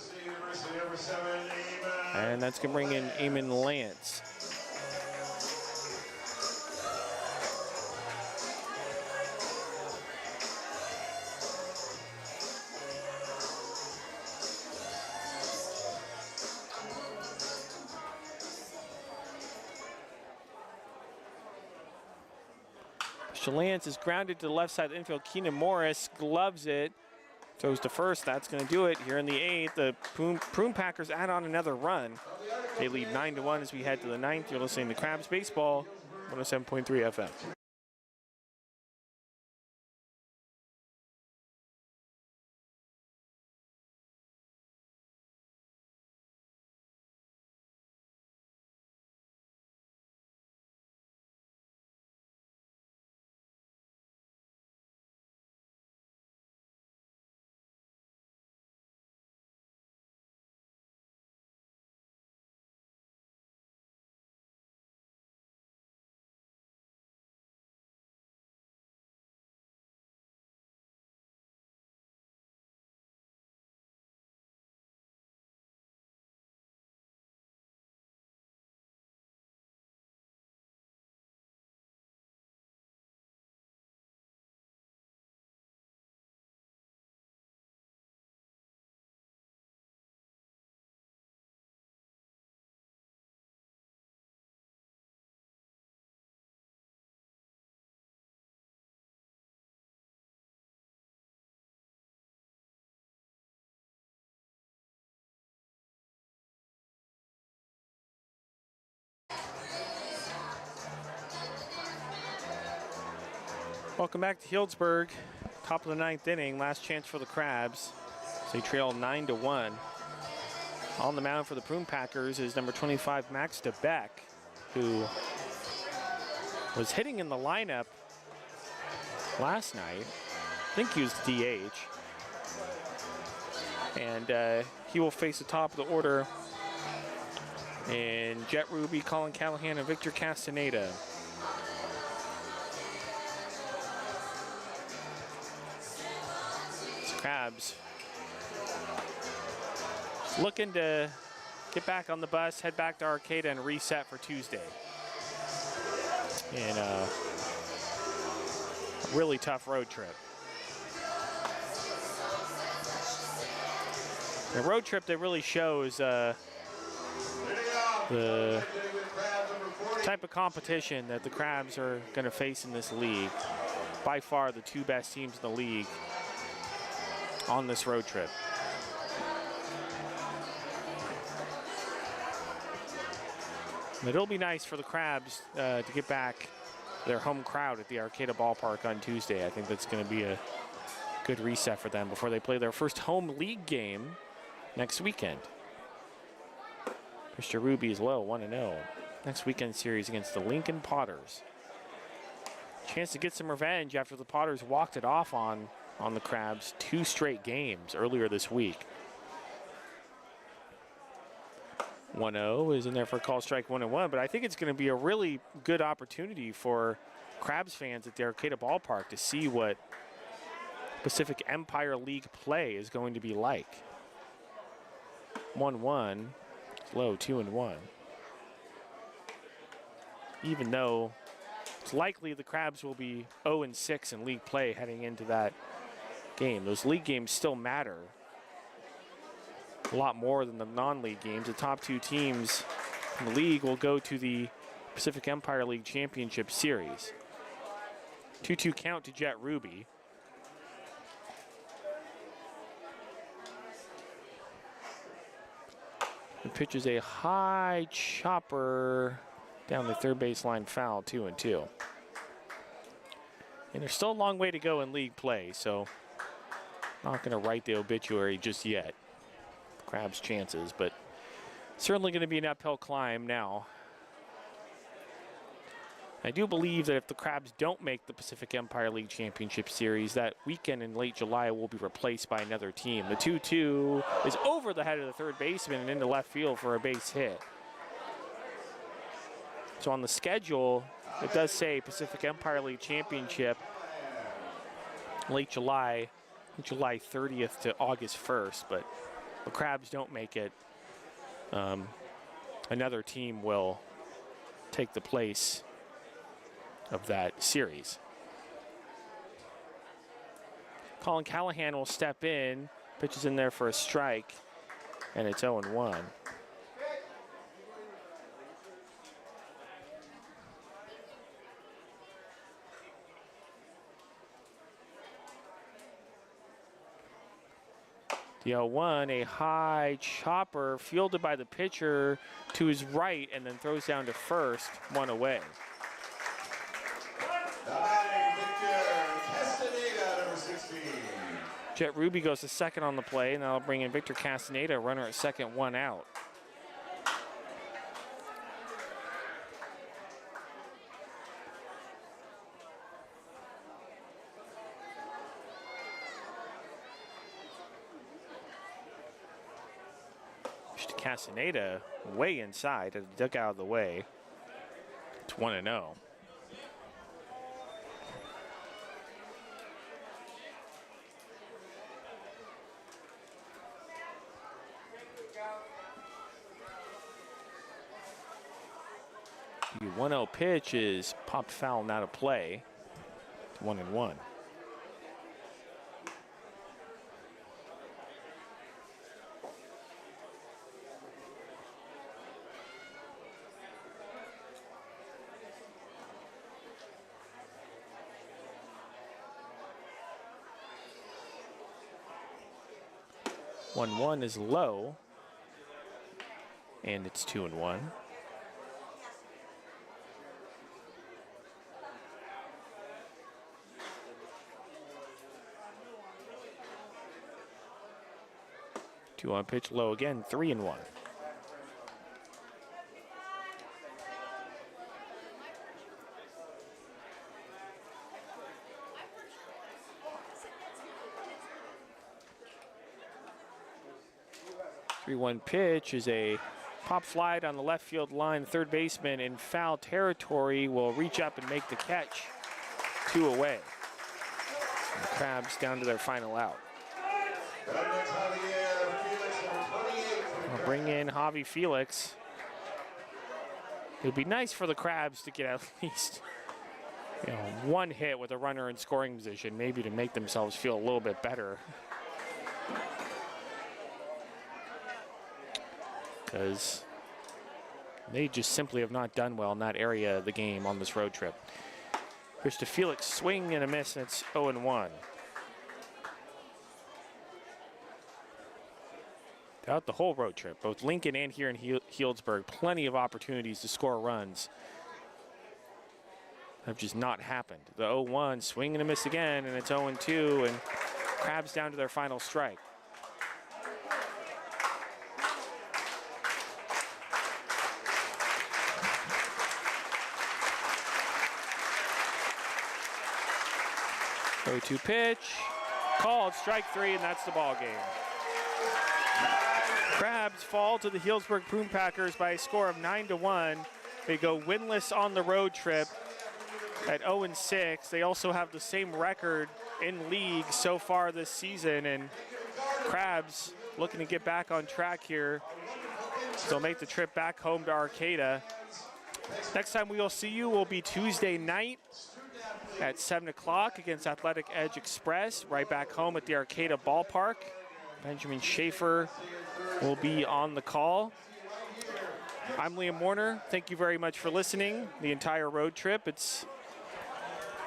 And that's going to bring in Eamon Lance. Lance is grounded to the left side of the infield. Keenan Morris gloves it, throws to first. That's going to do it here in the 8th. The Prune Packers add on another run. They lead 9-1 as we head to the 9th. You're listening to Crabs Baseball, 107.3 FM. Welcome back to Healdsburg. Top of the 9th inning, last chance for the Crabs. So they trail 9-1. On the mound for the Prune Packers is number 25, Max DeBeck, who was hitting in the lineup last night. I think he was DH. And he will face the top of the order in Jet Ruby, Colin Callahan, and Victor Castaneda. Crabs looking to get back on the bus, head back to Arcata, and reset for Tuesday. In a really tough road trip. A road trip that really shows the type of competition that the Crabs are going to face in this league. By far the 2 best teams in the league on this road trip. But it'll be nice for the Crabs to get back their home crowd at the Arcata Ballpark on Tuesday. I think that's going to be a good reset for them before they play their first home league game next weekend. Mr. Ruby is low, 1-0. Next weekend series against the Lincoln Potters. Chance to get some revenge after the Potters walked it off on the Crabs 2 straight games earlier this week. 1-0 is in there for a call strike 1-1, but I think it's going to be a really good opportunity for Crabs fans at the Arcata Ballpark to see what Pacific Empire League play is going to be like. 1-1, it's low, 2-1. Even though it's likely the Crabs will be 0-6 in league play heading into that game. Those league games still matter a lot more than the non-league games. The top 2 teams in the league will go to the Pacific Empire League Championship Series. 2-2 count to Jet Ruby. The pitch is a high chopper down the third baseline foul, 2-2. And there's still a long way to go in league play, so not going to write the obituary just yet. Crabs' chances, but certainly going to be an uphill climb now. I do believe that if the Crabs don't make the Pacific Empire League Championship Series, that weekend in late July will be replaced by another team. The 2-2 is over the head of the third baseman and into left field for a base hit. So on the schedule, it does say Pacific Empire League Championship, late July, July 30th to August 1st, but the Crabs don't make it. Another team will take the place of that series. Colin Callahan will step in, pitches in there for a strike, and it's 0-1. The 0-1, a high chopper fielded by the pitcher to his right and then throws down to first, one away. Jet Ruby goes to second on the play, and that'll bring in Victor Castaneda, runner at second, one out. Castaneda way inside, and duck out of the way. It's 1-0. The 1-0 pitch is popped foul and out of play. It's 1-1. One is low, and it's 2-1. Two on pitch low again, 3-1. One pitch is a pop fly on the left field line. Third baseman in foul territory will reach up and make the catch. 2 away. And the Crabs down to their final out. I'll bring in Javi Felix. It would be nice for the Crabs to get at least one hit with a runner in scoring position, maybe to make themselves feel a little bit better. Because they just simply have not done well in that area of the game on this road trip. Here's to Felix, swing and a miss, and it's 0-1. Throughout the whole road trip, both Lincoln and here in Healdsburg, plenty of opportunities to score runs have just not happened. The 0-1, swing and a miss again, and it's 0-2, and Crabs down to their final strike. To pitch, called, strike 3, and that's the ball game. Crabs fall to the Healdsburg Prune Packers by a score of 9-1. They go winless on the road trip at 0-6. They also have the same record in league so far this season, and Crabs looking to get back on track here. So make the trip back home to Arcata. Next time we will see you will be Tuesday night at 7 o'clock against Athletic Edge Express, right back home at the Arcata Ballpark. Benjamin Schaefer will be on the call. I'm Liam Warner. Thank you very much for listening the entire road trip. It's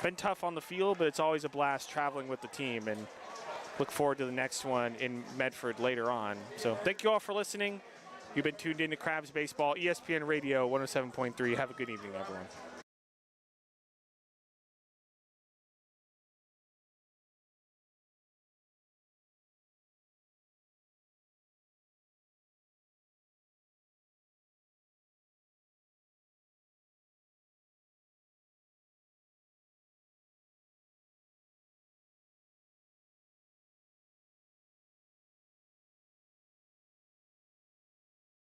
been tough on the field, but it's always a blast traveling with the team, and look forward to the next one in Medford later on. So thank you all for listening. You've been tuned in to Crabs Baseball, ESPN Radio 107.3. Have a good evening, everyone.